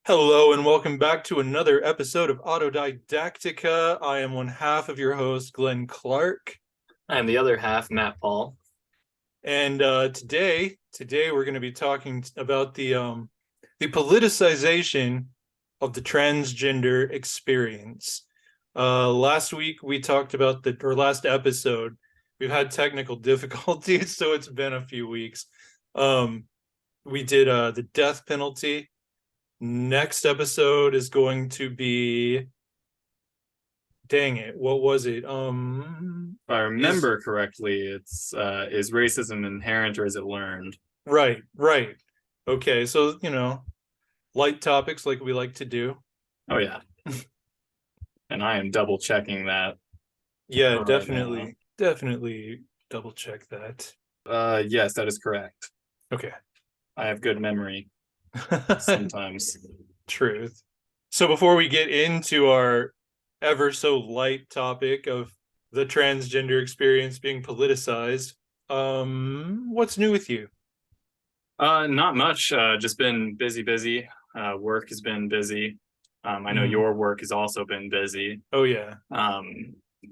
Hello and welcome back to another episode of Autodidactica. I am one half of your host, Glenn Clark. I'm the other half, Matt Paul. And today we're going to be talking about the politicization of the transgender experience. Last week we talked about last episode, we've had technical difficulties, so it's been a few weeks. We did the death penalty. Next episode is going to be, dang it, what was it? If I remember correctly, it's is racism inherent or is it learned? Right. Okay, so light topics like we like to do. Oh yeah. And I am double checking that. Yeah, right definitely double check that. Yes, that is correct. Okay. I have good memory sometimes. Truth. So before we get into our ever so light topic of the transgender experience being politicized, what's new with you? Not much. Just been busy. Work has been busy. I know your work has also been busy. Oh yeah. I've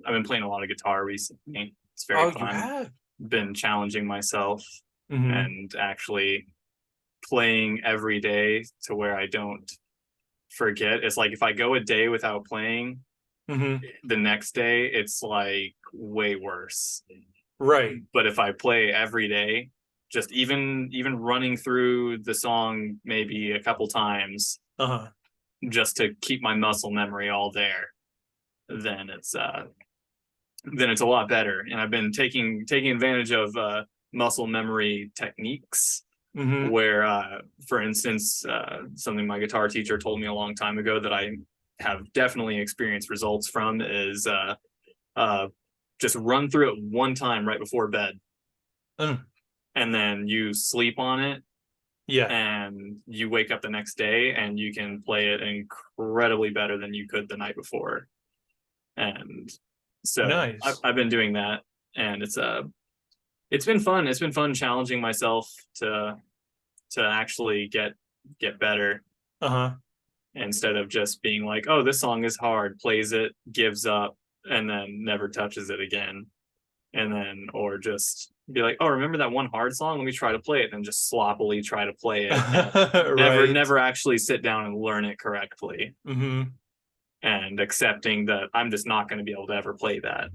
been playing a lot of guitar recently. It's very fun. You have? Been challenging myself Mhm. and actually playing every day to where I don't forget. It's like if I go a day without playing, the next day it's like way worse. Right. But if I play every day, just even running through the song maybe a couple times, just to keep my muscle memory all there, then it's a lot better. And I've been taking advantage of muscle memory techniques. Where, for instance, something my guitar teacher told me a long time ago that I have definitely experienced results from is just run through it one time right before bed. And then you sleep on it. Yeah. And you wake up the next day and you can play it incredibly better than you could the night before. And so nice. I've been doing that, and it's been fun. It's been fun challenging myself to actually get better. Instead of just being like, oh, this song is hard, plays it, gives up, and then never touches it again. And then, or just be like, oh, remember that one hard song? Let me try to play it, and just sloppily try to play it. Right. Never actually sit down and learn it correctly. And accepting that I'm just not going to be able to ever play that.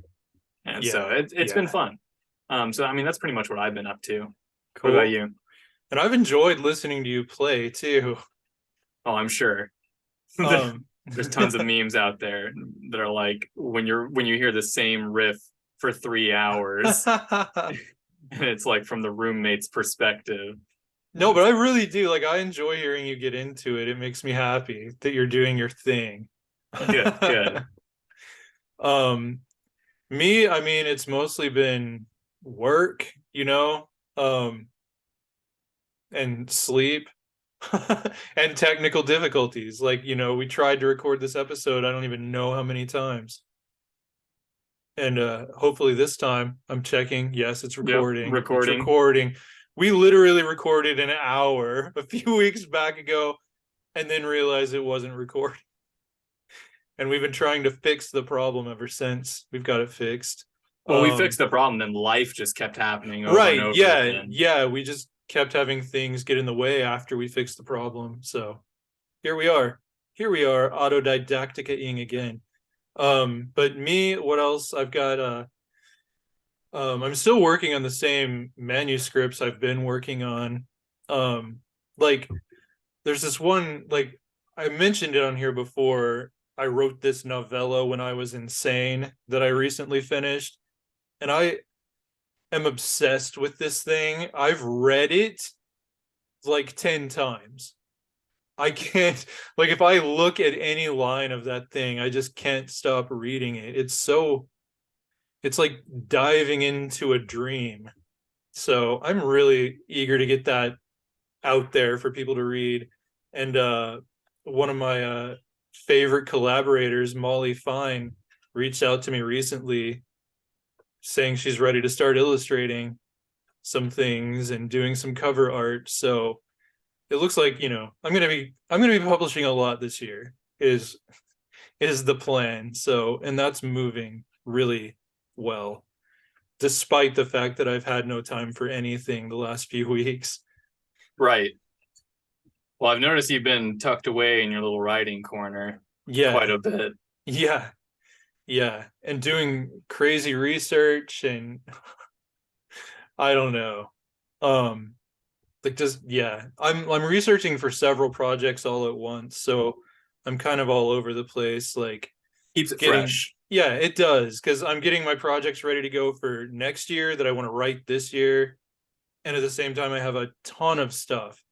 And so it's been fun. So I mean, that's pretty much what I've been up to. Cool. What about you? And I've enjoyed listening to you play too. Oh, I'm sure. There's tons of memes out there that are like, when you hear the same riff for 3 hours, and it's like from the roommate's perspective. No, but I really do. Like, I enjoy hearing you get into it. It makes me happy that you're doing your thing. Good. Me, I mean, it's mostly been work, and sleep and technical difficulties. Like, we tried to record this episode, I don't even know how many times. And hopefully this time I'm checking. Yes, it's recording. Yep, recording. It's recording. We literally recorded an hour a few weeks back ago and then realized it wasn't recording. And we've been trying to fix the problem ever since. We've got it fixed. Well, we fixed the problem, then life just kept happening over and over again. Yeah, we just kept having things get in the way after we fixed the problem. So here we are, autodidactica-ing again. But me, what else? I've got I'm still working on the same manuscripts I've been working on. Like there's this one, like I mentioned it on here before. I wrote this novella when I was insane that I recently finished, and I am obsessed with this thing. I've read it like 10 times. I can't, like, if I look at any line of that thing, I just can't stop reading it. It's like diving into a dream. So I'm really eager to get that out there for people to read. And one of my favorite collaborators, Molly Fine, reached out to me recently saying she's ready to start illustrating some things and doing some cover art. So it looks like, I'm gonna be publishing a lot this year is the plan. So, and that's moving really well, despite the fact that I've had no time for anything the last few weeks. Right. Well, I've noticed you've been tucked away in your little writing corner quite Yeah, a bit. yeah, yeah. And doing crazy research and I don't know. Um, like just yeah. I'm researching for several projects all at once, so I'm kind of all over the place, like Keeps it getting fresh. yeah, it does, because I'm getting my projects ready to go for next year that I want to write this year. And at the same time, I have a ton of stuff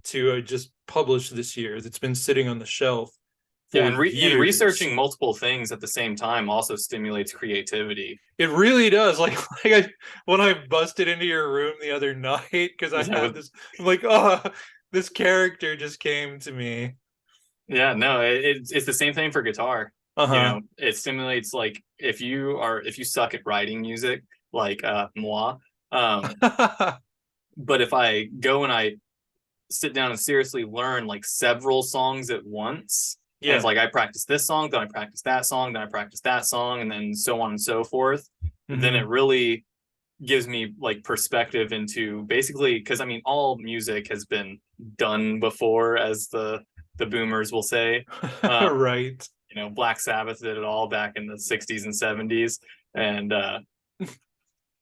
to just publish this year that's been sitting on the shelf Yeah, for and years. researching multiple things at the same time also stimulates creativity. It really does. When I busted into your room the other night because I Yeah, had this, I'm like, oh, this character just came to me. yeah, no, it's the same thing for guitar. You Uh know, it stimulates like if you suck at writing music, like moi, um, huh. but if I go and I sit down and seriously learn like several songs at once, and it's Yeah. like I practice this song, then I practice that song, then I practice that song, and then so on and so forth, then Hmm. it really gives me like perspective into basically because I mean all music has been done before, as the boomers will say. Um, Right. you know, Black Sabbath did it all back in the 60s and 70s, and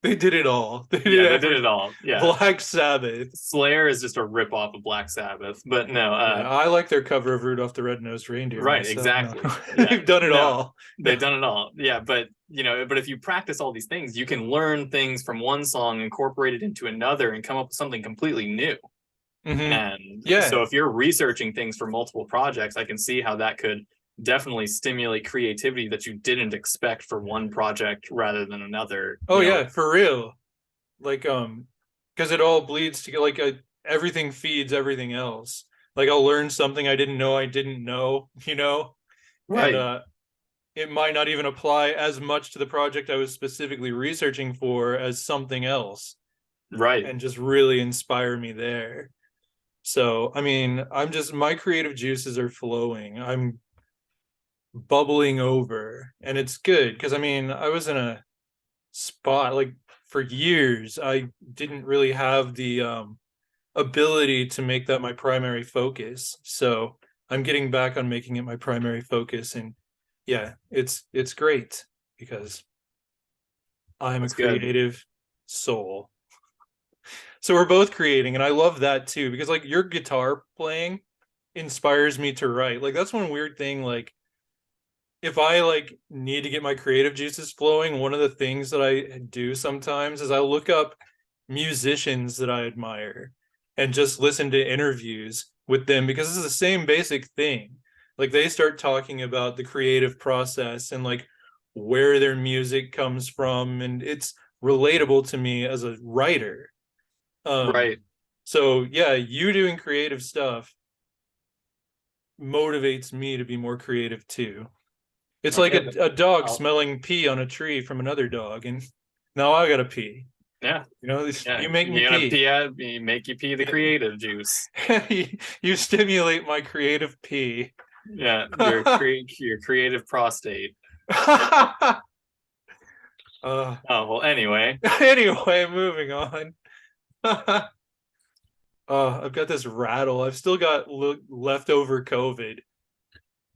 They did it all. They did yeah, they did everything. it all. Yeah, Black Sabbath. Slayer is just a rip off of Black Sabbath, but no, Yeah, I like their cover of Rudolph the Red-Nosed Reindeer right, myself. No, exactly. Yeah, they've done it no, all. No. they've done it all. Yeah, but you know, but if you practice all these things, you can learn things from one song, incorporate it into another, and come up with something completely new. Hmm. And so Yeah. if you're researching things for multiple projects, I can see how that could definitely stimulate creativity that you didn't expect for one project rather than another, Oh you know. yeah, for real. Like because it all bleeds together. Everything feeds everything else. Like I'll learn something I didn't know, and Right, it might not even apply as much to the project I was specifically researching for as something else, right, and just really inspire me there. So, I mean, my creative juices are flowing. I'm bubbling over, and it's good because I mean, I was in a spot like for years. I didn't really have the ability to make that my primary focus. So, I'm getting back on making it my primary focus, and yeah, it's great because I'm a that's good. creative soul. So we're both creating, and I love that too because like your guitar playing inspires me to write. Like that's one weird thing. Like if I like need to get my creative juices flowing, one of the things that I do sometimes is I look up musicians that I admire and just listen to interviews with them because it's the same basic thing. Like they start talking about the creative process and like where their music comes from, and it's relatable to me as a writer. Um, Right. so yeah, you doing creative stuff motivates me to be more creative too. It's like Okay. a dog I'll, smelling pee on a tree from another dog, and now I gotta pee. yeah. Yeah. You make me You gotta pee. pee out, you make you pee the creative juice. You stimulate my creative pee. Yeah. Your creative prostate. uh, Oh, well, anyway. anyway, moving on. I've got this rattle. I've still got leftover COVID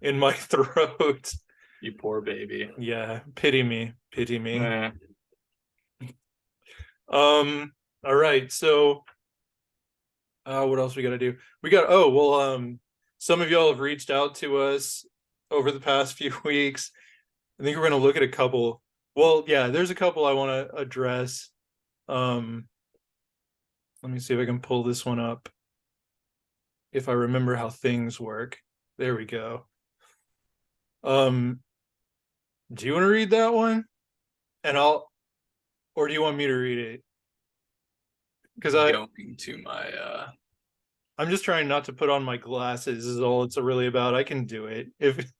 in my throat. You poor baby. Yeah, pity me, pity me. Eh, Um, all right, so what else we gotta do? We got oh well, some of y'all have reached out to us over the past few weeks. I think we're gonna look at a couple. Well, yeah, there's a couple I want to address. Um, let me see if I can pull this one up. If I remember how things work. There we go. Um, do you want to read that one? And or do you want me to read it? Because going to my I'm just trying not to put on my glasses is all it's really about. I can do it. If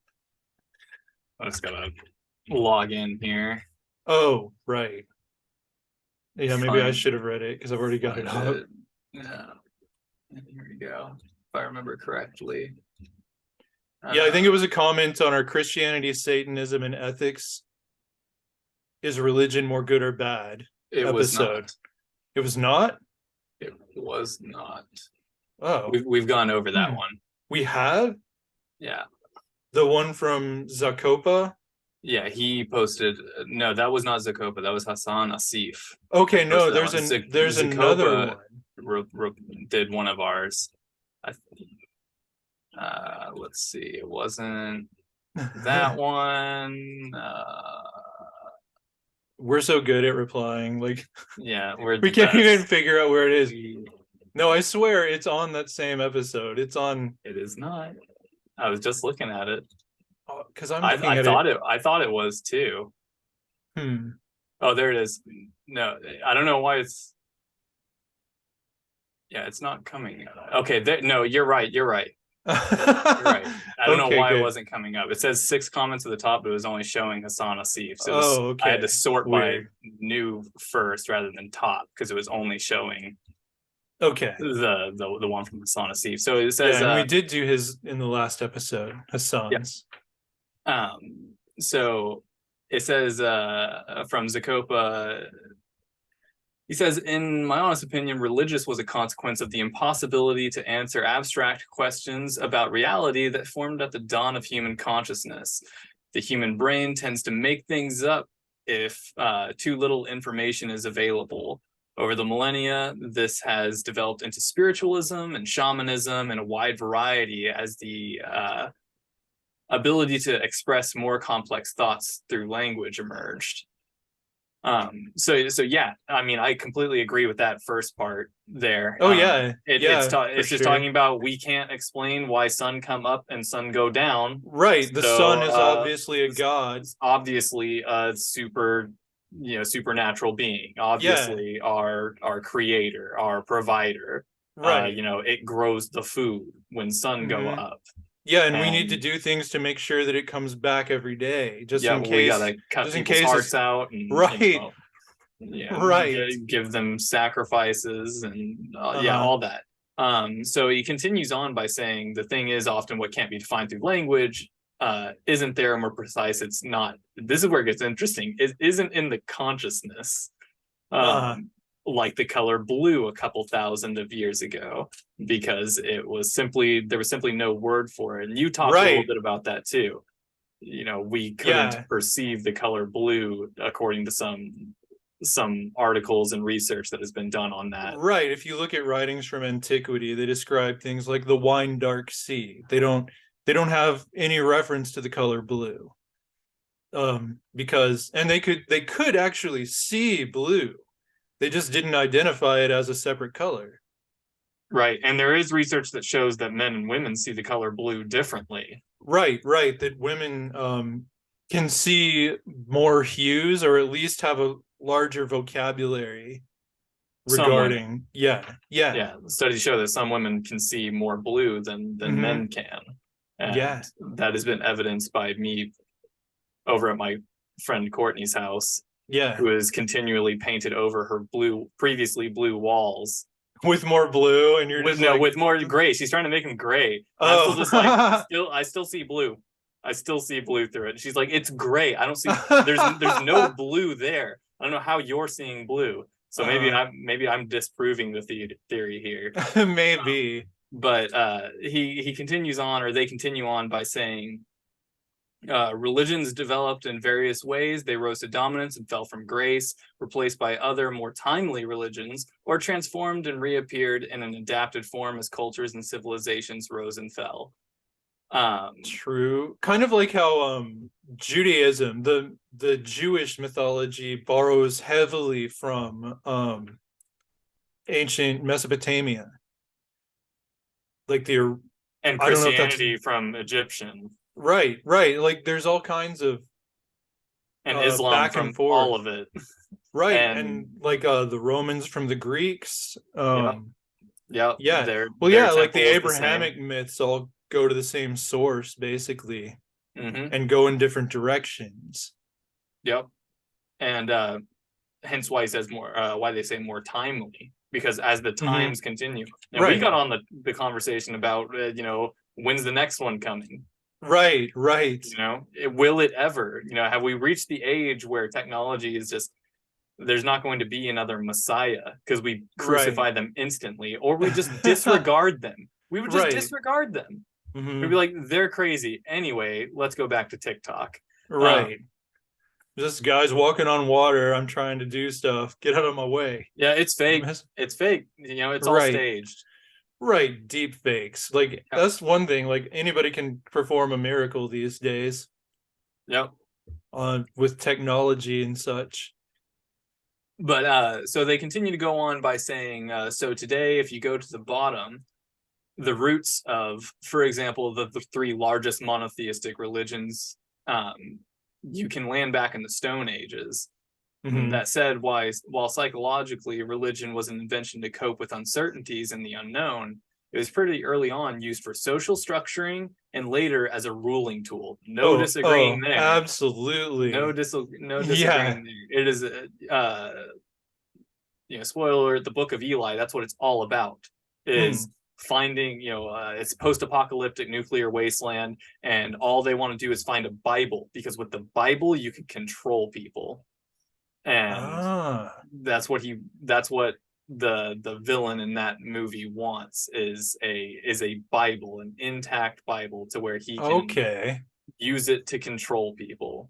I just gotta log in here. oh, right. Yeah, maybe I Find should have read it because I've already got it find up. it. Yeah. Here we go. If I remember correctly. Yeah, I think it was a comment on our Christianity, Satanism, and ethics. Is religion more good or bad? It episode. Was not. It was not? It was not. Oh. We've gone over that one. We have? Yeah. The one from Zakopa? Yeah, he posted. No, that was not Zakopa. That was Hassan Asif. Okay, no, there's another one. Did one of ours. Let's see. It wasn't that one. We're so good at replying. Like, yeah, we can't even figure out where it is. No, I swear it's on that same episode. It's on. It is not. I was just looking at it. Because I thought it was too. Oh, there it is. No, I don't know why it's. Yeah, it's not coming. Okay, no, you're right. You're right. You're right. I don't know why it wasn't coming up. It says 6 comments at the top, but it was only showing Hassan Asif. So okay. I had to sort by new first rather than top because it was only showing. Okay. The one from Hassan Asif. So it says. Yeah, and we did do his in the last episode. Hassan's. Yeah. So it says from Zakopa. He says, in my honest opinion, religious was a consequence of the impossibility to answer abstract questions about reality that formed at the dawn of human consciousness. The human brain tends to make things up if too little information is available. Over the millennia, this has developed into spiritualism and shamanism and a wide variety as the ability to express more complex thoughts through language emerged. So yeah, I mean, I completely agree with that first part there. It's just talking about we can't explain why sun come up and sun go down. Right. The sun is obviously a god. Obviously a supernatural being. Obviously our creator, our provider. Right. It grows the food when sun go up. Yeah, and we need to do things to make sure that it comes back every day, just in case. We gotta cut people's hearts out, and right, give them sacrifices, and all that. So he continues on by saying the thing is often what can't be defined through language isn't there more precise. It's not. This is where it gets interesting. It isn't in the consciousness. Like the color blue a couple thousand of years ago, because there was simply no word for it. And you talked a little bit about that too. We couldn't perceive the color blue according to some articles and research that has been done on that. Right. If you look at writings from antiquity, they describe things like the wine dark sea. They don't have any reference to the color blue. Because they could actually see blue. They just didn't identify it as a separate color. Right. And there is research that shows that men and women see the color blue differently. Right. That women can see more hues, or at least have a larger vocabulary regarding. Yeah. Studies show that some women can see more blue than men can. And that has been evidenced by me over at my friend Courtney's house. Yeah, who is continually painted over her previously blue walls with more blue, and you're with more gray. She's trying to make them gray. I'm still just like, I still see blue. I still see blue through it. She's like, it's gray. I don't see. There's no blue there. I don't know how you're seeing blue. So maybe I'm disproving the theory here. Maybe. But he continues on, or they continue on by saying. Religions developed in various ways. They rose to dominance and fell from grace, replaced by other more timely religions, or transformed and reappeared in an adapted form as cultures and civilizations rose and fell. True. Kind of like how Judaism, the Jewish mythology, borrows heavily from ancient Mesopotamia. Like and Christianity from Egyptian. Right. Like there's all kinds of and Islam back and forth. All of it. Right. And like the Romans from the Greeks. Yeah. Like the Abrahamic myths all go to the same source basically. And go in different directions. Yep. And hence why he says more why they say more timely. because as the times continue, and we Right. got on the conversation about when's the next one coming. Right. Will it ever, have we reached the age where technology is just, there's not going to be another Messiah because we crucify them instantly, or we just disregard them. We would just disregard them. We'd be like, they're crazy. Anyway, let's go back to TikTok. Right. Just guys walking on water. I'm trying to do stuff. Get out of my way. Yeah, it's fake. It's fake. It's all staged. Right. Deep fakes. Like, that's one thing. Like, anybody can perform a miracle these days. Yep. With technology and such. But so they continue to go on by saying, so today, if you go to the bottom, the roots of, for example, the three largest monotheistic religions, you can land back in the Stone Ages. That said, while psychologically religion was an invention to cope with uncertainties and the unknown, it was pretty early on used for social structuring and later as a ruling tool. No disagreeing there. Absolutely. No disagreeing there. It is spoiler alert, the Book of Eli, that's what it's all about. Is finding, it's post-apocalyptic nuclear wasteland, and all they want to do is find a Bible, because with the Bible you can control people. And that's what the villain in that movie wants, is a Bible, an intact Bible, to where he can use it to control people.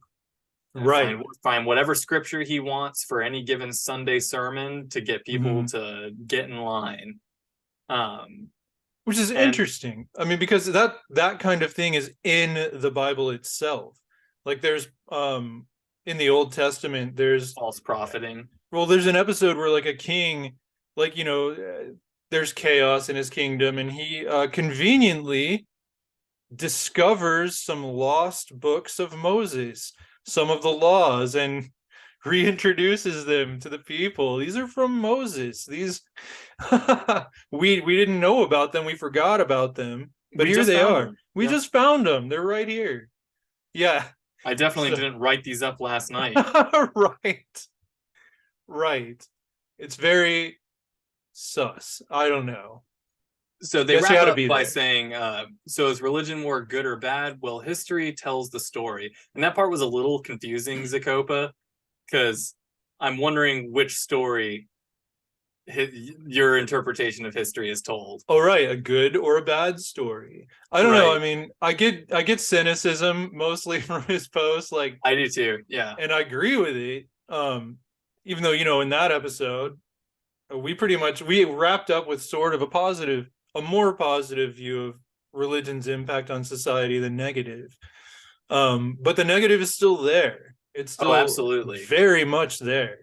Right. Find whatever scripture he wants for any given Sunday sermon to get people to get in line. Which is interesting. I mean, because that kind of thing is in the Bible itself. Like, there's in the Old Testament, there's false profiting. Well, there's an episode where, like, a king, like, there's chaos in his kingdom, and he conveniently discovers some lost books of Moses, some of the laws, and reintroduces them to the people. These are from Moses. These we didn't know about them. We forgot about them, but here they are. We just found them. They're right here. Yeah. I definitely didn't write these up last night. Right. It's very sus. I don't know. So they wrap it up by saying, so is religion more good or bad? Well, history tells the story. And that part was a little confusing, Zacopa, because I'm wondering which story your interpretation of history is told. Oh, right. A good or a bad story. I don't know. I mean, I get cynicism mostly from his posts. Like, I do too. Yeah. And I agree with it. Even though, in that episode, we wrapped up with sort of a more positive view of religion's impact on society than negative. But the negative is still there. It's still absolutely very much there.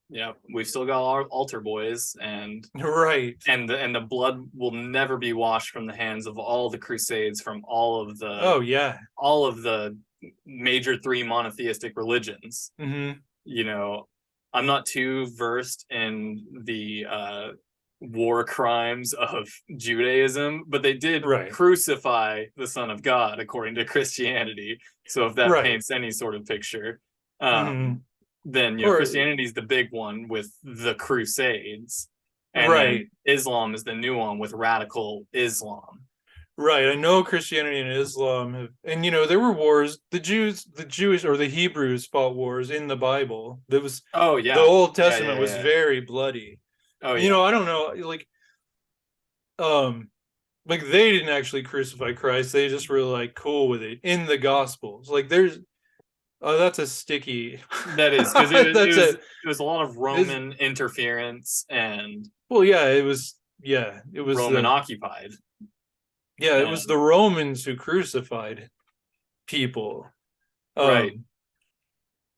Yeah, we've still got our altar boys, and and the blood will never be washed from the hands of all the crusades from all of the major three monotheistic religions. I'm not too versed in the war crimes of Judaism, but they did crucify the Son of God according to Christianity. So if that paints any sort of picture, then Christianity is the big one with the Crusades, and then Islam is the new one with radical Islam. Right. I know Christianity and Islam have, and there were wars. The Jewish or the Hebrews fought wars in the Bible. There was the Old Testament was very bloody. I don't know, like they didn't actually crucify Christ. They just were like cool with it in the Gospels. Like there's that's a sticky. That is, because it was a lot of Roman interference, and it was Roman occupied. Yeah, it was the Romans who crucified people. Right.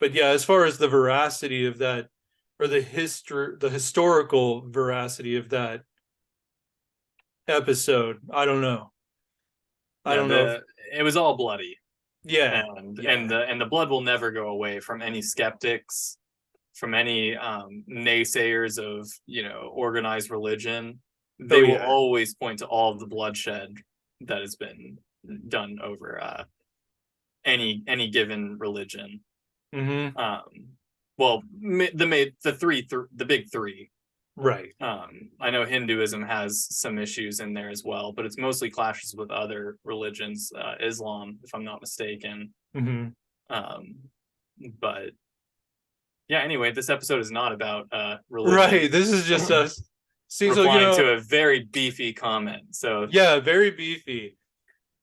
But yeah, as far as the veracity of that, or the historical veracity of that episode, I don't know. I don't know. It was all bloody. Yeah. And the blood will never go away from any skeptics, from any naysayers of, organized religion. They will always point to all of the bloodshed that has been done over any given religion. Mm-hmm. Well, the big three, Right. I know Hinduism has some issues in there as well, but it's mostly clashes with other religions, Islam, if I'm not mistaken. Mm-hmm. But yeah, anyway, this episode is not about religion. Right. This is just us. See, so replying to a very beefy comment. So yeah, very beefy.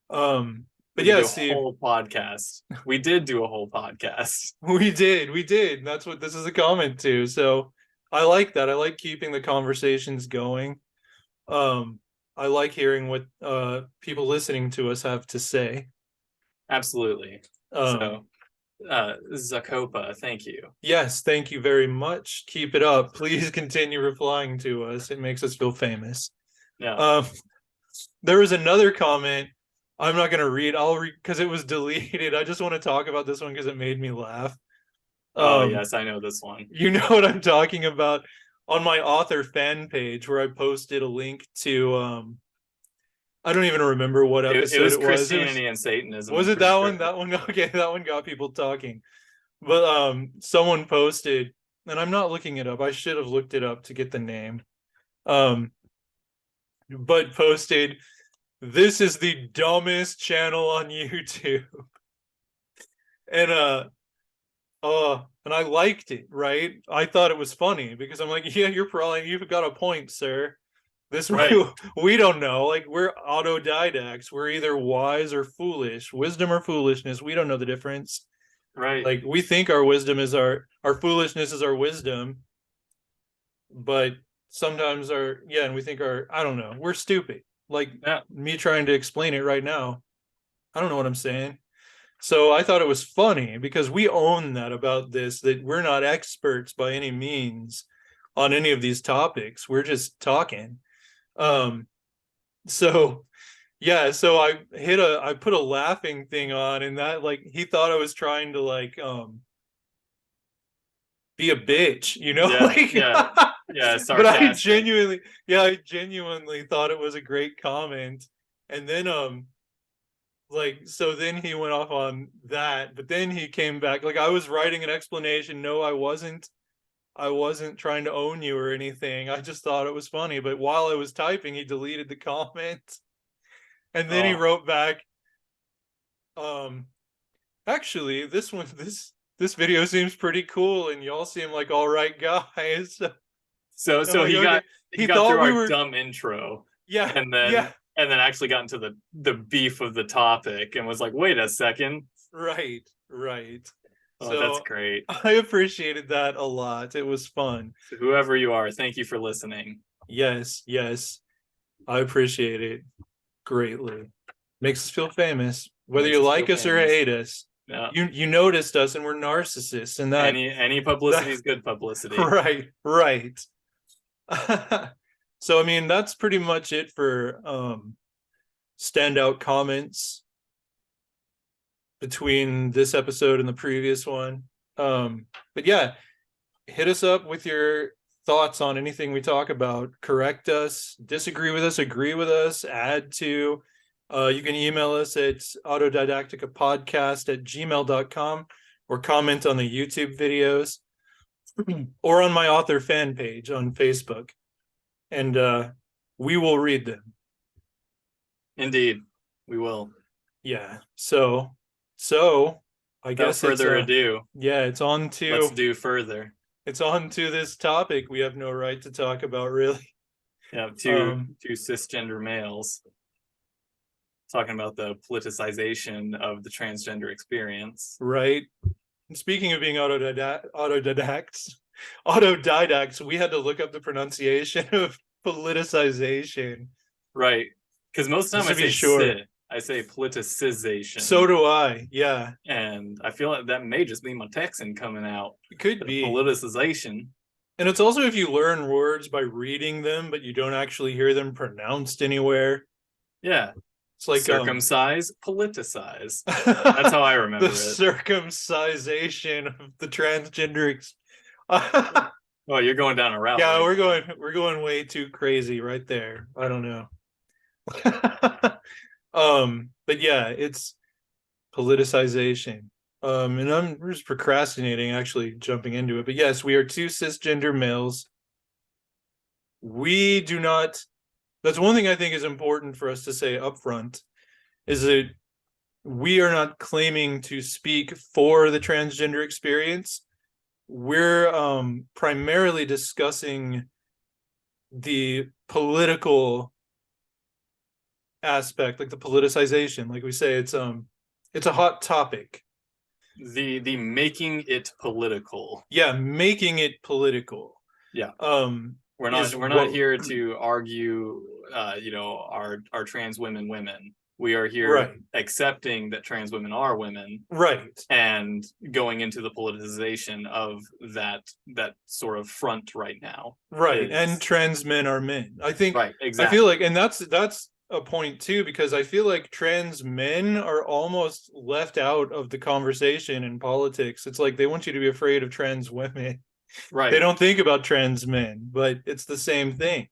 But yeah, Steve, whole podcast. We did do a whole podcast. we did. That's what this is a comment to. So I like that. I like keeping the conversations going. I like hearing what people listening to us have to say. Absolutely. So Zacopa, thank you. Yes, thank you very much. Keep it up. Please continue replying to us. It makes us feel famous. Yeah. There was another comment. I'm not gonna read. I'll read because it was deleted. I just want to talk about this one because it made me laugh. Oh yes, I know this one. You know what I'm talking about. On my author fan page where I posted a link to I don't even remember what episode it was. Christianity and Satanism. Was it that one? That one? Okay, that one got people talking. But someone posted, and I'm not looking it up. I should have looked it up to get the name. But posted, this is the dumbest channel on YouTube. And and I liked it, right? I thought it was funny because I'm like, yeah, you've got a point, sir. This right. We don't know. Like, we're autodidacts. We're either wise or foolish, wisdom or foolishness. We don't know the difference. Right. Like, we think our wisdom is our foolishness is our wisdom, but sometimes and we think I don't know, we're stupid. Like, me trying to explain it right now, I don't know what I'm saying. So I thought it was funny because we own that about this, that we're not experts by any means on any of these topics. We're just talking. So yeah, so I put a laughing thing on, and that, like, he thought I was trying to, like, be a bitch, you know? Yeah, like, yeah, but I genuinely thought it was a great comment. And then like, so then he went off on that, but then he came back. Like, I was writing an explanation. No, I wasn't trying to own you or anything. I just thought it was funny. But while I was typing, he deleted the comment. And then he wrote back, actually, this video seems pretty cool, and y'all seem like all right guys. So like, he got through our dumb intro. Yeah. And then actually got into the beef of the topic and was like, wait a second. Right. Oh, so that's great. I appreciated that a lot. It was fun. So whoever you are, thank you for listening. Yes. I appreciate it greatly. Makes us feel famous. Whether you like us or hate us. Yeah. You noticed us, and we're narcissists, and that any publicity is good publicity. Right. So I mean, that's pretty much it for standout comments between this episode and the previous one. But yeah, hit us up with your thoughts on anything we talk about. Correct us, disagree with us, agree with us, add to. You can email us at autodidacticapodcast@gmail.com, or comment on the YouTube videos or on my author fan page on Facebook, and we will read them. Indeed, we will. Yeah. So I guess without further ado, yeah, it's on to let's do further. It's on to this topic we have no right to talk about, really. Yeah, two cisgender males talking about the politicization of the transgender experience. Right. And speaking of being autodidacts, we had to look up the pronunciation of politicization. Right. Because most of the time I say politicization. So do I, yeah. And I feel like that may just be my Texan coming out. It could be. Politicization. And it's also if you learn words by reading them, but you don't actually hear them pronounced anywhere. Yeah. It's like circumcise, politicize. That's how I remember the circumcision of the transgender. Oh, you're going down a route. Yeah, we're going way too crazy right there. I don't know. But yeah, it's politicization. And I'm just procrastinating actually jumping into it. But yes, we are two cisgender males we do not, that's one thing I think is important for us to say up front, is that we are not claiming to speak for the transgender experience. We're primarily discussing the political aspect, like the politicization. Like we say, it's a hot topic. The making it political. Yeah, making it political. Yeah. We're is not what here to argue our trans women. We are here right. accepting that trans women are women, Right. and going into the politicization of that sort of front right now. Right. And trans men are men. I think right, I exactly. feel like, and that's a point too, because I feel like trans men are almost left out of the conversation in politics. It's like they want you to be afraid of trans women. Right. They don't think about trans men, but it's the same thing.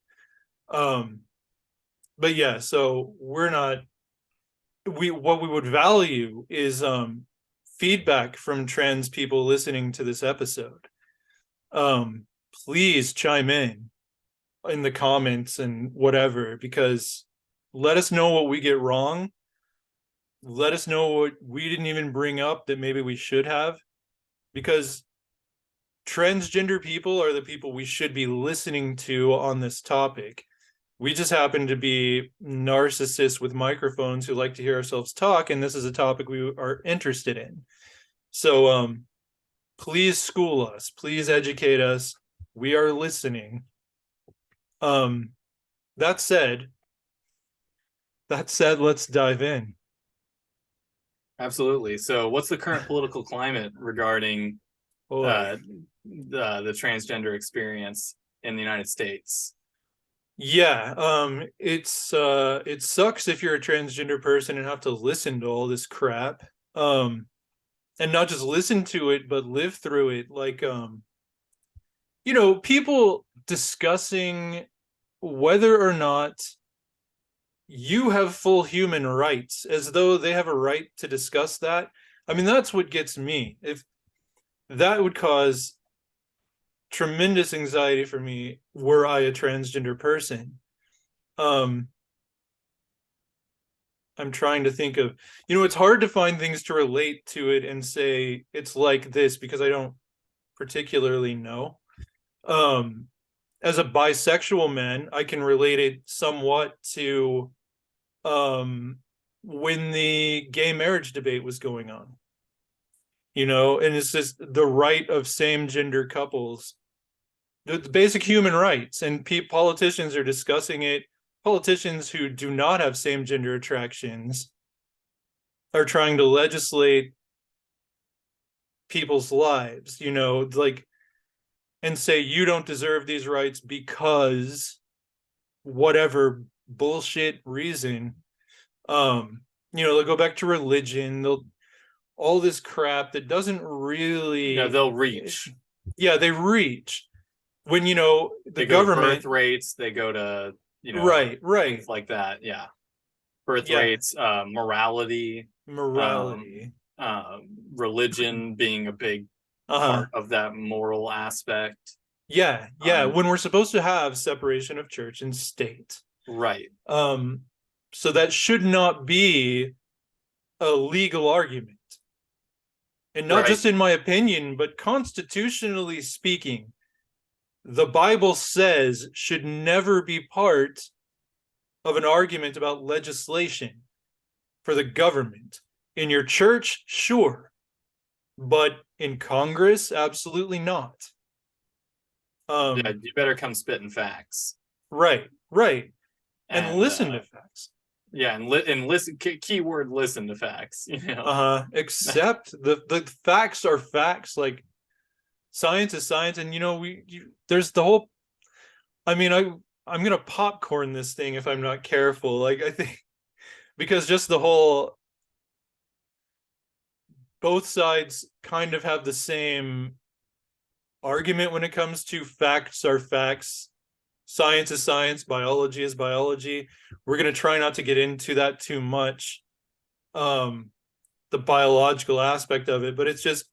But yeah, so we're not, what we would value is feedback from trans people listening to this episode. Please chime in the comments and whatever, because let us know what we get wrong. Let us know what we didn't even bring up that maybe we should have, because transgender people are the people we should be listening to on this topic. We just happen to be narcissists with microphones who like to hear ourselves talk, and this is a topic we are interested in. So please school us, please educate us. We are listening. That said, let's dive in. Absolutely. So what's the current political climate regarding the transgender experience in the United States? Yeah, it sucks if you're a transgender person and have to listen to all this crap. And not just listen to it, but live through it. Like, people discussing whether or not you have full human rights, as though they have a right to discuss that. I mean, that's what gets me. If that would cause tremendous anxiety for me were I a transgender person. I'm trying to think of, it's hard to find things to relate to it and say it's like this, because I don't particularly know. As a bisexual man, I can relate it somewhat to when the gay marriage debate was going on. And it's just the right of same gender couples, the basic human rights, and politicians are discussing it. Politicians who do not have same gender attractions are trying to legislate people's lives, like, and say you don't deserve these rights because whatever bullshit reason. They'll go back to religion, they'll all this crap that doesn't really, they'll reach. Yeah, they reach when the they government, birth rates, they go to right things like that. Yeah, birth rates, morality, religion being a big part of that moral aspect. Yeah, when we're supposed to have separation of church and state, right. So that should not be a legal argument, and not just in my opinion, but constitutionally speaking, the Bible says should never be part of an argument about legislation for the government. In your church, sure, but in Congress, absolutely not. Yeah, you better come spitting facts. Right, and listen to facts. Yeah, and listen. Keyword: listen to facts. Except the facts are facts. Like, science is science, and there's the whole. I mean, I'm gonna popcorn this thing if I'm not careful. Like, I think because just the whole, both sides kind of have the same argument when it comes to facts are facts, science is science, biology is biology. We're going to try not to get into that too much, the biological aspect of it, but it's just,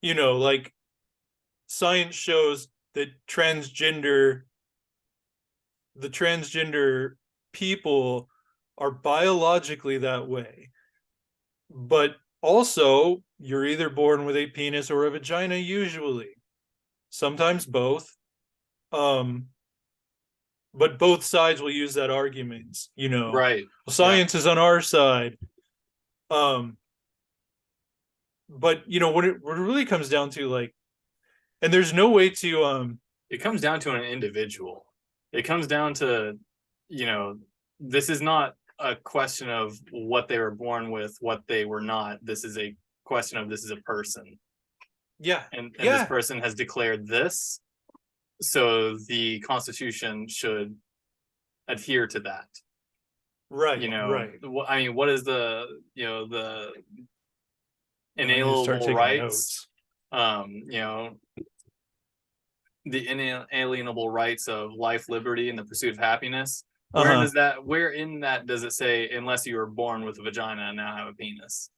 like, science shows that transgender the transgender people are biologically that way, but also you're either born with a penis or a vagina, usually, sometimes both. um but both sides will use that argument, Right. well, Yeah. science is on our side. um but what it really comes down to, like, and there's no way to It comes down to an individual. It comes down to, you know, this is not a question of what they were born with, what they were not. This is a question of this is a person. yeah, And this yeah, person has declared this, so the Constitution should adhere to that. right, right. I mean, what is the, the I need to start inalienable taking rights, notes. you know, the inalienable rights of life, liberty, and the pursuit of happiness. Uh-huh. Where in that does it say unless you were born with a vagina and now have a penis?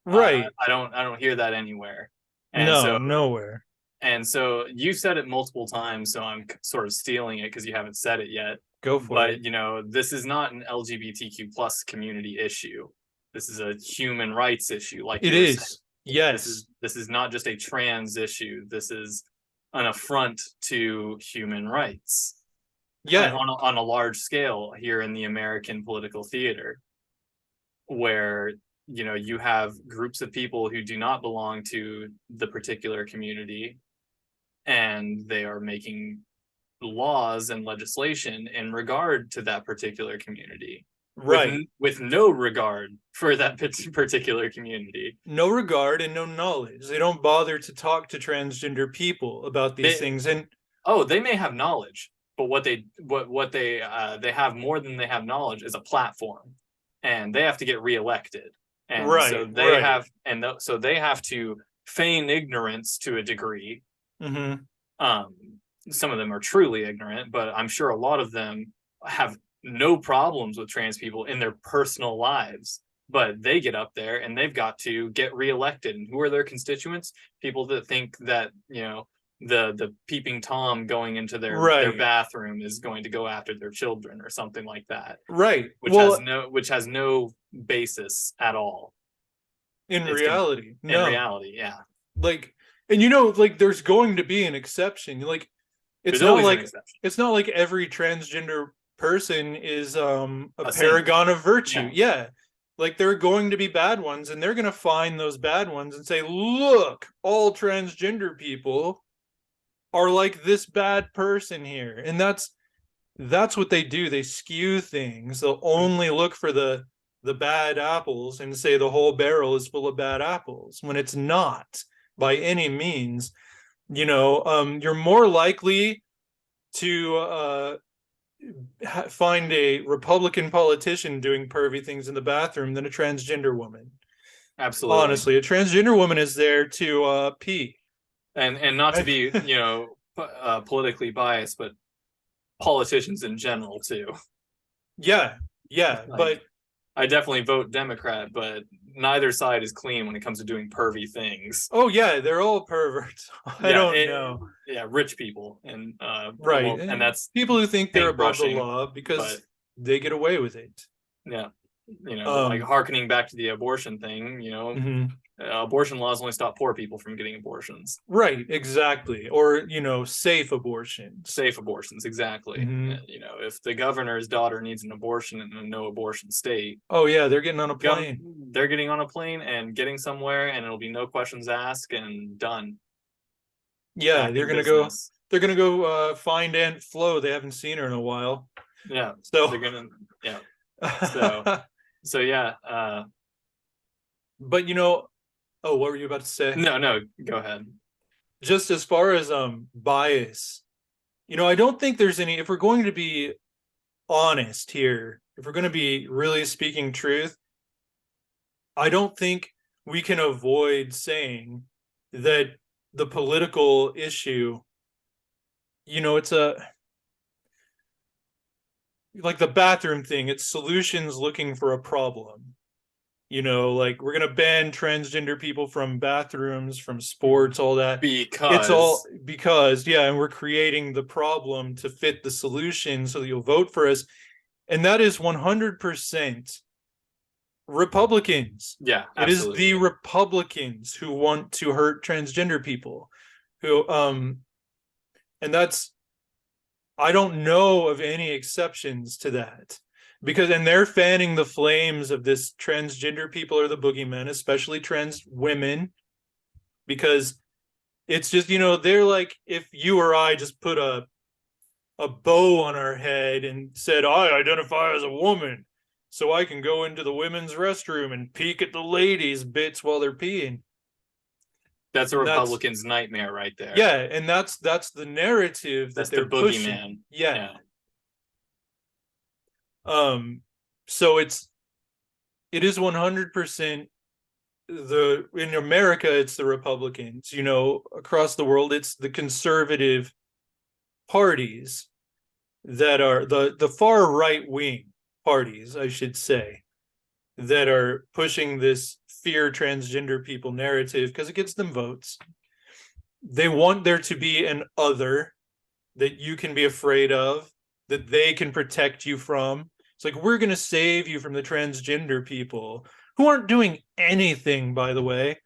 Right. I don't hear that anywhere. And No, so nowhere. you said it multiple times, so I'm sort of stealing it because you haven't said it yet. Go for it. But this is not an LGBTQ plus community issue. This is a human rights issue, like It you were saying. is. Yes. This is not just a trans issue. This is an affront to human rights Yeah. on a large scale here in the American political theater, where you have groups of people who do not belong to the particular community, and they are making laws and legislation in regard to that particular community, Right. with no regard for that particular community. No regard and no knowledge. They don't bother to talk to transgender people about these They things. And they may have knowledge, but what they have more than they have knowledge is a platform, and they have to get reelected, and right, so right. so they have to feign ignorance to a degree. Mm-hmm. um some of them are truly ignorant, but I'm sure a lot of them have no problems with trans people in their personal lives, but they get up there and they've got to get reelected. And who are their constituents? People that think that the peeping tom going into their Right. bathroom is going to go after their children or something like that, Right. which Well, has no basis at all. in It's reality, in no. reality, yeah. Like, and like, there's going to be an exception. Like, it's There's not always an like exception. it's not like every transgender person is a Saint. paragon of virtue. Yeah. Yeah. Like, there are going to be bad ones, and they're going to find those bad ones and say, look, all transgender people are like this bad person here. And that's what they do. They skew things. They'll only look for the bad apples and say the whole barrel is full of bad apples, when it's not by any means. You're more likely to find a Republican politician doing pervy things in the bathroom than a transgender woman. Absolutely. Honestly, a transgender woman is there to pee. And not to be politically biased, but politicians in general too. Yeah, yeah, Like, but I definitely vote Democrat, but neither side is clean when it comes to doing pervy things. oh yeah, they're all perverts. I don't know. Yeah, rich people, and Right, well, and that's people who think they're above the paintbrushing, law but because they get away with it. yeah, like harkening back to the abortion thing, mhm. Abortion laws only stop poor people from getting abortions. Right, exactly. Or safe abortions. Safe abortions, exactly. Mhm. If the governor's daughter needs an abortion in a no abortion state, Oh yeah, they're getting on a plane. they're getting on a plane and getting somewhere, and it'll be no questions asked and done. Yeah, Back in business. they're gonna go find Aunt Flo. They haven't seen her in a while. Yeah, So they're gonna, yeah. So yeah. But oh, what were you about to say? No, go ahead. Just as far as bias, I don't think there's any. If we're going to be honest here, if we're going to be really speaking truth, I don't think we can avoid saying that the political issue, it's like the bathroom thing, it's solutions looking for a problem. You know, like we're gonna ban transgender people from bathrooms, from sports, all that. It's all because, yeah, and we're creating the problem to fit the solution so that you'll vote for us. And that is 100% Republicans. Yeah, it is absolutely. the Republicans who want to hurt transgender people, who and that's, I don't know of any exceptions to that, because, and they're fanning the flames of this transgender people are the boogeymen, especially trans women, because it's just, you know, they're like, if you or I just put a bow on our head and said, I identify as a woman, so I can go into the women's restroom and peek at the ladies' bits while they're peeing. That's a And Republican's nightmare right there. yeah, and that's the narrative that That's they're their pushing. boogeyman. Yeah. So it is 100% in America, it's the Republicans. You know, across the world, it's the conservative parties that are the far right wing parties, I should say, that are pushing this fear transgender people narrative because it gets them votes. They want there to be an other that you can be afraid of, that they can protect you from. It's like, we're going to save you from the transgender people who aren't doing anything, by the way.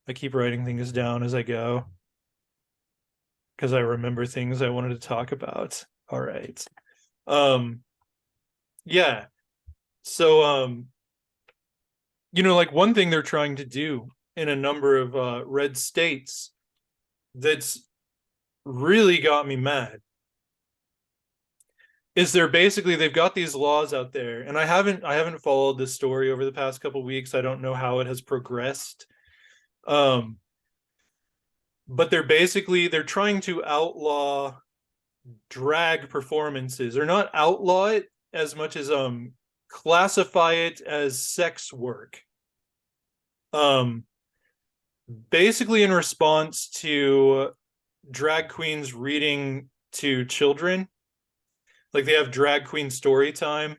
I keep writing things down as I go because I remember things I wanted to talk about. All right. Yeah. So you know, like one thing they're trying to do in a number of red states that's really got me mad is they've got these laws out there, and I haven't followed this story over the past couple of weeks. I don't know how it has progressed. Um, but they're trying to outlaw drag performances, or not outlaw it as much as classify it as sex work. Um, Basically in response to drag queens reading to children. Like they have drag queen story time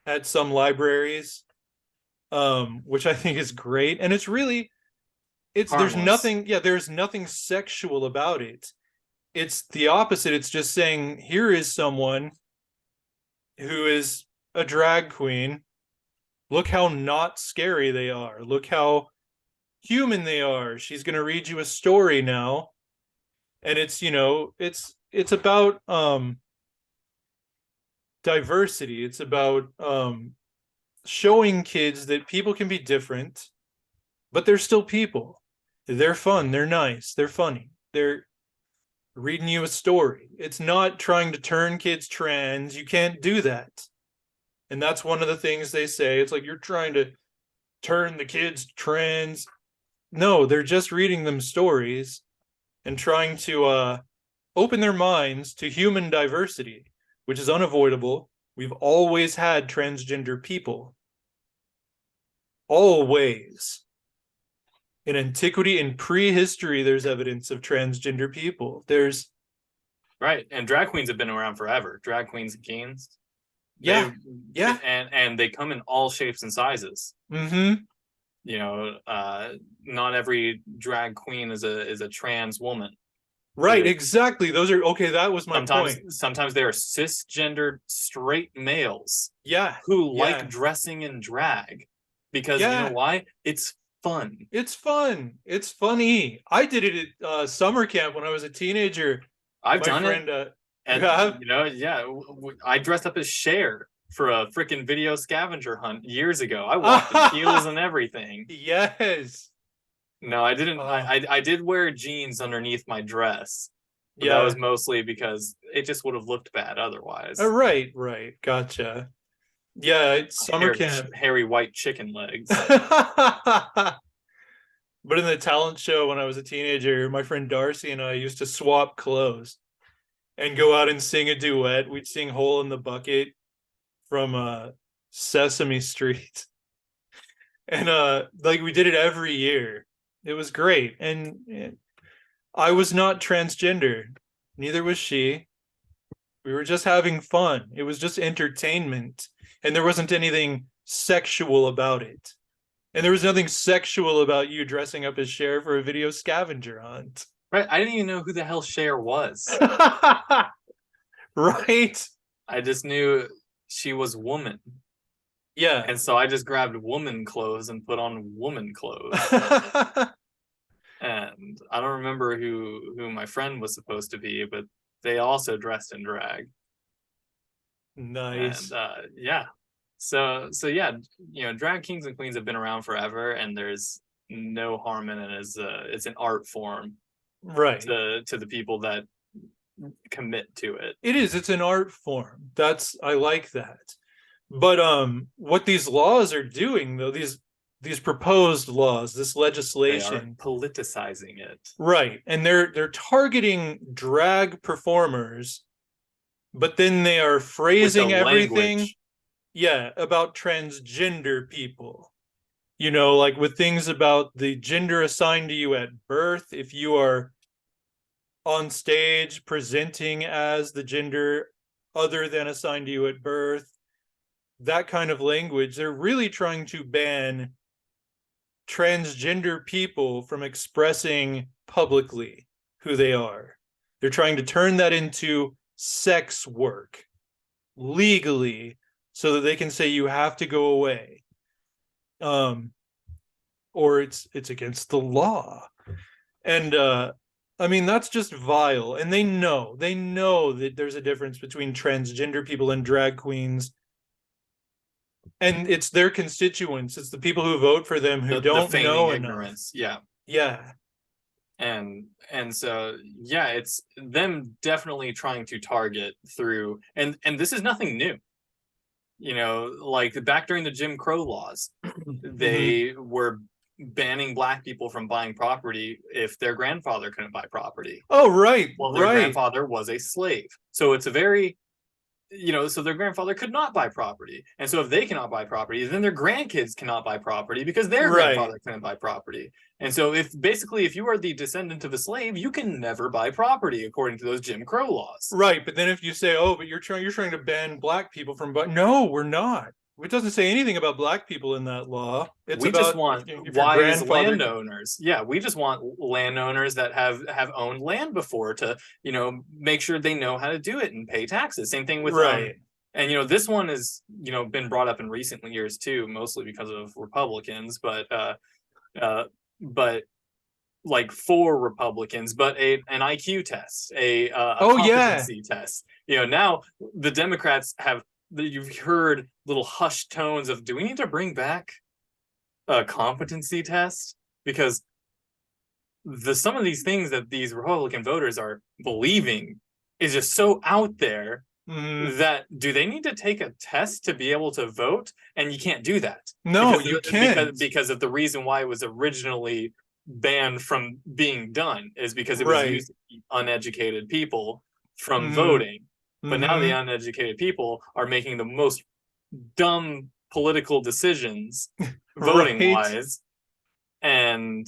at some libraries, which I think is great. And it's really, there's Harmless. nothing, yeah, there's nothing sexual about it. It's the opposite. It's just saying, here is someone who is a drag queen. Look how not scary they are. Look how human they are. She's going to read you a story now. And it's, you know, it's about diversity. It's about showing kids that people can be different, but they're still people. They're fun, they're nice, they're funny, they're reading you a story. It's not trying to turn kids trans. You can't do that. And that's one of the things they say. It's like, you're trying to turn the kids trans. No, they're just reading them stories and trying to open their minds to human diversity, which is unavoidable. We've always had transgender people. Always. In antiquity, in prehistory, there's evidence of transgender people. There's Right. And drag queens have been around forever. Drag queens and kings. Yeah. Yeah. And they come in all shapes and sizes. Mm-hmm. You know, not every drag queen is a trans woman. Right, exactly. Those are okay. That was my point. Sometimes they are cisgendered straight males. Yeah. Who like dressing in drag. Because you know why? It's fun. It's fun. It's funny. I did it at summer camp when I was a teenager. I've done it. And you know, yeah, I dressed up as Cher for a freaking video scavenger hunt years ago. I walked in heels and everything. Yes. No, I didn't. I did wear jeans underneath my dress. But that was mostly because it just would have looked bad otherwise. Right. Gotcha. Yeah, it's summer camp. Hairy white chicken legs. But in the talent show when I was a teenager, my friend Darcy and I used to swap clothes and go out and sing a duet. We'd sing Hole in the Bucket from Sesame Street. And like we did it every year. It was great. And I was not transgender. Neither was she. We were just having fun. It was just entertainment. And there wasn't anything sexual about it. And there was nothing sexual about you dressing up as Cher for a video scavenger hunt. Right? I didn't even know who the hell Cher was. Right? I just knew she was woman. Yeah. And so I just grabbed woman clothes and put on woman clothes. And I don't remember who my friend was supposed to be, but they also dressed in drag. Nice. And yeah. So yeah, drag kings and queens have been around forever, and there's no harm in it as it's an art form, right, to the people that commit to it. It's an art form. I like that. But what these laws are doing, though, these proposed laws, this legislation, they are politicizing it. Right. And they're targeting drag performers, but then they are phrasing everything language. Yeah, about transgender people. Like with things about the gender assigned to you at birth, if you are on stage presenting as the gender other than assigned to you at birth, that kind of language. They're really trying to ban transgender people from expressing publicly who they are. They're trying to turn that into sex work legally so that they can say you have to go away. Or it's against the law. And I mean, that's just vile. And they know that there's a difference between transgender people and drag queens. And it's their constituents. It's the people who vote for them who don't know ignorance. enough. Yeah. And so yeah, it's them definitely trying to target through, and this is nothing new. Like back during the Jim Crow laws, they were banning Black people from buying property if their grandfather couldn't buy property. Oh, right. Well, their grandfather was a slave. So it's a very, so their grandfather could not buy property. And so if they cannot buy property, then their grandkids cannot buy property because their grandfather couldn't buy property. And so if you are the descendant of a slave, you can never buy property according to those Jim Crow laws. Right. But then if you say, oh, but you're trying to ban Black people from, but no, we're not. It doesn't say anything about Black people in that law. We just want wise landowners. Yeah, we just want landowners that have owned land before to, make sure they know how to do it and pay taxes. Same thing with and this one has been brought up in recent years too, mostly because of Republicans, but like for Republicans, but an IQ test, a competency test. Now the Democrats have. You've heard little hushed tones of, do we need to bring back a competency test? Because some of these things that these Republican voters are believing is just so out there that do they need to take a test to be able to vote? And you can't do that. No, you can't. Because of the reason why it was originally banned from being done is because it was used to keep uneducated people from voting. But now the uneducated people are making the most dumb political decisions voting wise. And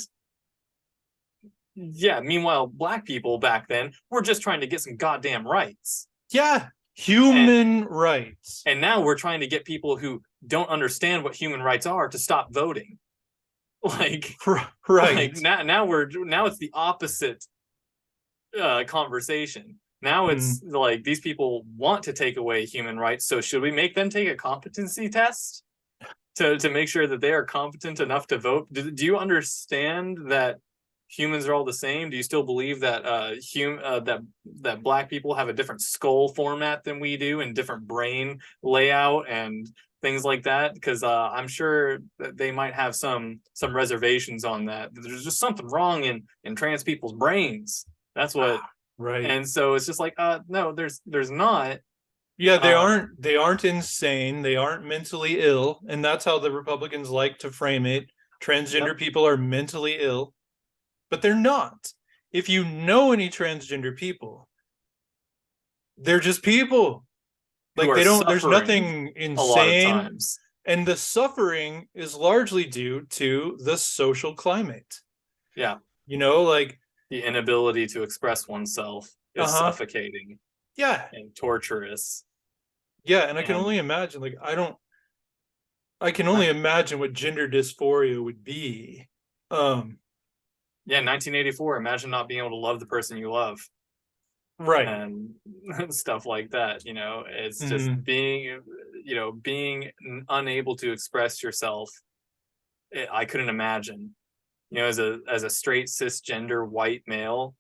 yeah, meanwhile, Black people back then were just trying to get some goddamn rights. Yeah, human rights. And now we're trying to get people who don't understand what human rights are to stop voting. Like, right. Like now it's the opposite conversation. Now it's like these people want to take away human rights. So should we make them take a competency test to make sure that they are competent enough to vote? Do you understand that humans are all the same? Do you still believe that that Black people have a different skull format than we do and different brain layout and things like that? Because I'm sure that they might have some reservations on that. There's just something wrong in trans people's brains. That's what. Right. And so it's just like, no, there's not. Yeah, they aren't insane. They aren't mentally ill. And that's how the Republicans like to frame it. Transgender people are mentally ill, but they're not. If you know any transgender people, they're just people. Like there's nothing insane. And the suffering is largely due to the social climate. Yeah. Like the inability to express oneself is suffocating. Yeah. And torturous. Yeah, and I can only imagine, like, I can only imagine what gender dysphoria would be. Yeah, 1984. Imagine not being able to love the person you love, right. and stuff like that. It's just Mhm. being unable to express yourself. I couldn't imagine. As a straight cisgender white male,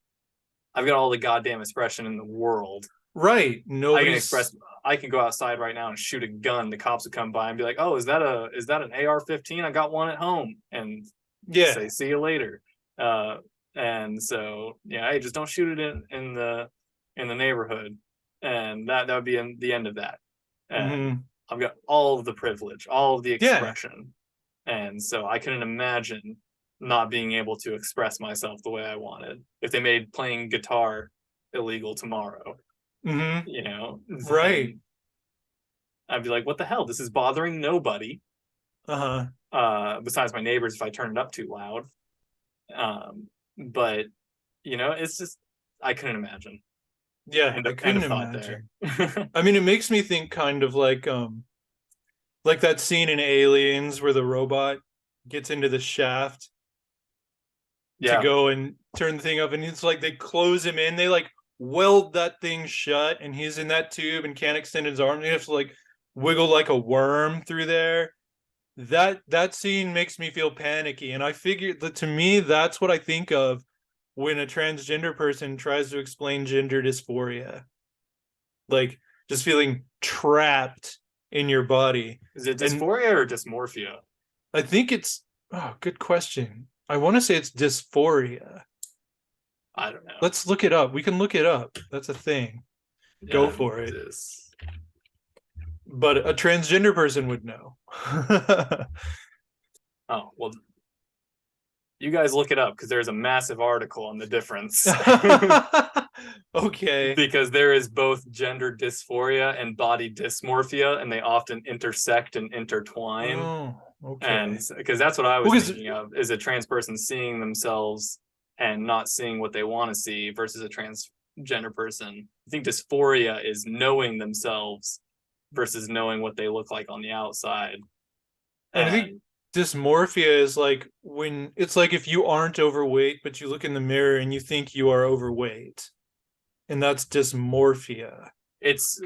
I've got all the goddamn expression in the world. Right. I can express. I can go outside right now and shoot a gun. The cops would come by and be like, "Oh, is that an AR-15? I got one at home." And Yeah. say, "See you later." And so yeah, hey, just don't shoot it in the neighborhood, and that would be the end of that. And I've got all of the privilege, all of the expression, and so I couldn't imagine not being able to express myself the way I wanted. If they made playing guitar illegal tomorrow, right. I'd be like, what the hell? This is bothering nobody. Besides my neighbors if I turn it up too loud. But it's just I couldn't imagine. Yeah, I couldn't imagine. I mean, it makes me think kind of like that scene in Aliens where the robot gets into the shaft to go and turn the thing up, and it's like they close him in, they like weld that thing shut, and he's in that tube and can't extend his arm. He has to like wiggle like a worm through there. That scene makes me feel panicky, and I figured that, to me, that's what I think of when a transgender person tries to explain gender dysphoria, like just feeling trapped in your body. Is it dysphoria or dysmorphia? I think it's good question. I want to say it's dysphoria. I don't know. Let's look it up. We can look it up. That's a thing. Go for it. But a transgender person would know. Oh, well, you guys look it up, because there's a massive article on the difference. Okay. Because there is both gender dysphoria and body dysmorphia, and they often intersect and intertwine. Oh, okay. And because that's what I was thinking of, is a trans person seeing themselves and not seeing what they want to see, versus a transgender person. I think dysphoria is knowing themselves versus knowing what they look like on the outside. And I think dysmorphia is like when it's like if you aren't overweight, but you look in the mirror and you think you are overweight, and that's dysmorphia.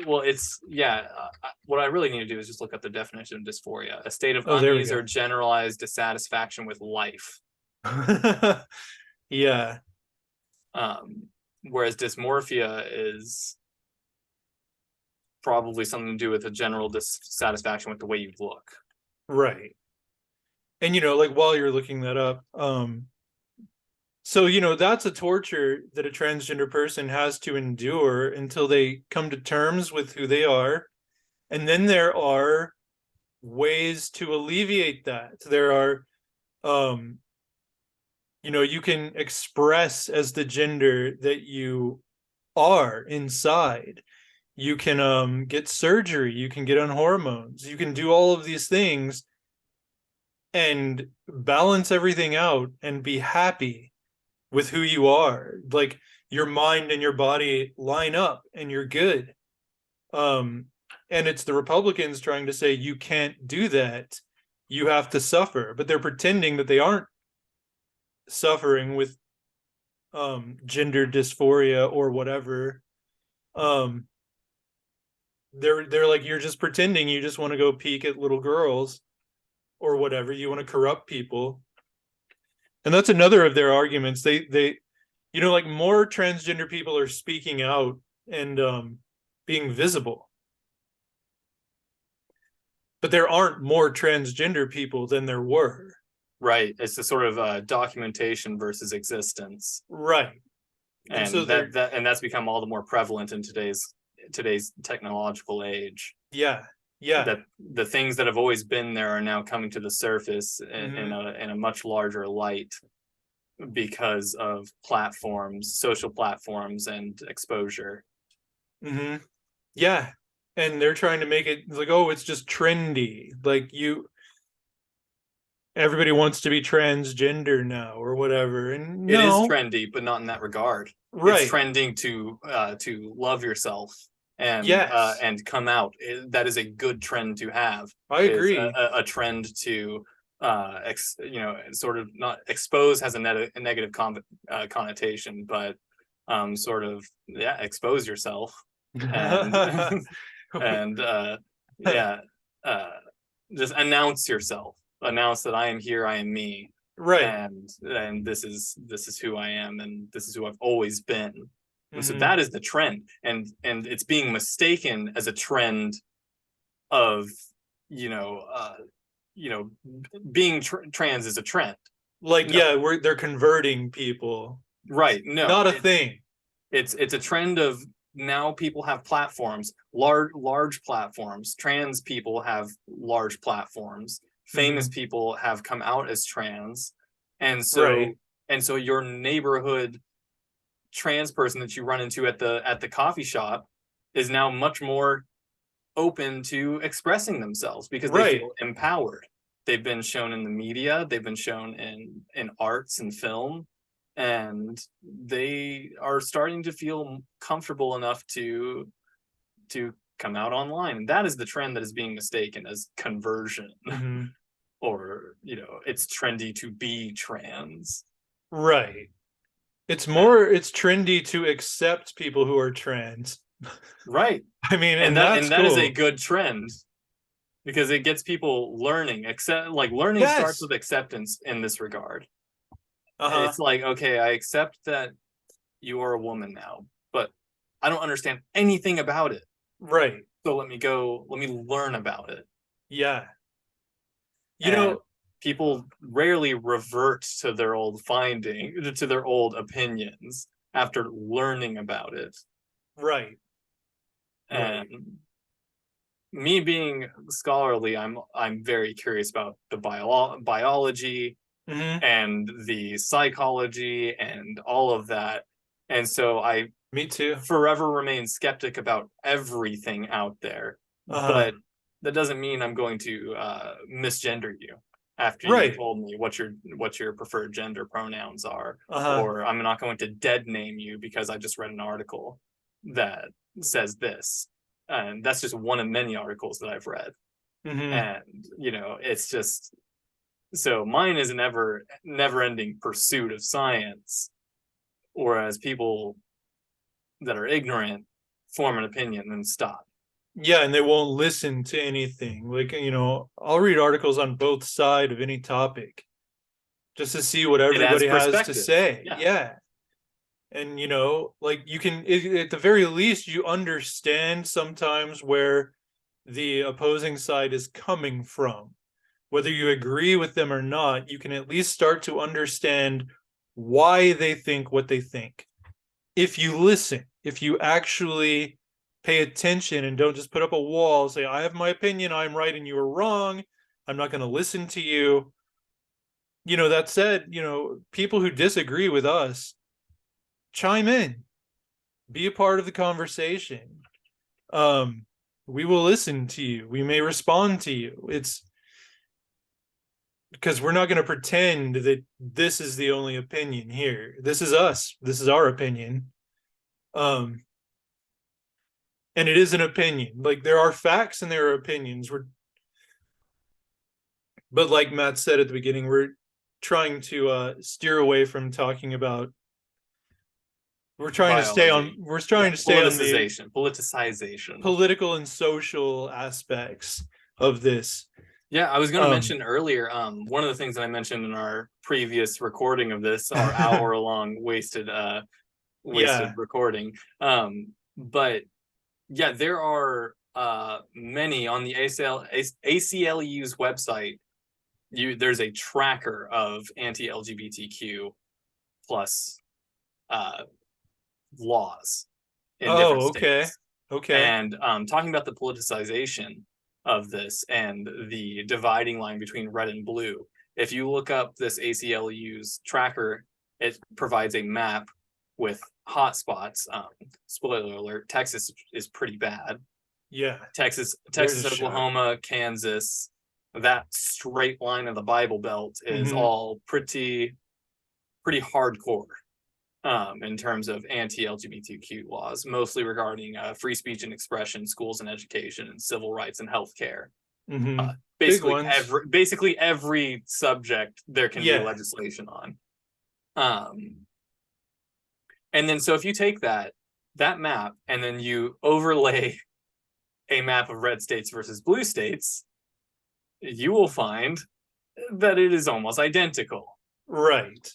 What I really need to do is just look up the definition of dysphoria: a state of unease or generalized dissatisfaction with life. Yeah. Whereas dysmorphia is probably something to do with a general dissatisfaction with the way you look. Right. And like while you're looking that up, so that's a torture that a transgender person has to endure until they come to terms with who they are. And then there are ways to alleviate that. There are you can express as the gender that you are inside. You can get surgery, you can get on hormones, you can do all of these things and balance everything out and be happy with who you are. Like your mind and your body line up and you're good. And it's the Republicans trying to say you can't do that, you have to suffer, but they're pretending that they aren't suffering with gender dysphoria or whatever. They're like, you're just pretending, you just want to go peek at little girls or whatever, you want to corrupt people. And that's another of their arguments. They like more transgender people are speaking out and being visible, but there aren't more transgender people than there were. Right. It's the sort of documentation versus existence. Right. And so that's become all the more prevalent in today's technological age. Yeah. That the things that have always been there are now coming to the surface in a much larger light because of platforms, social platforms, and exposure. Yeah. And they're trying to make it like, oh, it's just trendy. Like everybody wants to be transgender now or whatever. And it is trendy, but not in that regard. Right. It's trending to love yourself Yes, and come out. That is a good trend to have. I Is agree. a trend to sort of not expose has a negative connotation, but sort of expose yourself and and yeah uh just announce yourself, announce that I am here, I am me, Right. and this is who I am, and this is who I've always been. And so Mhm. that is the trend, and it's being mistaken as a trend of you know uh you know being trans is a trend. Like, No, yeah, they're converting people. right, no, Not a thing. it's a trend of now people have platforms, large platforms. Trans people have large platforms. Famous Mhm. people have come out as trans, and Right. so your neighborhood trans person that you run into at the coffee shop is now much more open to expressing themselves because they Right. feel empowered. They've been shown in the media, they've been shown in arts and film, and they are starting to feel comfortable enough to come out online. And that is the trend that is being mistaken as conversion. Mhm. Or it's trendy to be trans. Right. Uh, It's trendy to accept people who are trans. right. I mean, and and that that's and that is a cool. good trend because it gets people learning. Accept, like, learning starts Yes. with acceptance in this regard. Uh-huh. It's like, okay, I accept that you are a woman now, but I don't understand anything about it. Right. So let me learn about it. Yeah. You And know, people rarely revert to their to their old opinions after learning about it. right. Right. And me being scholarly, I'm very curious about the biology Mhm. and the psychology and all of that. And so I Me too. forever remain skeptic about everything out there. Uh-huh. But that doesn't mean I'm going to misgender you after you Right. told me what your preferred gender pronouns are, Uh-huh. or I'm not going to dead name you because I just read an article that says this. And that's just one of many articles that I've read. Mhm. And it's just, so mine is an never ending pursuit of science, whereas people that are ignorant form an opinion and stop. Yeah, and they won't listen to anything. Like, I'll read articles on both side of any topic just to see what It adds everybody has to perspective. say. Yeah. Yeah. And like you can at the very least you understand sometimes where the opposing side is coming from. Whether you agree with them or not, you can at least start to understand why they think what they think. If you listen, if you actually pay attention and don't just put up a wall, say, I have my opinion, I'm right and you are wrong, I'm not going to listen to you. That said, people who disagree with us, chime in, be a part of the conversation. Um, we will listen to you. We may respond to you. It's because we're not going to pretend that this is the only opinion here. This is us. This is our opinion. Um, and it is an opinion. Like there are facts and there are opinions. But like Matt said at the beginning, we're trying to steer away from talking about. Biology. We're Yeah. trying to stay on the Politicization. political and social aspects of this. Yeah, I was going to Um, mention earlier, one of the things that I mentioned in our previous recording of this, our hour long wasted yeah, recording. But yeah, there are many on the ACLU's website. There's a tracker of anti-LGBTQ plus uh, laws in different oh, okay. states. Okay. And talking about the politicization of this and the dividing line between red and blue, if you look up this ACLU's tracker, it provides a map with hotspots. Spoiler alert: Texas is pretty bad. Yeah. There's a shock. Oklahoma, Kansas, that straight line of the Bible Belt is Hmm. all pretty hardcore. in terms of anti-LGBTQ laws, mostly regarding free speech and expression, schools and education, and civil rights and healthcare. Mm-hmm. Big ones. Basically every subject there can be Yeah. legislation on. And then so if you take that map and then you overlay a map of red states versus blue states, you will find that it is almost identical. Right.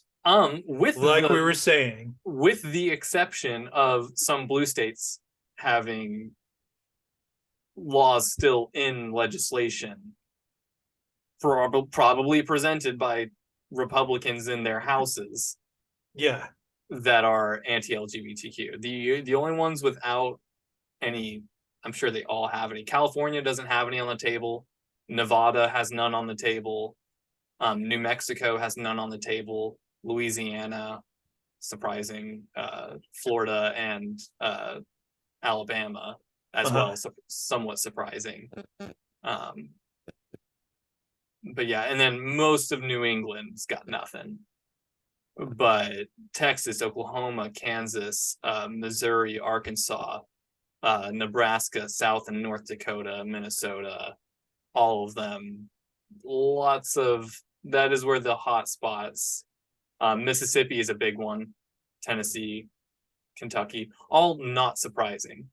With like we were saying, with the exception of some blue states having laws still in legislation, probably presented by Republicans in their houses. Yeah. That are anti-LGBTQ. The only ones without any, I'm sure they all have any. California doesn't have any on the table. Nevada has none on the table. New Mexico has none on the table. Louisiana, surprising. Florida and Alabama as well, so somewhat surprising. But yeah, and then most of New England's got nothing. But Texas, Oklahoma, Kansas, Missouri, Arkansas, Nebraska, South and North Dakota, Minnesota, all of them, lots of, that is where the hot spots. Mississippi is a big one, Tennessee, Kentucky, all not surprising.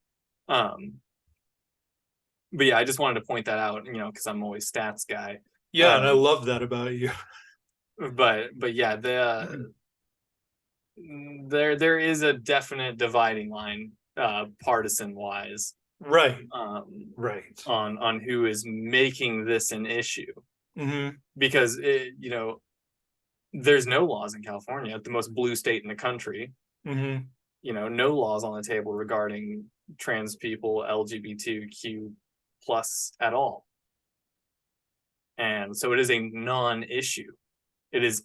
But yeah, I just wanted to point that out, because I'm always stats guy. Yeah, and I love that about you. But yeah, there is a definite dividing line, partisan wise, right, right, on who is making this an issue. Mm-hmm. Because there's no laws in California, the most blue state in the country. Mm-hmm. No laws on the table regarding trans people, LGBTQ plus at all, and so it is a non-issue. It is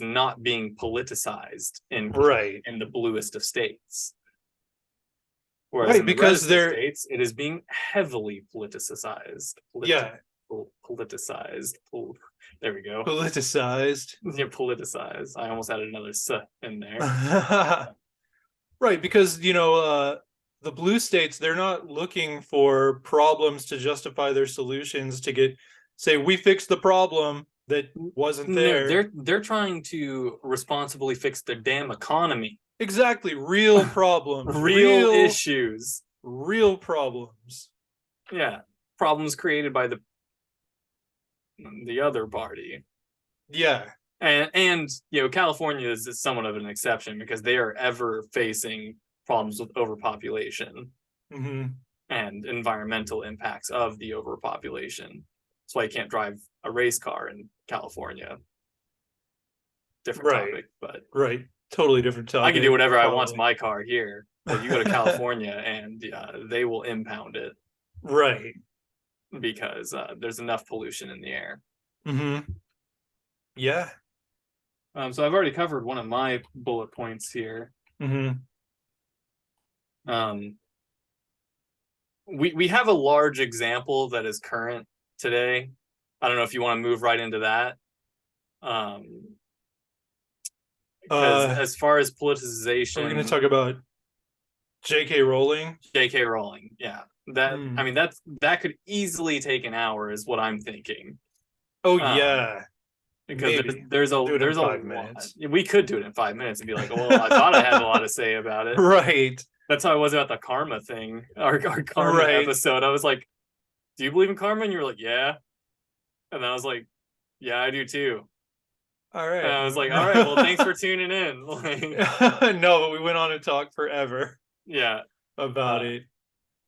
not being politicized in the bluest of states. Whereas in because the states, it is being heavily politicized. Politicized. There we go. Politicized. Yeah, politicized. I almost added another "s" in there. Right, because the blue states, they're not looking for problems to justify their solutions to say we fixed the problem that wasn't there. No, they're trying to responsibly fix their damn economy. Exactly, real problems, real issues, real problems. Yeah, problems created by the other party. Yeah, and California is somewhat of an exception because they are ever facing problems with overpopulation and environmental impacts of the overpopulation. That's why you can't drive a race car in California. Different topic, but totally different topic. I can do whatever I want to my car here, but you go to California and they will impound it, right? Because there's enough pollution in the air. Yeah. So I've already covered one of my bullet points here. We have a large example that is current today. I don't know if you want to move right into that. As far as politicization, we're going to talk about J.K. Rowling. J.K. Rowling, yeah. I mean, that could easily take an hour, is what I'm thinking. Oh yeah, because there's a lot. We could do it in 5 minutes and be like, well, I thought I had a lot to say about it. Right. That's how I was about the karma thing, our karma episode. I was like, do you believe in karma? And you were like, yeah. And then I was like, yeah, I do too. All right. And I was like, all right, well, thanks for tuning in. No, but we went on to talk forever. Yeah. About it.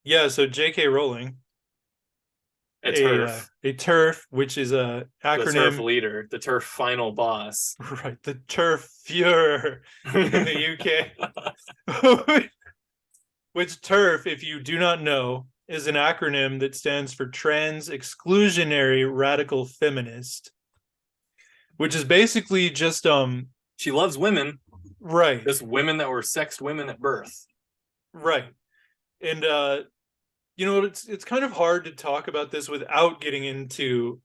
Yeah, so J.K. Rowling. A TERF. A TERF, which is a acronym. The TERF leader, the TERF final boss. Right, the TERF Fuhrer in the UK. Which TERF, if you do not know, is an acronym that stands for Trans Exclusionary Radical Feminist, which is basically just she loves women, right? Just women that were sexed women at birth, right? And it's kind of hard to talk about this without getting into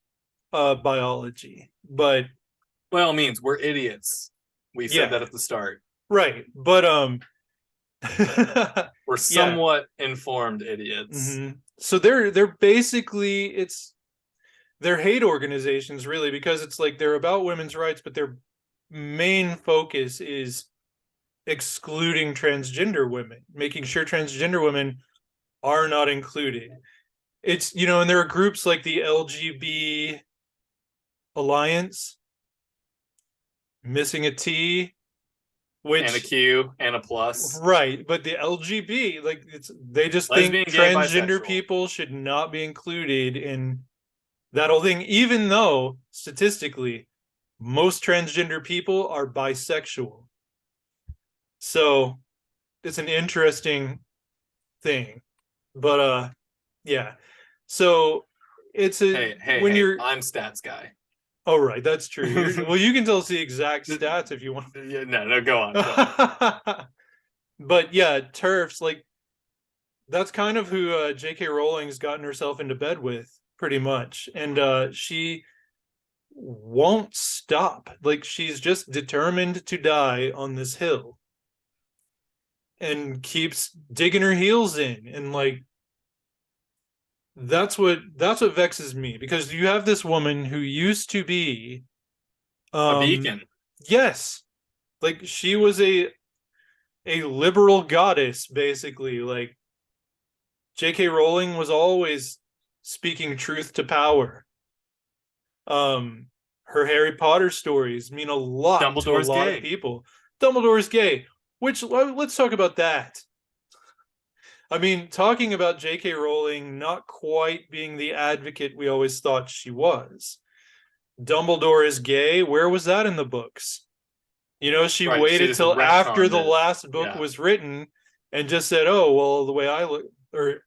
biology, but by all means, we're idiots. We said that at the start. Right. But We're yeah. somewhat informed idiots. So they're basically they're hate organizations really, because it's like they're about women's rights, but their main focus is excluding transgender women, making sure transgender women are not included. It's, and there are groups like the LGB Alliance, missing a T, And a which Q and a plus. right, but the LGB, like, they just think Lesbian, gay, transgender bisexual. people should not be included in that whole thing, even though statistically most transgender people are bisexual. So it's an interesting thing. But yeah. So it's Hey, hey, when hey, you're I'm stats guy. oh right, that's true. Well, you can tell us the exact stats if you want. Yeah, no, go on. Go on. But yeah, TERFs, like, that's kind of who J.K. Rowling's gotten herself into bed with, pretty much. And she won't stop. Like, she's just determined to die on this hill and keeps digging her heels in. And like, that's what vexes me, because you have this woman who used to be A beacon. yes, like she was a liberal goddess, basically. Like, J.K. Rowling was always speaking truth to power. Um, her Harry Potter stories mean a lot to a Dumbledore's lot of gay. people. Dumbledore's gay, which, let's talk about that. I mean, talking about J.K. Rowling not quite being the advocate we always thought she was. Dumbledore is gay. Where was that in the books? She Right. She waited just till after retconned the it. last book Yeah. was written and just said, "Oh, well, the way I look, or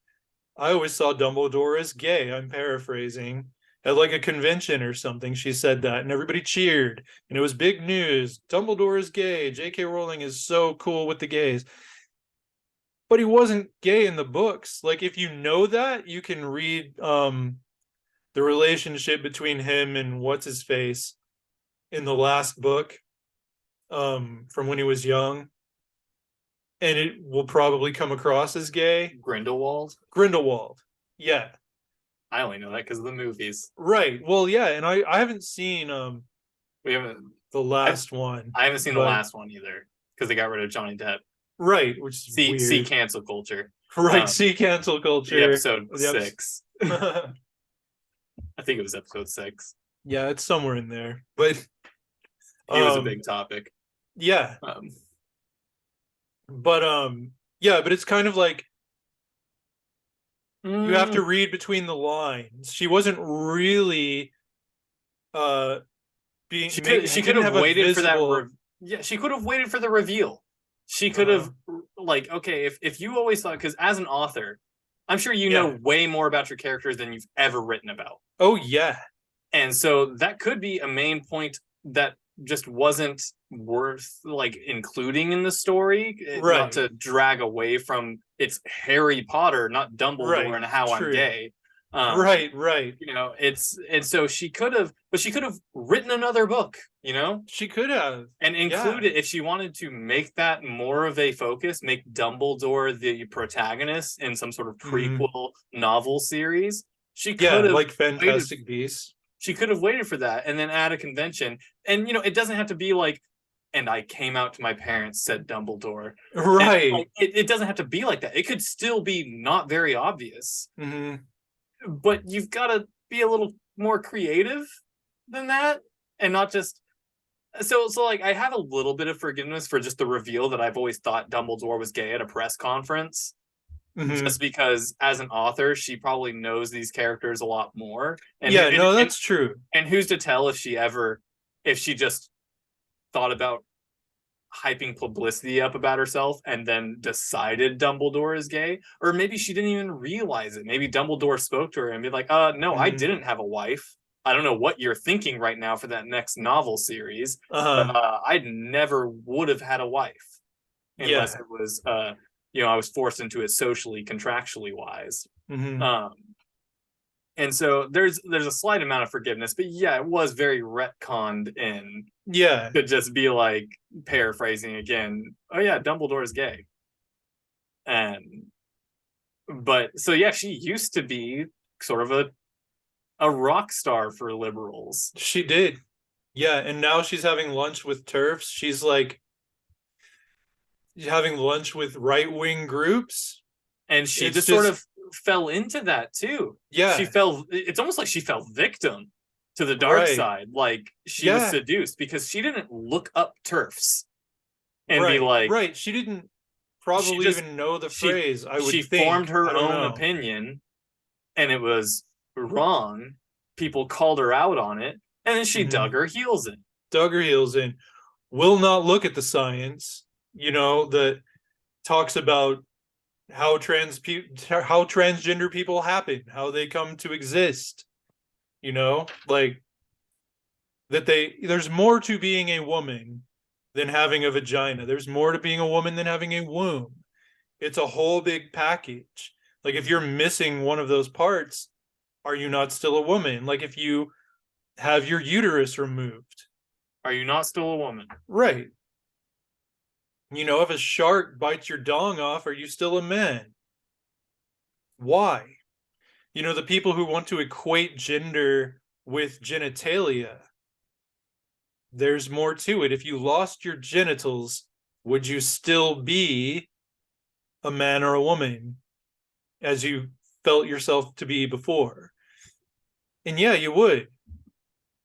I always saw Dumbledore as gay." I'm paraphrasing. At like a convention or something, she said that, and everybody cheered, and it was big news. Dumbledore is gay. J.K. Rowling is so cool with the gays. But he wasn't gay in the books. Like, if you know that, you can read the relationship between him and what's his face in the last book, from when he was young, and it will probably come across as gay. Grindelwald. Grindelwald. Yeah. I only know that because of the movies. Right. Well, yeah, and I haven't seen We haven't. the I, last one, I haven't seen the but last one either because they got rid of Johnny Depp. right, which is See weird. cancel culture. Right, see cancel The culture. episode The 6. I think it was episode 6. yeah, it's somewhere in there. But He was a big topic. yeah. Um, But yeah, but it's kind of like you have to read between the lines. She wasn't really being she could didn't have have a waited for that. visible Yeah, she could have waited for the reveal. She could uh have like, okay, if you always thought, because as an author, I'm sure you know yeah. way more about your characters than you've ever written about. Oh yeah. And so that could be a main point that just wasn't worth like including in the story, not Right. to drag away from it's Harry Potter, not Dumbledore, Right. and how I'm True. gay. Right. It's and so she could have, but she could have written another book, She could have. and Yeah. include it if she wanted to make that more of a focus, make Dumbledore the protagonist in some sort of prequel novel series. She Yeah, could have like waited Fantastic Beasts. she could have waited for that and then add a convention. And it doesn't have to be like, and I came out to my parents, said Dumbledore. And Right. it doesn't have to be like that. It could still be not very obvious, but you've got to be a little more creative than that, and not just. So like, I have a little bit of forgiveness for just the reveal that I've always thought Dumbledore was gay at a press conference. Just because as an author, she probably knows these characters a lot more. Yeah, no, that's true. And who's to tell if she just thought about hyping publicity up about herself and then decided Dumbledore is gay, or maybe she didn't even realize it. Maybe Dumbledore spoke to her and be like, no, I didn't have a wife. I don't know what you're thinking right now for that next novel series. I never would have had a wife unless it was I was forced into it socially, contractually wise. And so there's a slight amount of forgiveness, but yeah, it was very retconned in Yeah. to just be like, paraphrasing again, oh yeah, Dumbledore's gay. And but so yeah, she used to be sort of a rock star for liberals. She did. Yeah, and now she's having lunch with TERFs. She's like having lunch with right-wing groups. And she It's just sort just of fell into that too. yeah, It's almost like she fell victim to the dark right. side. Like she was Yeah, seduced because she didn't look up TERFs and be right. like, Right. She didn't she probably just even know the she phrase, I she would formed think. I her don't own know. opinion and it was wrong. People called her out on it, and then she Mm-hmm. dug her heels in. Dug her heels in. Will not look at the science, that talks about how transgender people happen, how they come to exist, like that there's more to being a woman than having a vagina. There's more to being a woman than having a womb. It's a whole big package. Like if you're missing one of those parts, are you not still a woman? Like if you have your uterus removed, Are you not still a woman? right? If a shark bites your dong off, are you still a man? Why? The people who want to equate gender with genitalia, there's more to it. If you lost your genitals, would you still be a man or a woman as you felt yourself to be before? And yeah, you would.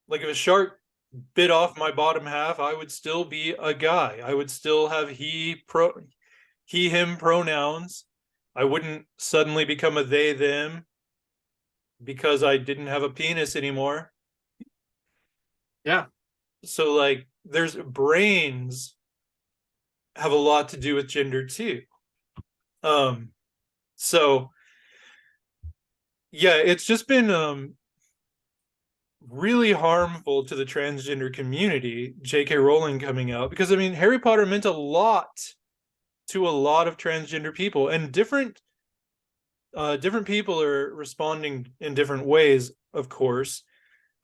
Like if a shark bit off my bottom half, I would still be a guy. I would still have him pronouns. I wouldn't suddenly become a they them because I didn't have a penis anymore. Yeah. So like there's brains have a lot to do with gender too. So yeah, it's just been really harmful to the transgender community, J.K. Rowling coming out, because I mean Harry Potter meant a lot to a lot of transgender people, and different people are responding in different ways, of course.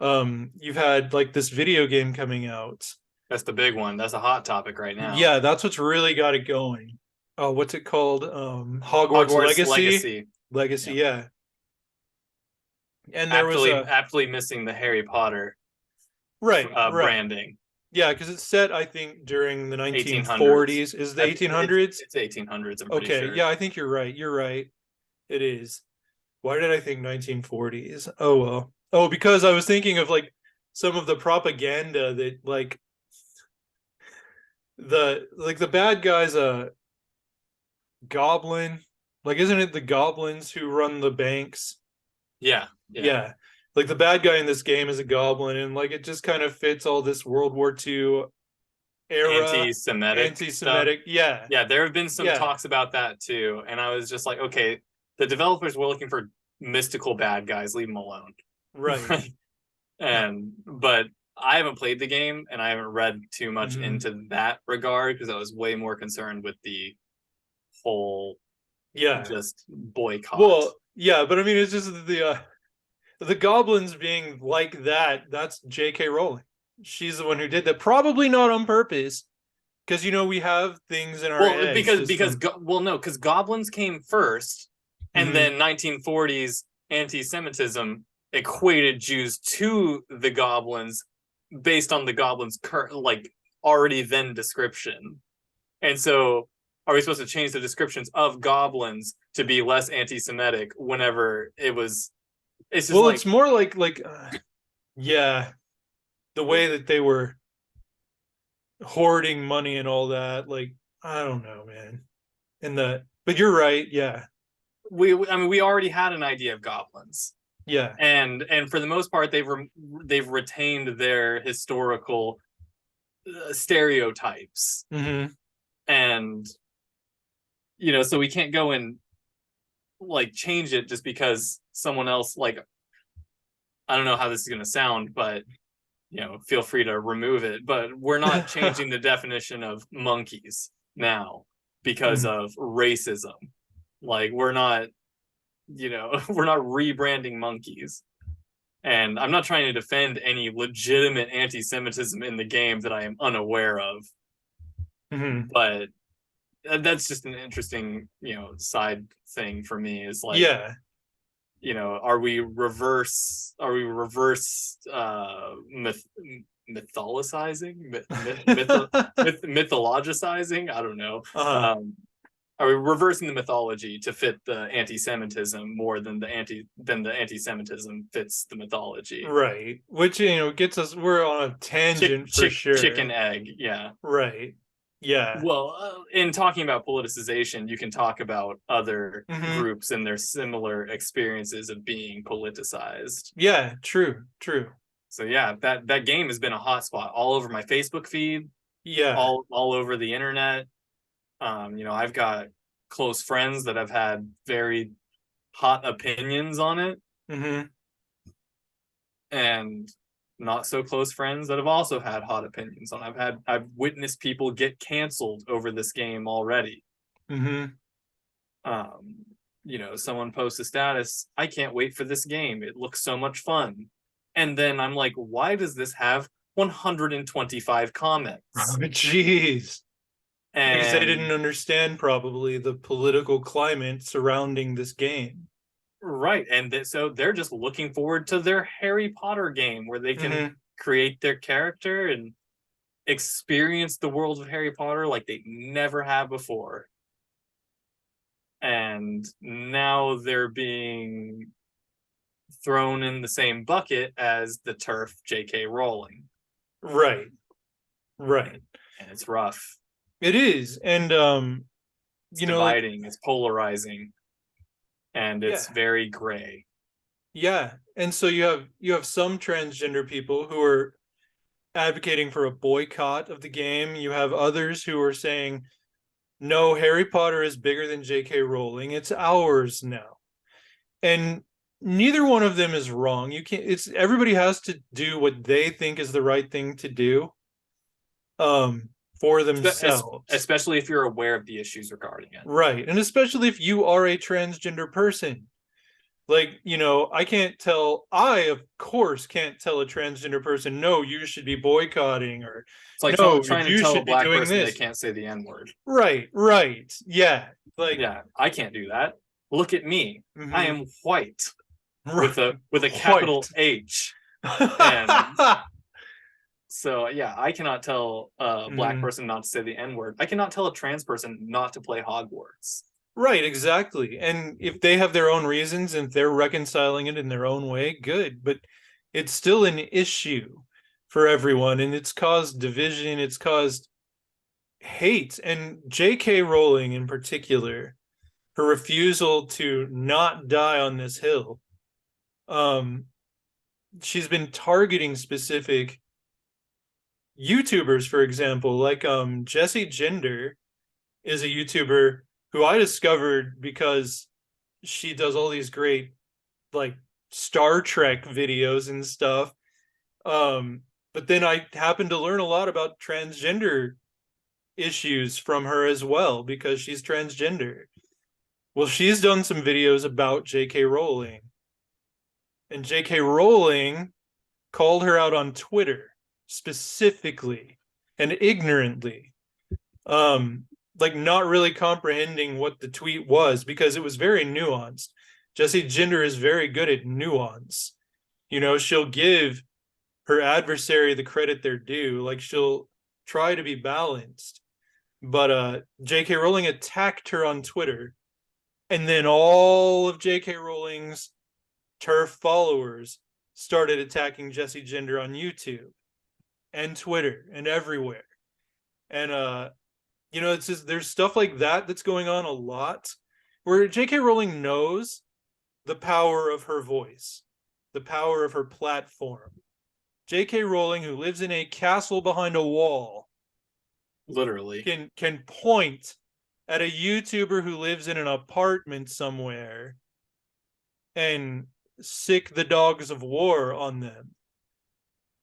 You've had like this video game coming out. That's the big one. That's a hot topic right now. Yeah, that's what's really got it going. Oh, what's it called? Hogwarts Hogwarts Legacy. Legacy. Legacy, Yeah. yeah. And there was Aptly missing the Harry Potter right. branding. Yeah, because it's set, I think, during the 1800s. 1940s. Is the 1800s? It's 1800s, I'm pretty Okay, sure. yeah, I think you're right. You're right. It is. Why did I think 1940s? Oh well. Oh, because I was thinking of like some of the propaganda that the bad guy's a goblin. Like, isn't it the goblins who run the banks? Yeah. Yeah. Like the bad guy in this game is a goblin, and like it just kind of fits all this World War II era Anti-Semitic. Yeah. Yeah, there have been some talks about that too. And I was just like, okay, the developers were looking for mystical bad guys, leave them alone. Right. But I haven't played the game and I haven't read too much into that regard because I was way more concerned with the whole just boycott. Well, yeah, but I mean it's just the goblins being like that, that's J.K. Rowling. She's the one who did that, probably not on purpose, because we have things in our heads because goblins came first, and then 1940s anti-Semitism equated Jews to the goblins based on the goblins' already then description, and so are we supposed to change the descriptions of goblins to be less anti-Semitic whenever it was? It's just it's more like yeah, the way that they were hoarding money and all that. Like I don't know, man. But you're right. Yeah, we already had an idea of goblins. Yeah, and for the most part, they've retained their historical stereotypes, and so we can't go and change it just because someone else I don't know how this is going to sound, but feel free to remove it. But we're not changing the definition of monkeys now because of racism. We're not we're not rebranding monkeys. And I'm not trying to defend any legitimate anti-Semitism in the game that I am unaware of, but that's just an interesting, side thing for me. Is like, Yeah. Are we reverse mythologizing, mythologizing? I don't know. Are we reversing the mythology to fit the anti-Semitism more than the anti-Semitism fits the mythology? Right. Which, gets us, we're on a tangent for sure. Chicken egg, yeah. Right. Yeah. Well, in talking about politicization, you can talk about other groups and their similar experiences of being politicized. Yeah, true. So yeah, that game has been a hotspot all over my Facebook feed. Yeah. All over the internet. I've got close friends that have had very hot opinions on it. And not so close friends that have also had hot opinions on. I've witnessed people get canceled over this game already. Someone posts a status, I can't wait for this game. It looks so much fun. And then I'm like, why does this have 125 comments? Jeez. Because they didn't understand probably the political climate surrounding this game. Right. And so they're just looking forward to their Harry Potter game where they can create their character and experience the world of Harry Potter like they never have before. And now they're being thrown in the same bucket as the TERF J.K. Rowling. Right. And it's rough. It is. And, it's dividing, it's polarizing. And it's very gray. Yeah. And so you have some transgender people who are advocating for a boycott of the game. You have others who are saying, no, Harry Potter is bigger than J.K. Rowling. It's ours now. And neither one of them is wrong. Everybody has to do what they think is the right thing to do. For themselves. Especially if you're aware of the issues regarding it. Right. And especially if you are a transgender person. Like, I, of course, can't tell a transgender person, no, you should be boycotting, or it's like trying to tell a black person they can't say the N-word. Right. Yeah. Like, yeah, I can't do that. Look at me. I am white. With a capital H. And so yeah, I cannot tell a black person not to say the N-word. I cannot tell a trans person not to play Hogwarts. Right, exactly. And if they have their own reasons and if they're reconciling it in their own way, good. But it's still an issue for everyone, and it's caused division, it's caused hate. And J.K. Rowling in particular, her refusal to not die on this hill, she's been targeting specific YouTubers, for example, like cisgender is a YouTuber who I discovered because she does all these great like Star Trek videos and stuff. But then I happened to learn a lot about transgender issues from her as well because she's transgender. Well, she's done some videos about J.K. Rowling. And J.K. Rowling called her out on Twitter specifically and ignorantly. Like not really comprehending what the tweet was because it was very nuanced. Cisgender is very good at nuance. She'll give her adversary the credit they're due. Like she'll try to be balanced. But J.K. Rowling attacked her on Twitter. And then all of J.K. Rowling's TERF followers started attacking cisgender on YouTube and Twitter and everywhere. And it's just there's stuff like that that's going on a lot where J.K. Rowling knows the power of her voice, the power of her platform. J.K. Rowling, who lives in a castle behind a wall, literally can point at a YouTuber who lives in an apartment somewhere and sick the dogs of war on them.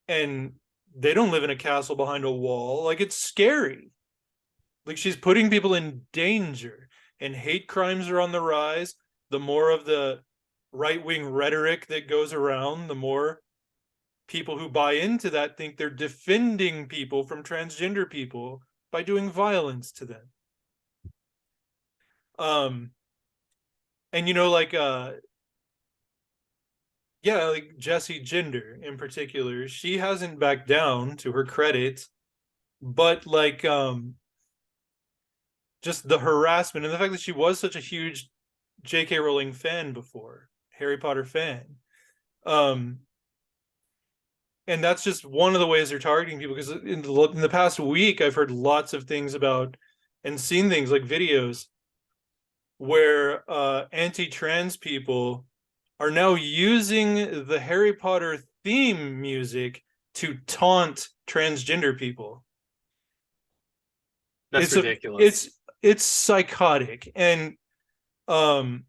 And they don't live in a castle behind a wall. Like, it's scary. Like, she's putting people in danger, and hate crimes are on the rise. the more of the right-wing rhetoric that goes around, the more people who buy into that think they're defending people from transgender people by doing violence to them. And like yeah, like Jessie Gender in particular, she hasn't backed down, to her credit, but like just the harassment and the fact that she was such a huge J.K. Rowling fan before, Harry Potter fan. And that's just one of the ways they're targeting people, because in the past week I've heard lots of things about and seen things like videos where anti-trans people are now using the Harry Potter theme music to taunt transgender people. That's ridiculous. It's psychotic. And they're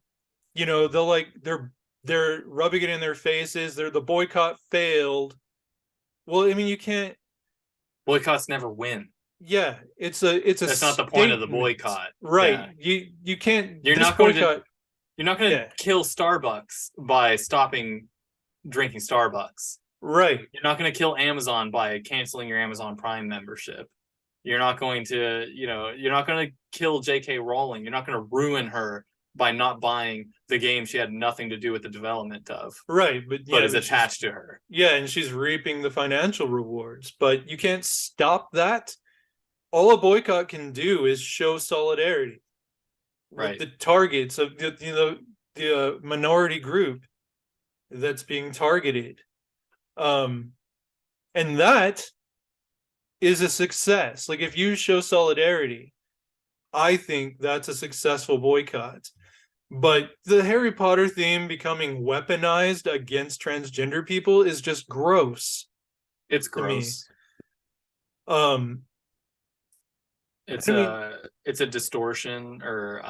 rubbing it in their faces. The boycott failed. Well, I mean, you can't. Boycotts never win. Yeah, it's that's not the point of the boycott, right? Yeah. You can't. You're not going to kill Starbucks by stopping drinking Starbucks. Right. You're not going to kill Amazon by canceling your Amazon Prime membership. You're not going to, you're not going to kill J.K. Rowling. You're not going to ruin her by not buying the game she had nothing to do with the development of. Right, but is attached to her. Yeah, and she's reaping the financial rewards. But you can't stop that. All a boycott can do is show solidarity with the targets of the minority group that's being targeted. And that is a success. Like, if you show solidarity, I think that's a successful boycott. But the Harry Potter theme becoming weaponized against transgender people is just gross. It's gross. It's a distortion, or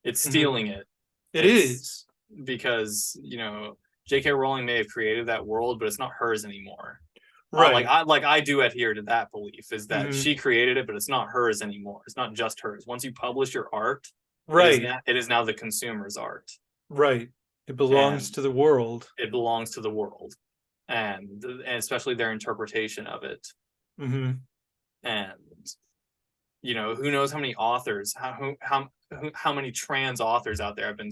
it's stealing it. It is. Because, J.K. Rowling may have created that world, but it's not hers anymore. Right. I do adhere to that belief, is that she created it, but it's not hers anymore. It's not just hers. Once you publish your art, right, it is now the consumer's art. Right. It belongs to the world. It belongs to the world, and especially their interpretation of it. And who knows how many authors, how many trans authors out there have been,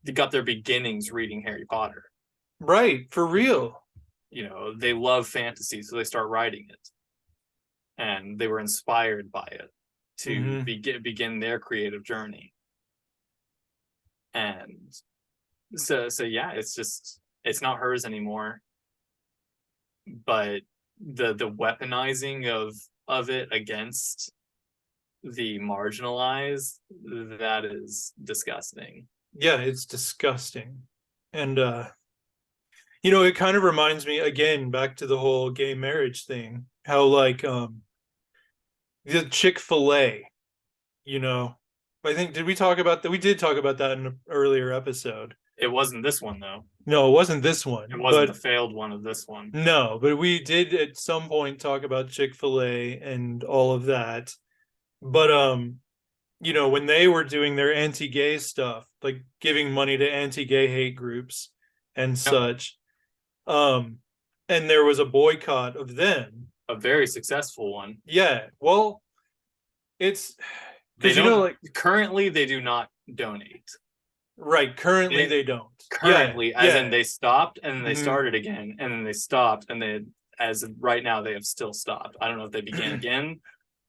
they got their beginnings reading Harry Potter. Right, for real. They love fantasy, so they start writing it, and they were inspired by it to begin their creative journey. And so yeah, it's not hers anymore. But the weaponizing of it against the marginalized, that is disgusting. Yeah, it's disgusting. And it kind of reminds me, again, back to the whole gay marriage thing, how the Chick-fil-A, I think, did we talk about that? We did talk about that in an earlier episode. It wasn't this one, though. No, it wasn't this one. It wasn't the failed one of this one. No, but we did at some point talk about Chick-fil-A and all of that. But when they were doing their anti-gay stuff, like giving money to anti-gay hate groups and such, and there was a boycott of them. A very successful one. Yeah. Well, it's because currently they do not donate. Right. Currently they don't. Currently, as in they stopped and then they started again, and then they stopped, and they, as of right now, they have still stopped. I don't know if they began again.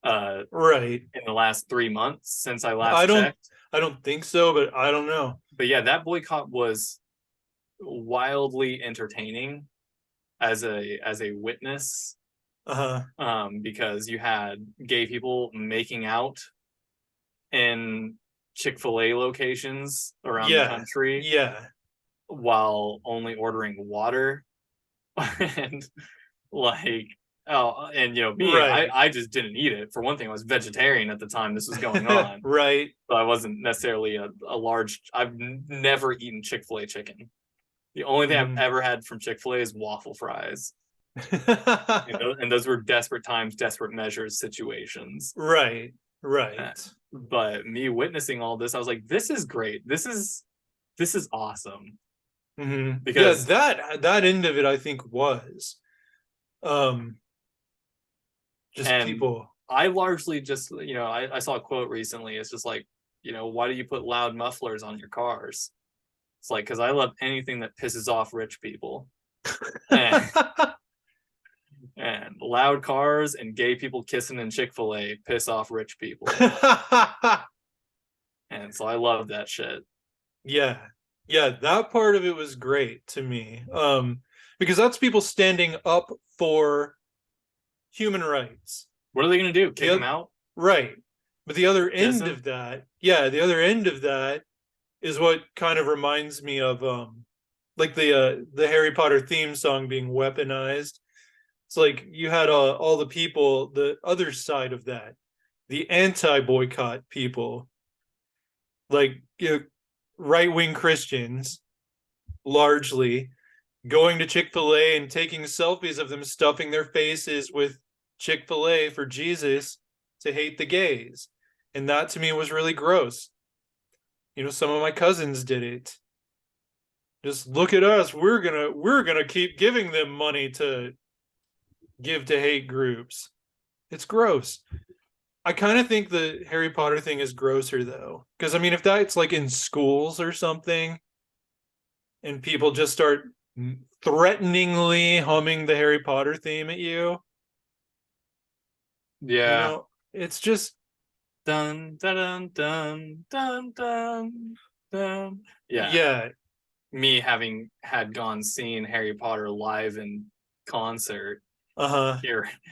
Right. In the last 3 months since I last checked. I don't think so, but I don't know. But yeah, that boycott was wildly entertaining as a witness. Because you had gay people making out in Chick-fil-A locations around the country. Yeah. While only ordering water. And me, I just didn't eat it. For one thing, I was vegetarian at the time this was going on. Right. So I wasn't necessarily a large, I've never eaten Chick-fil-A chicken. The only thing I've ever had from Chick-fil-A is waffle fries. And those were desperate times, desperate measures situations. Right. Right. But me witnessing all this, I was like, this is great. This is awesome. Mm-hmm. Yeah, Because that end of it, I think, was um just and people. I largely just, I saw a quote recently. It's just like, why do you put loud mufflers on your cars? It's like, because I love anything that pisses off rich people. And, and loud cars and gay people kissing in Chick-fil-A piss off rich people. And so I love that shit. Yeah. Yeah, that part of it was great to me. Because that's people standing up for human rights. What are they going to do? Kick The him out? right. But the other Diss end him? of that, yeah, the other end of that is what kind of reminds me of like the Harry Potter theme song being weaponized. It's like you had all the people, the other side of that, the anti-boycott people, like right-wing Christians, largely going to Chick-fil-A and taking selfies of them stuffing their faces with Chick-fil-A for Jesus to hate the gays. And that to me was really gross. Some of my cousins did it. Just look at us. We're gonna keep giving them money to give to hate groups. It's gross. I kind of think the Harry Potter thing is grosser though. Because I mean if that's like in schools or something and people just start threateningly humming the Harry Potter theme at you, Yeah. it's just Dun dun dun dun dun dun. Yeah. yeah. Me having had gone seen Harry Potter live in concert Uh-huh.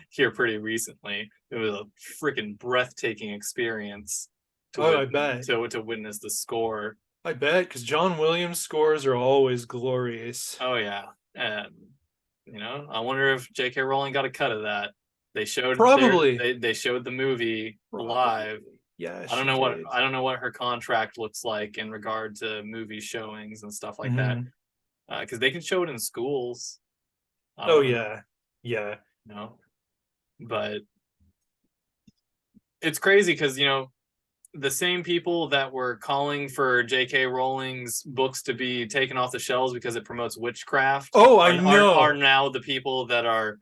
here pretty recently. It was a freaking breathtaking experience to Oh, I wit- bet. to witness the score. I bet because John Williams scores are always glorious. Oh yeah. And I wonder if J.K. Rowling got a cut of that. They showed Probably. they showed the movie live. Probably. Yeah, I don't she know what did. I don't know what her contract looks like in regard to movie showings and stuff like that. Mm-hmm. Because they can show it in schools. Oh Um, yeah. Yeah. you know, but it's crazy because the same people that were calling for J.K. Rowling's books to be taken off the shelves because it promotes witchcraft Oh, I are know. now the people that are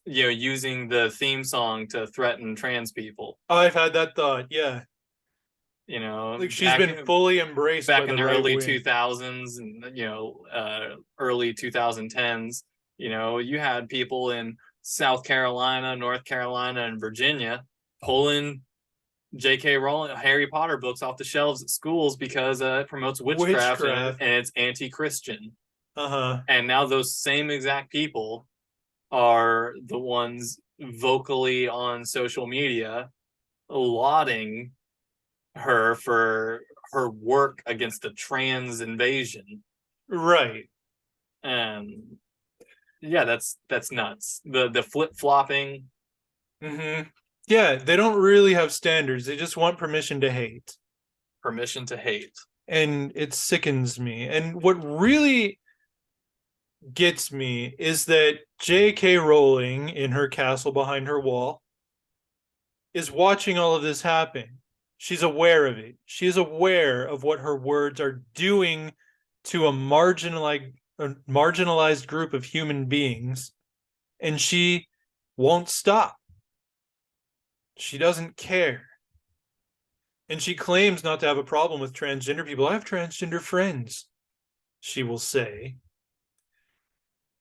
using the theme song to threaten trans people. I've had that thought. Yeah. You know, Like she's been fully embraced by back in the the right early wing. 2000s and early 2010s, you had people in South Carolina, North Carolina, and Virginia pulling J.K. Rowling Harry Potter books off the shelves at schools because it promotes witchcraft and Witchcraft. it's anti-Christian. Uh-huh. And now those same exact people are the ones vocally on social media lauding her for her work against the trans invasion. Right. And yeah, that's nuts. The flip-flopping. Mm-hmm. Yeah, they don't really have standards. They just want permission to hate. Permission to hate. And it sickens me. And what really gets me is that J.K. Rowling in her castle behind her wall is watching all of this happen. She's aware of it. She is aware of what her words are doing to a marginalized group of human beings, and she won't stop. She doesn't care. And she claims not to have a problem with transgender people. I have transgender friends, she will say.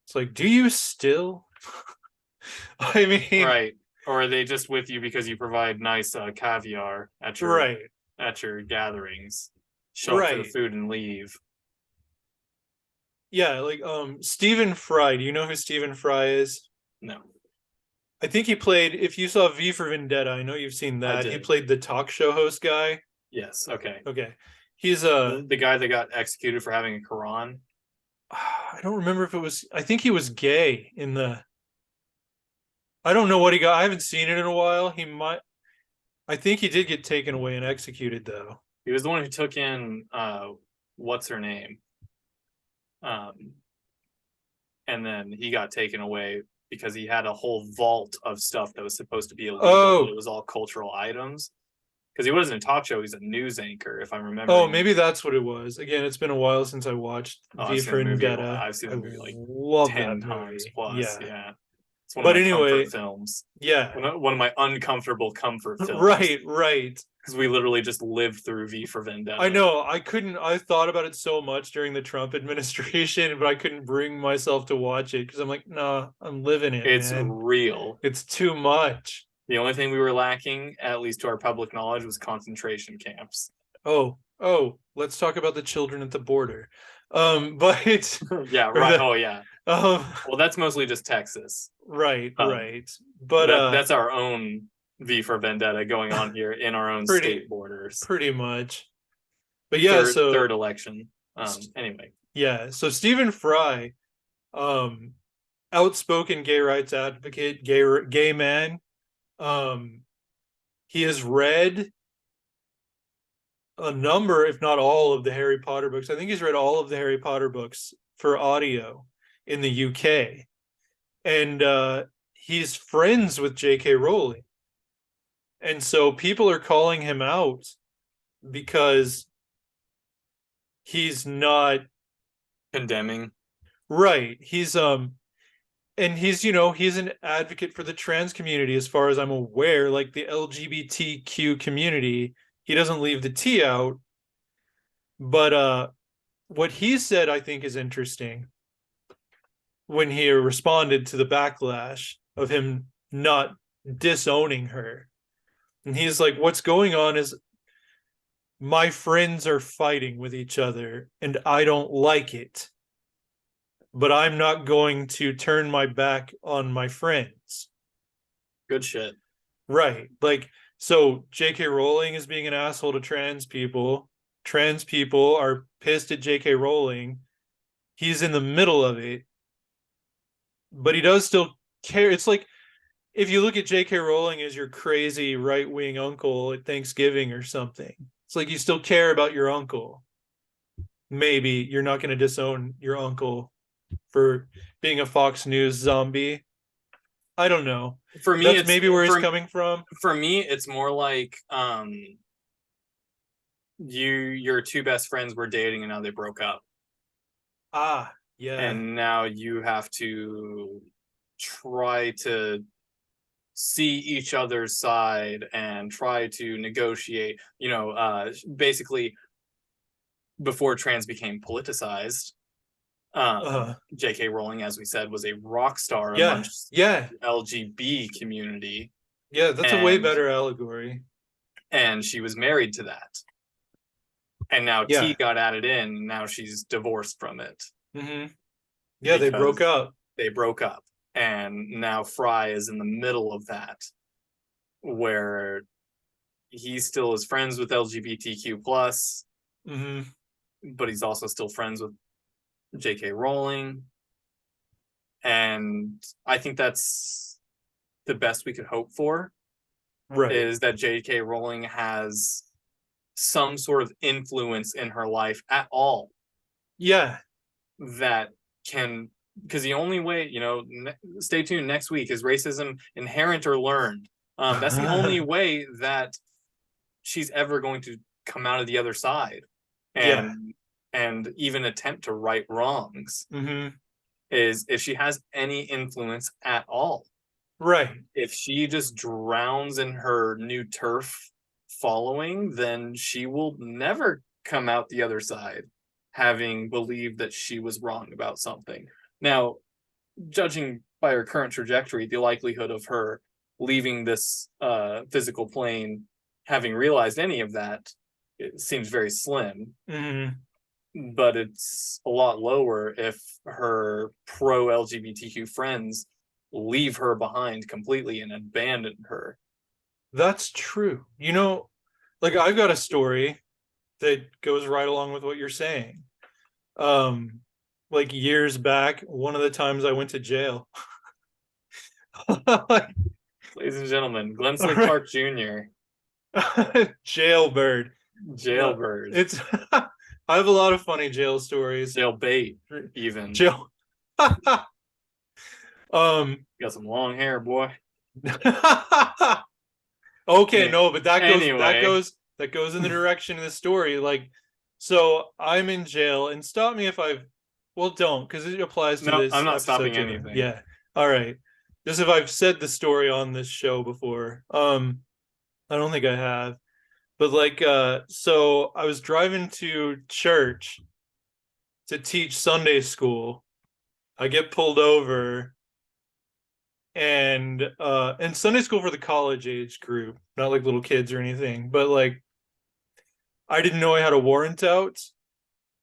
It's like, do you still? I mean, Right. Or are they just with you because you provide nice caviar right, at your gatherings? Show up for the right. food and leave. Yeah, like Stephen Fry. Do you know who Stephen Fry is? No, I think he played, if you saw V for Vendetta, I know you've seen I that. He did. played the talk show host guy. Yes. Okay. Okay. He's a The guy that got executed for having a Quran. I don't remember if it was I think he was gay in the I don't know what he got. I haven't seen it in a while. I think he did get taken away and executed though. He was the one who took in what's her name? Um, and then he got taken away because he had a whole vault of stuff that was supposed to be illegal, but Oh, it was all cultural items. because he wasn't a talk show, he's a news anchor, if I'm Oh, remembering. maybe that's what it was. Again, it's been a while since I watched Oh, V for Vendetta. I've seen I the movie like love that 10 times movie. plus. Yeah. Yeah. It's one of But my comfort anyway, films. yeah. One of my uncomfortable comfort films. Right, right. Because we literally just lived through V for I Vendetta. know. I thought about it so much during the Trump administration, but I couldn't bring myself to watch it because I'm like, nah, I'm living it, It's man. real. It's too much. The only thing we were lacking, at least to our public knowledge, was concentration camps. Oh, let's talk about the children at the border. But Yeah, or right. the Oh, yeah. um Well, that's mostly just Texas. right, Um, right. But that's our own V for Vendetta going on here in our own pretty state borders. pretty much. But yeah, so Third election. Anyway, yeah, so Stephen Fry, um, outspoken gay rights advocate, gay man. Um, he has read a number, if not all, of the Harry Potter books. I think he's read all of the Harry Potter books for audio in the UK, and he's friends with J.K. Rowling, and so people are calling him out because he's not condemning. right. And he's he's an advocate for the trans community as far as I'm aware, like the LGBTQ community. He doesn't leave the T out, but what he said I think is interesting when he responded to the backlash of him not disowning her. And he's like, what's going on is my friends are fighting with each other and I don't like it, but I'm not going to turn my back on my friends. Good shit. Right. Like, so J.K. Rowling is being an asshole to trans people. Trans people are pissed at J.K. Rowling. He's in the middle of it, but he does still care. It's like if you look at J.K. Rowling as your crazy right wing uncle at Thanksgiving or something, it's like you still care about your uncle. Maybe you're not going to disown your uncle for being a Fox News zombie. I don't know. For me, That's maybe where he's coming from. For me, it's more like your two best friends were dating and now they broke up. Ah, yeah. And now you have to try to see each other's side and try to negotiate, basically before trans became politicized. J.K. Rowling, as we said, was a rock star amongst the LGBT community. Yeah, that's a way better allegory. And she was married to that. And now T got added in, and now she's divorced from it. Mm-hmm. Yeah, they broke up. They broke up. And now Fry is in the middle of that, where he still is friends with LGBTQ+, but he's also still friends with J.K. Rowling. And I think that's the best we could hope for, right? Is that J.K. Rowling has some sort of influence in her life at all. Yeah. That can, because the only way, stay tuned next week, is racism inherent or learned? That's the only way that she's ever going to come out of the other side and even attempt to right wrongs. Is if she has any influence at all. Right. If she just drowns in her new TERF following, then she will never come out the other side having believed that she was wrong about something. Now, judging by her current trajectory, the likelihood of her leaving this physical plane having realized any of that, it seems very slim. But it's a lot lower if her pro-LGBTQ friends leave her behind completely and abandon her. That's true. Like I've got a story that goes right along with what you're saying. Like years back, one of the times I went to jail. Ladies and gentlemen, Glensley Clark Jr. Jailbird. Jailbird. It's I have a lot of funny jail stories. Jail bait, even. Jail. Got some long hair, boy. Okay, no, but Anyway, that goes in the direction of the story. Like, so I'm in jail, and stop me if I've, well, don't, because it applies to no, I'm this not episode stopping too. anything. Yeah. All right. Just if I've said the story on this show before. I don't think I have. But like so I was driving to church to teach Sunday school. I get pulled over and Sunday school for the college age group, not like little kids or anything, but like I didn't know I had a warrant out.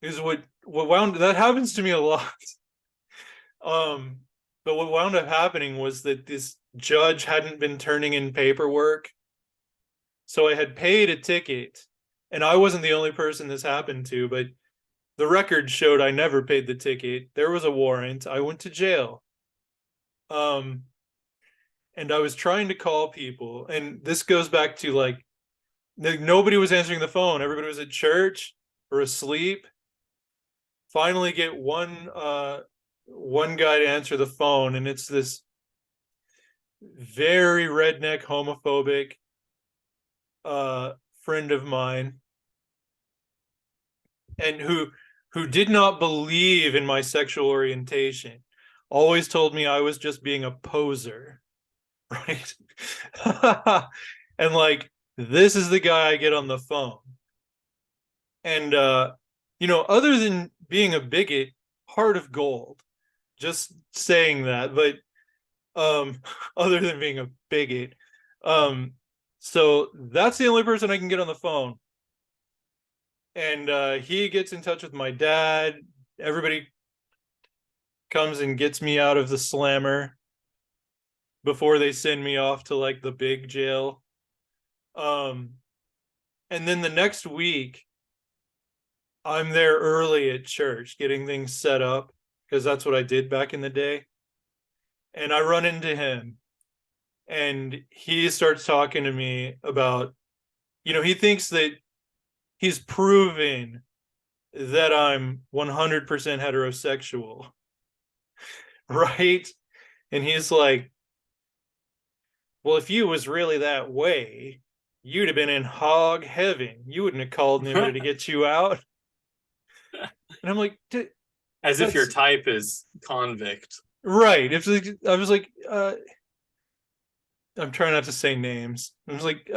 Is what wound that happens to me a lot. Um but what wound up happening was that this judge hadn't been turning in paperwork. So I had paid a ticket, and I wasn't the only person this happened to, but the record showed I never paid the ticket. There was a warrant. I went to jail. Um, and I was trying to call people, and this goes back to like nobody was answering the phone. Everybody was at church or asleep. Finally, get one guy to answer the phone, and it's this very redneck homophobic friend of mine, and who did not believe in my sexual orientation, always told me I was just being a poser, right? And like this is the guy I get on the phone. And other than being a bigot, heart of gold. Just saying that, but other than being a bigot. Um so that's the only person I can get on the phone. And he gets in touch with my dad. Everybody comes and gets me out of the slammer before they send me off to like the big jail. Um, and then the next week, I'm there early at church getting things set up because that's what I did back in the day. And I run into him and he starts talking to me about, he thinks that he's proven that I'm 100% heterosexual, right? And he's like, well, if you was really that way, you'd have been in hog heaven. You wouldn't have called anybody to get you out. And I'm like, As if your that's type is convict. right. If I was like, I'm trying not to say names. I was like,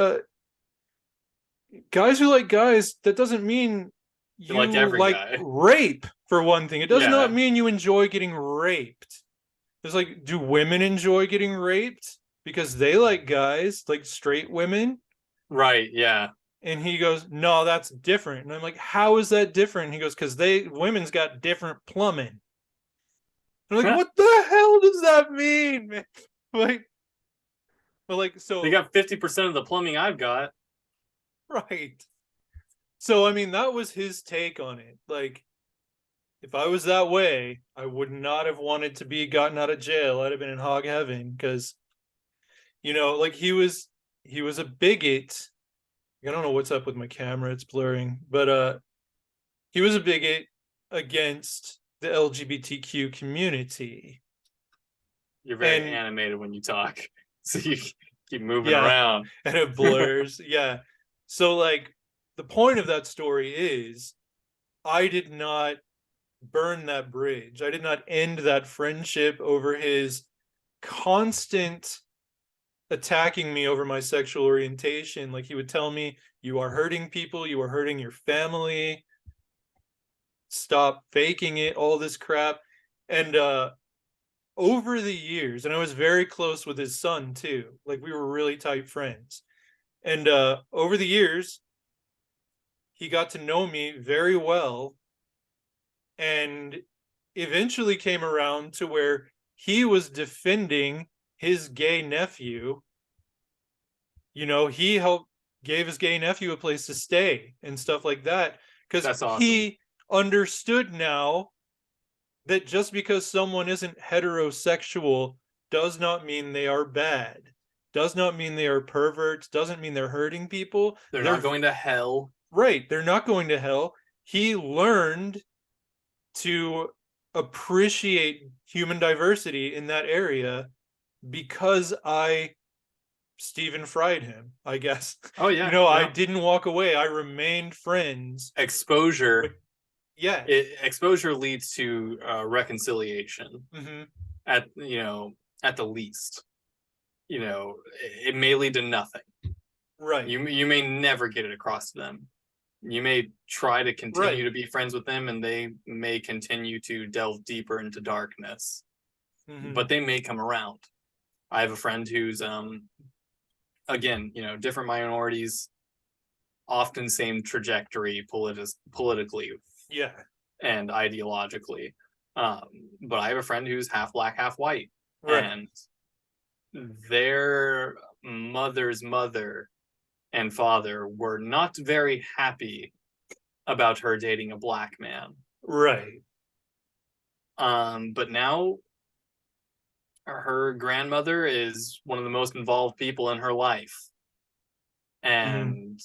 guys who like guys, that doesn't mean You like you every like guy. rape, for one thing. It does not Yeah. mean you enjoy getting raped. It's like, do women enjoy getting raped because they like guys, like straight women? Right. Yeah. And he goes, no, that's different. And I'm like, how is that different? He goes, because women's got different plumbing. I'm like, what the hell does that mean, man? Like, but like, They so, got 50% of the plumbing I've got. right. So, I mean, that was his take on it. Like, if I was that way, I would not have wanted to be gotten out of jail. I'd have been in hog heaven because, like he was a bigot. I don't know what's up with my camera, it's blurring, but he was a bigot against the LGBTQ community. You're very And animated when you talk. So you keep moving yeah, around. and it blurs. Yeah. So like the point of that story is I did not burn that bridge. I did not end that friendship over his constant attacking me over my sexual orientation. Like he would tell me, you are hurting people, you are hurting your family, stop faking it, all this crap. And over the years, and I was very close with his son too, like we were really tight friends. And over the years, he got to know me very well and eventually came around to where he was defending his gay nephew. He helped gave his gay nephew a place to stay and stuff like that because That's awesome. he understood now that just because someone isn't heterosexual does not mean they are bad, does not mean they are perverts, doesn't mean they're hurting people. They're They're not going to hell. right. They're not going to hell. He learned to appreciate human diversity in that area because I Stephen fried him, I guess. Oh You yeah, know, I no. didn't walk away. I remained friends with, Exposure. yeah. Exposure leads to reconciliation Hmm. at at the least. It may lead to nothing. Right. You may never get it across to them. You may try to continue Right. to be friends with them, and they may continue to delve deeper into darkness, Hmm. but they may come around. I have a friend who's again, different minorities, often same trajectory politically Yeah. and ideologically. But I have a friend who's half black, half white, Right. and their mother's mother and father were not very happy about her dating a black man. Right. But now her grandmother is one of the most involved people in her life. Hmm. And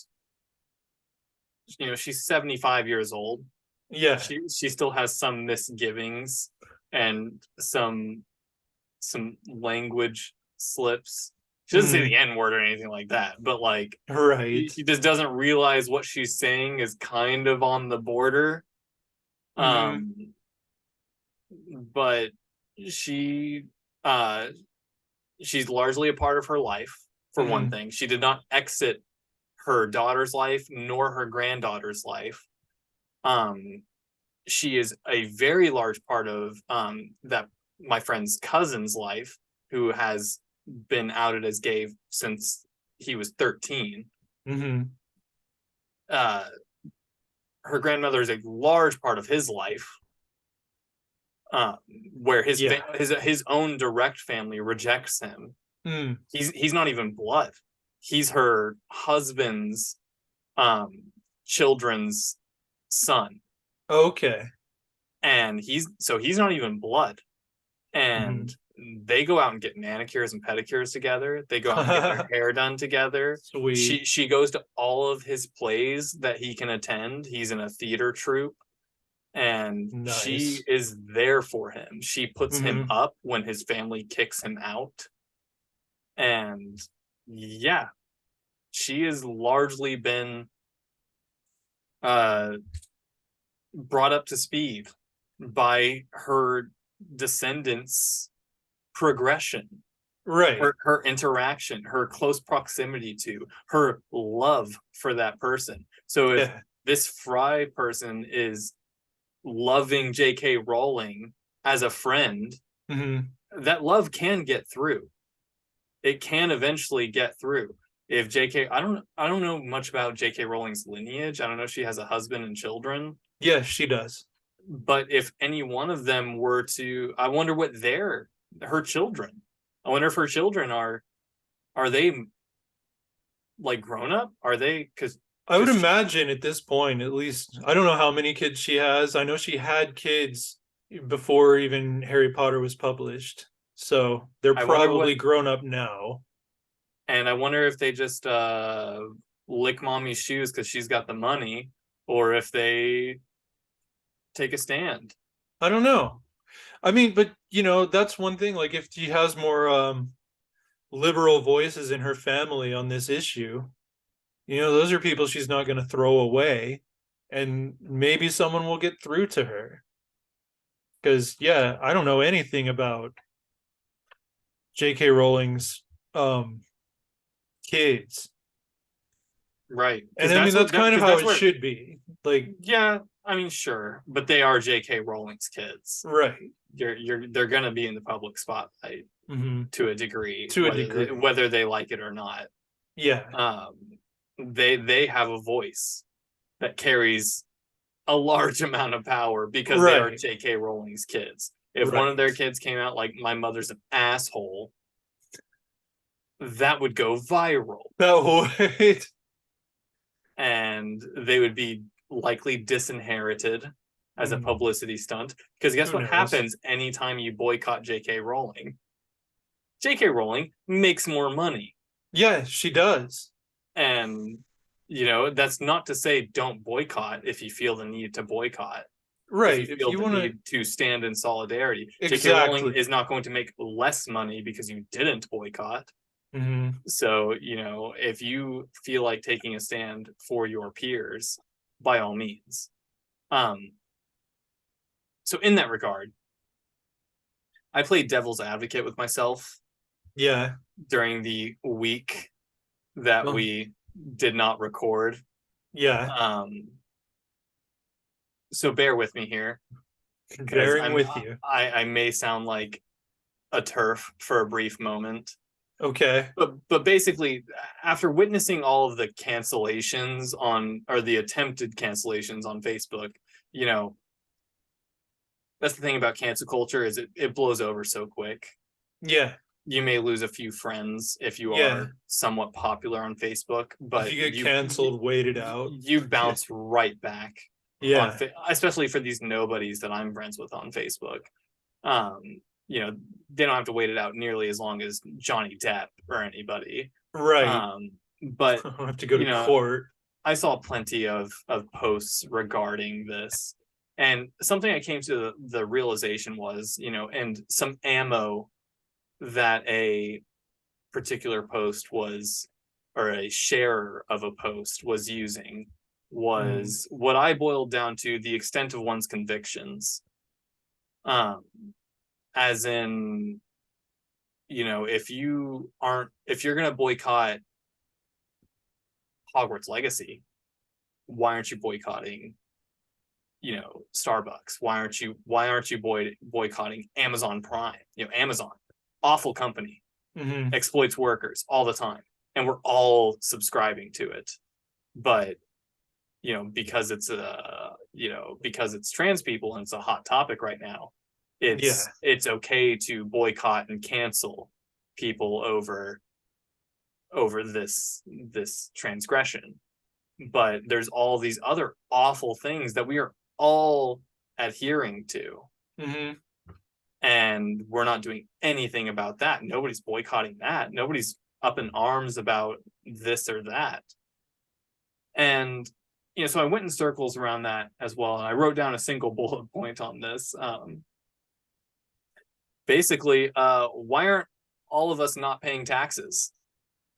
she's 75 years old. Yeah. She still has some misgivings and some language slips. She doesn't say the Hmm. N-word or anything like that, but like Right. she just doesn't realize what she's saying is kind of on the border. Hmm. Um, but she uh she's largely a part of her life, for one Hmm. thing. She did not exit her daughter's life nor her granddaughter's life. Um, she is a very large part of that my friend's cousin's life, who has been outed as gay since he was 13. Hmm. Uh, her grandmother is a large part of his life, uh, where Yeah. his own direct family rejects him. Mm. He's not even blood. He's her husband's um, children's son, Okay. and he's not even blood. And Hmm. they go out and get manicures and pedicures together. They go out and get their hair done together. Sweet. She goes to all of his plays that he can attend. He's in a theater troupe, and she Nice. is there for him. She puts him Hmm. up when his family kicks him out. And yeah, she has largely been uh, brought up to speed by her descendants' progression, Right. her interaction, her close proximity to, her love for that person. So if Yeah. this Fry person is loving J.K. Rowling as a friend, Hmm. that love can get through. It can eventually get through. If J.K. I don't know much about J.K. Rowling's lineage. I don't know if she has a husband and children. Yeah, she does. But if any one of them were to, I wonder what her children. I wonder if her children are they like grown up? Are they I would because she, imagine at this point, at least, I don't know how many kids she has. I know she had kids before even Harry Potter was published. So they're I wonder probably what, grown up now. and I wonder if they just lick mommy's shoes because she's got the money, or if they take a stand. I don't know. I mean, but that's one thing. Like if she has more liberal voices in her family on this issue, those are people she's not going to throw away, and maybe someone will get through to her. Because yeah, I don't know anything about J.K. Rowling's um kids. Right, And because I mean that's kind of how that's it where, should be. Like, yeah, I mean, sure, but they are J.K. Rowling's kids. right. They're gonna be in the public spotlight Hmm. to a degree, To a degree. whether they like it or not. Yeah. Um, they have a voice that carries a large amount of power because they are Right. J.K. Rowling's kids. If one of their Right. kids came out like my mother's an asshole, that would go viral, That would. and they would be likely disinherited as a Hmm. publicity stunt. Because guess Who what knows? happens anytime you boycott J.K. Rowling? J.K. Rowling makes more money. Yeah, she does. And, that's not to say don't boycott if you feel the need to boycott. If you Right. If feel you the want to. need to stand in solidarity, J.K. Rowling Exactly. is not going to make less money because you didn't boycott. So, if you feel like taking a stand for your peers, by all means. So in that regard, I played devil's advocate with myself Yeah. during the week that Well, we did not record. yeah. So bear with me here, because Bearing with you. I may sound like a TERF for a brief moment. Okay. But basically, after witnessing all of the cancellations or the attempted cancellations on Facebook, that's the thing about cancel culture, is it blows over so quick. Yeah. You may lose a few friends if you Yeah. are somewhat popular on Facebook, If but you get canceled, wait it out. you bounce right back Yeah. especially for these nobodies that I'm friends with on Facebook. They don't have to wait it out nearly as long as Johnny Depp or anybody. Right. But I don't have to go to court. I saw plenty of posts regarding this, and something I came to the realization was, and some ammo that a particular post was, or a share of a post was using, was what I boiled down to the extent of one's convictions. As in, if you're going to boycott Hogwarts Legacy, why aren't you boycotting, Starbucks? Why aren't you boycotting Amazon Prime? Amazon, awful company, exploits workers all the time, and we're all subscribing to it. But because it's trans people and it's a hot topic right now, it's okay to boycott and cancel people over this transgression. But there's all these other awful things that we are all adhering to, and we're not doing anything about that. Nobody's boycotting that. Nobody's up in arms about this or that. And so I went in circles around that as well, and I wrote down a single bullet point on this. Basically, why aren't all of us not paying taxes?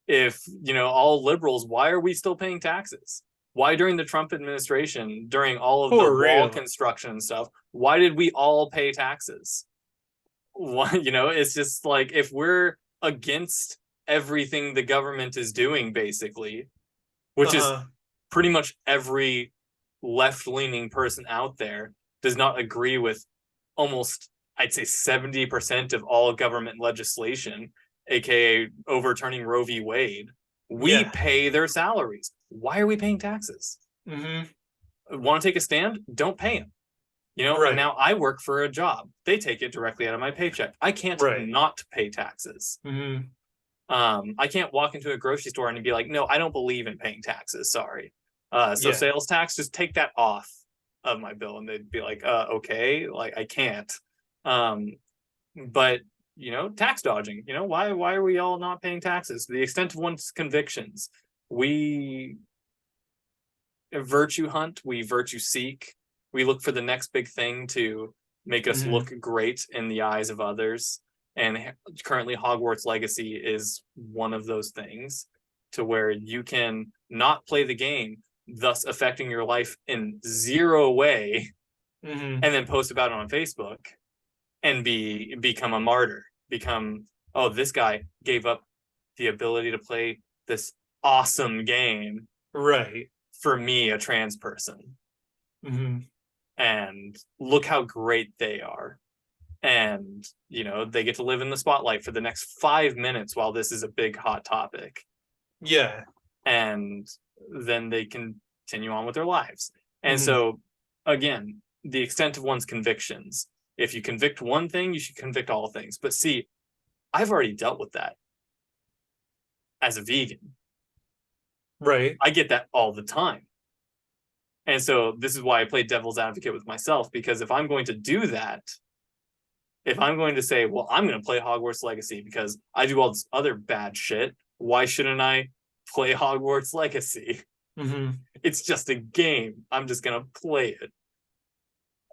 If all liberals, why are we still paying taxes? Why during the Trump administration, during all of the wall construction and stuff, why did we all pay taxes? Why, it's just like, if we're against everything the government is doing, basically, which is pretty much every left-leaning person out there does not agree with almost, I'd say, 70% of all government legislation, aka overturning Roe v. Wade. We pay their salaries. Why are we paying taxes? Want to take a stand? Don't pay them. Now I work for a job. They take it directly out of my paycheck. I can't not pay taxes. I can't walk into a grocery store and be like, no, I don't believe in paying taxes. Sorry. Sales tax, just take that off of my bill. And they'd be like, okay, like I can't. But tax dodging, why are we all not paying taxes? To the extent of one's convictions, we virtue hunt, we virtue seek, we look for the next big thing to make us look great in the eyes of others. And currently Hogwarts Legacy is one of those things, to where you can not play the game, thus affecting your life in zero way, and then post about it on Facebook and become a martyr, oh, this guy gave up the ability to play this awesome game for me, a trans person. And look how great they are. And they get to live in the spotlight for the next 5 minutes while this is a big hot topic. And then they continue on with their lives. And so, again, the extent of one's convictions. If you convict one thing, you should convict all things. But see, I've already dealt with that as a vegan. I get that all the time. And so this is why I play devil's advocate with myself, because if I'm going to do that, if I'm going to say, well, I'm going to play Hogwarts Legacy because I do all this other bad shit, why shouldn't I play Hogwarts Legacy? It's just a game. I'm just going to play it.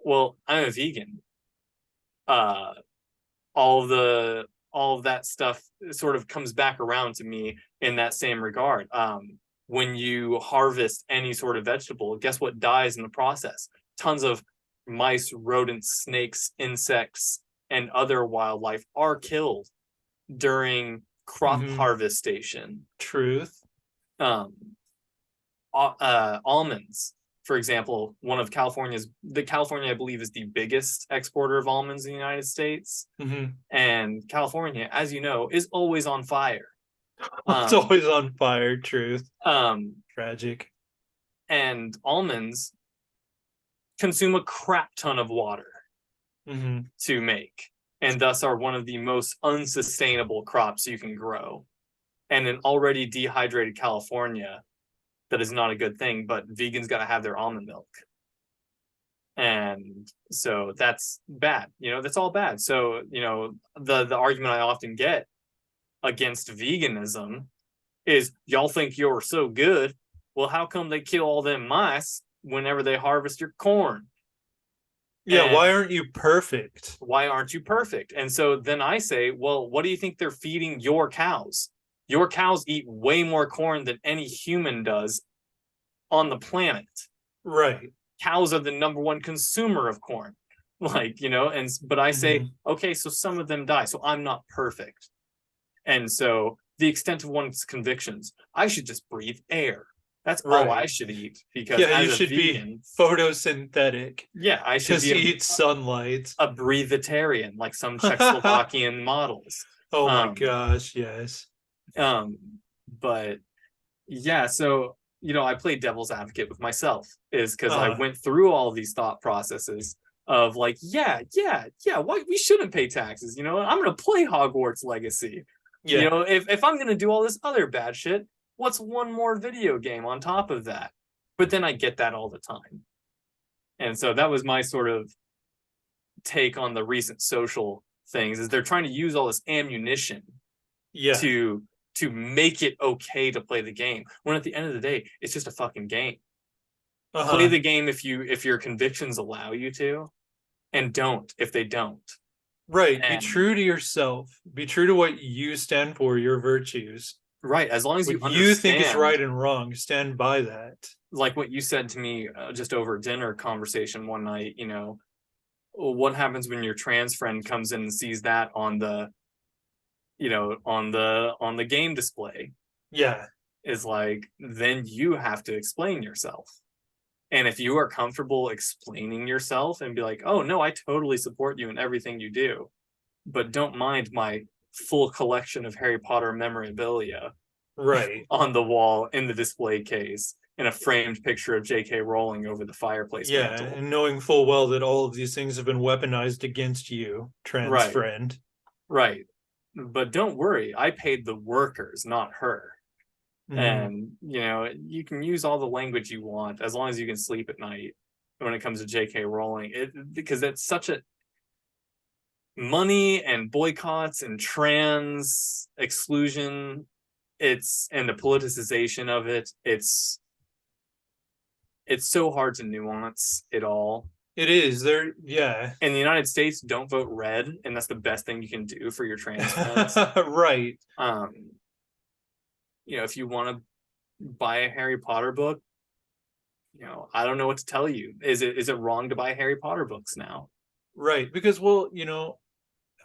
Well, I'm a vegan. All all of that stuff sort of comes back around to me in that same regard. When you harvest any sort of vegetable, guess what dies in the process? Tons of mice, rodents, snakes, insects, and other wildlife are killed during crop harvestation. Truth. Almonds, for example, California, I believe, is the biggest exporter of almonds in the United States. And California, as you know, is always on fire. It's always on fire. Truth. Tragic. And almonds consume a crap ton of water to make, and thus are one of the most unsustainable crops you can grow. And in already dehydrated California, that is not a good thing, but vegans got to have their almond milk. And so that's bad. That's all bad. So, the argument I often get against veganism is, y'all think you're so good. Well, how come they kill all them mice whenever they harvest your corn? Yeah, why aren't you perfect? Why aren't you perfect? And so then I say, well, what do you think they're feeding your cows? Your cows eat way more corn than any human does on the planet. Right. Cows are the number one consumer of corn. But I say, okay, so some of them die. So I'm not perfect. And so the extent of one's convictions, I should just breathe air. That's all I should eat, because you should be photosynthetic. Yeah, I should eat sunlight. A breatharian, like some Czechoslovakian models. Oh my gosh, yes. But yeah, so I play devil's advocate with myself, is because I went through all these thought processes of like, why we shouldn't pay taxes. I'm gonna play Hogwarts Legacy. Yeah. If I'm gonna do all this other bad shit, what's one more video game on top of that? But then I get that all the time. And so that was my sort of take on the recent social things, is they're trying to use all this ammunition to make it okay to play the game, when at the end of the day, it's just a fucking game. Play the game if your convictions allow you to, and don't if they don't. Right. Be true to yourself. Be true to what you stand for, your virtues. Right, as long as you understand, you think is right and wrong, stand by that. Like what you said to me just over dinner conversation one night, what happens when your trans friend comes in and sees that on the on the game display? Yeah. Is like, then you have to explain yourself. And if you are comfortable explaining yourself and be like, oh no, I totally support you in everything you do, but don't mind my full collection of Harry Potter memorabilia on the wall in the display case, in a framed picture of J.K. Rowling over the fireplace mantle. And knowing full well that all of these things have been weaponized against you, trans friend. Right. But don't worry, I paid the workers, not her. And you can use all the language you want as long as you can sleep at night when it comes to J.K. Rowling, because it's such a money and boycotts and trans exclusion, and the politicization of it, it's so hard to nuance it all. It is. In the United States, don't vote red, and that's the best thing you can do for your trans friends. Right. If you want to buy a Harry Potter book, I don't know what to tell you. Is it wrong to buy Harry Potter books now? Right, because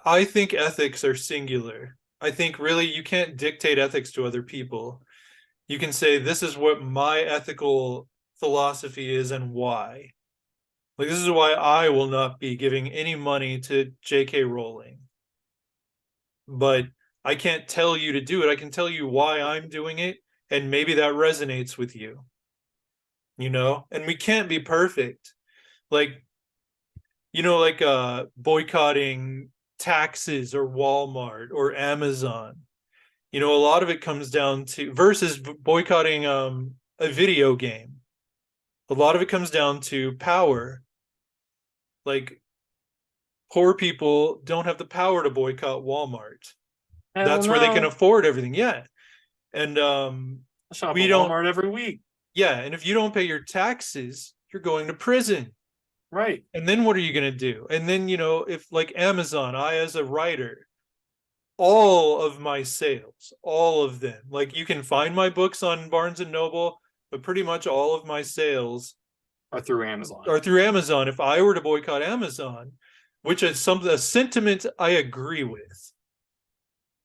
I think ethics are singular. I think really you can't dictate ethics to other people. You can say, this is what my ethical philosophy is and why. Like, this is why I will not be giving any money to J.K. Rowling. But I can't tell you to do it. I can tell you why I'm doing it, and maybe that resonates with you. And we can't be perfect. Boycotting taxes or Walmart or Amazon. A lot of it comes down to, versus boycotting a video game. A lot of it comes down to power. Like, poor people don't have the power to boycott Walmart. That's where they can afford everything. Yeah. And I shop at Walmart every week. Yeah, and if you don't pay your taxes, you're going to prison. Right. And then what are you going to do? And then, if like Amazon, I as a writer, all of my sales, all of them. Like, you can find my books on Barnes and Noble, but pretty much all of my sales Are through Amazon. are through Amazon. If I were to boycott Amazon, which is a sentiment I agree with,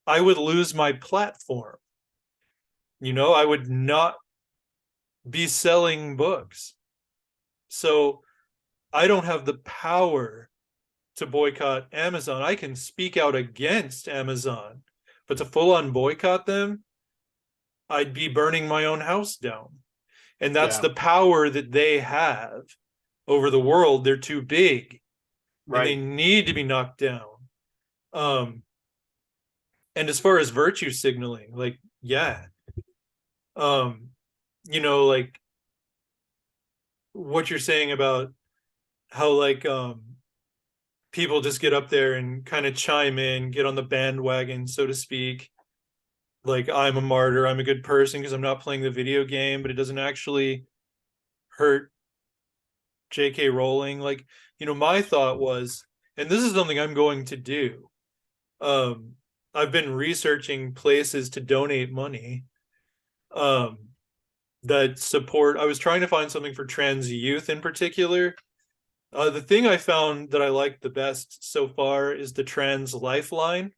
I would lose my platform. I would not be selling books. So I don't have the power to boycott Amazon. I can speak out against Amazon, but to full on boycott them, I'd be burning my own house down. And that's the power that they have over the world. They're too big, and they need to be knocked down. And as far as virtue signaling, like, yeah, like what you're saying about how, like, people just get up there and kind of chime in, get on the bandwagon, so to speak. Like, I'm a martyr, I'm a good person because I'm not playing the video game, but it doesn't actually hurt J.K. Rowling. Like, my thought was, and this is something I'm going to do. I've been researching places to donate money that support. I was trying to find something for trans youth in particular. The thing I found that I liked the best so far is the Trans Lifeline.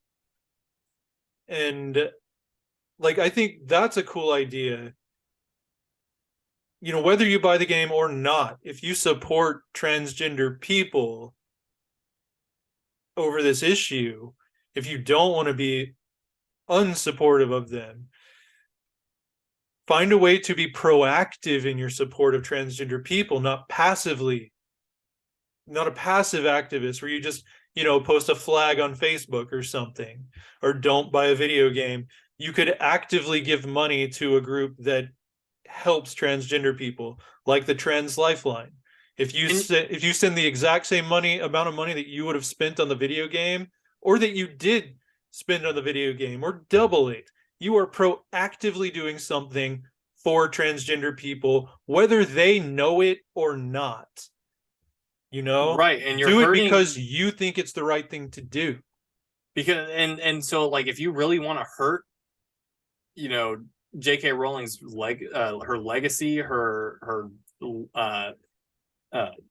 And, like, I think that's a cool idea. Whether you buy the game or not, if you support transgender people over this issue, if you don't want to be unsupportive of them, find a way to be proactive in your support of transgender people, not a passive activist where you just, post a flag on Facebook or something, or don't buy a video game. You could actively give money to a group that helps transgender people, like the Trans Lifeline. If you send the exact same amount of money that you would have spent on the video game, or that you did spend on the video game, or double it, you are proactively doing something for transgender people, whether they know it or not. Right, and you're do hurting, it because you think it's the right thing to do. Because and so, like, if you really want to hurt, J.K. Rowling's her legacy, her I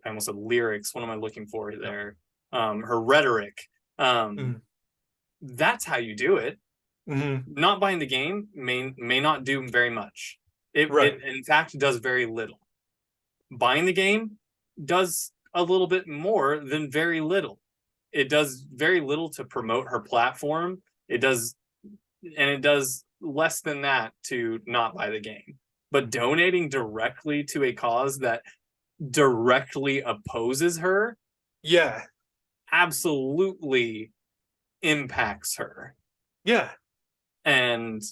almost said lyrics. What am I looking for there? Her rhetoric. That's how you do it. Not buying the game may not do very much. It in fact does very little. Buying the game does a little bit more than very little. It does very little to promote her platform. It does less than that to not buy the game. But donating directly to a cause that directly opposes her, absolutely impacts her. And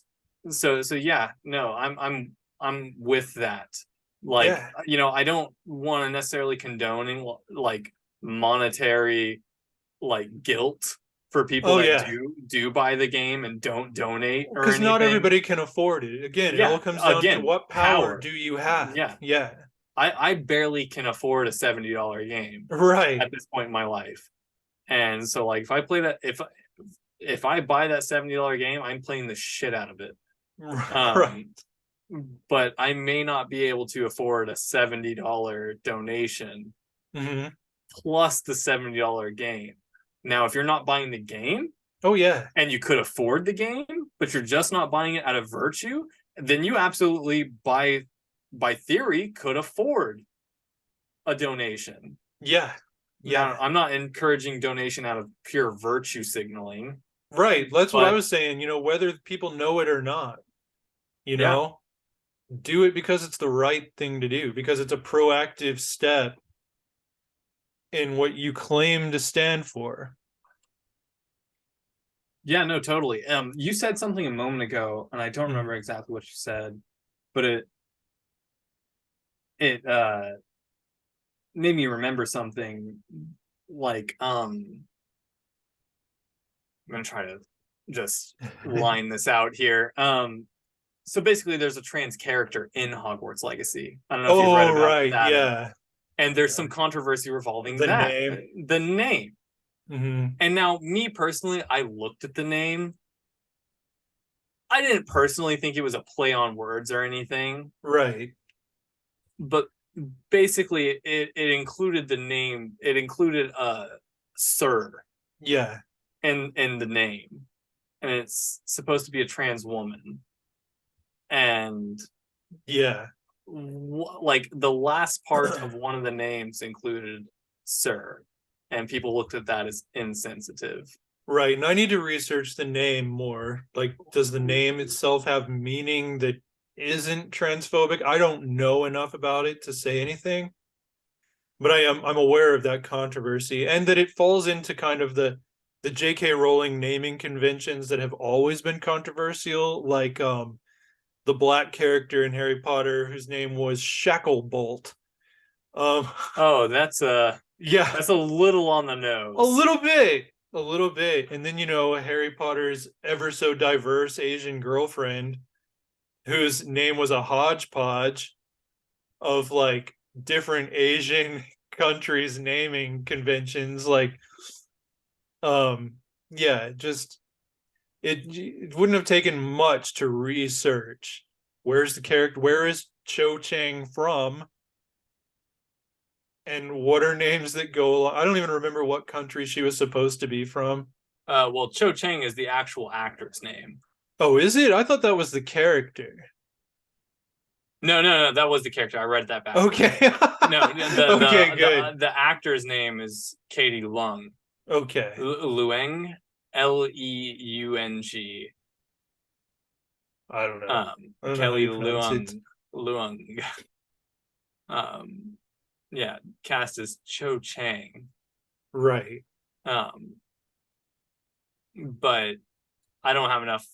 so yeah, no, I'm with that. Like, I don't want to necessarily condoning, like, monetary, like, guilt for people that do buy the game and don't donate, or anything. Because not everybody can afford it. Again, it all comes down to what power do you have. I barely can afford a $70 game at this point in my life. And so, like, if I play that, if I buy that $70 game, I'm playing the shit out of it. But I may not be able to afford a $70 donation plus the $70 game. Now, if you're not buying the game, and you could afford the game, but you're just not buying it out of virtue, then you absolutely, by theory, could afford a donation. I'm not encouraging donation out of pure virtue signaling. That's what I was saying. Whether people know it or not, do it because it's the right thing to do, because it's a proactive step in what you claim to stand for. Yeah, no, totally. You said something a moment ago, and I don't remember exactly what you said, but it made me remember something. Like, I'm gonna try to just line this out here. So basically, there's a trans character in Hogwarts Legacy. I don't know if you've read about that. And there's some controversy revolving the name. And now, me personally, I looked at the name, I didn't personally think it was a play on words or anything, Right. but basically it included the name. It included sir Yeah. in the name, and it's supposed to be a trans woman. And Yeah. like the last part of one of the names included sir, and people looked at that as insensitive. Right. And I need to research the name more. Like, does the name itself have meaning that isn't transphobic? I don't know enough about it to say anything, but I'm aware of that controversy and that it falls into kind of the J.K. Rowling naming conventions that have always been controversial, like the black character in Harry Potter whose name was Shacklebolt. Um Oh, yeah, that's a little on the a nose. little bit. A little bit. And then, Harry Potter's ever so diverse Asian girlfriend, whose name was a hodgepodge of like different Asian countries naming conventions. Like, yeah, just it wouldn't have taken much to research where's the character, where is Cho Chang from, and what are names that go along. I don't even remember what country she was supposed to be from. Well, Cho Chang is the actual actor's name. Oh, is it? I thought that was the character. No, that was the character. I read that back. Okay. No, Okay, good. the actor's name is Katie Lung. Okay. Lueng, Leung. I don't know. Um, I don't know how Kelly you pronounce it. Luang. Um, yeah, cast as Cho Chang. Right. Um, but I don't have enough.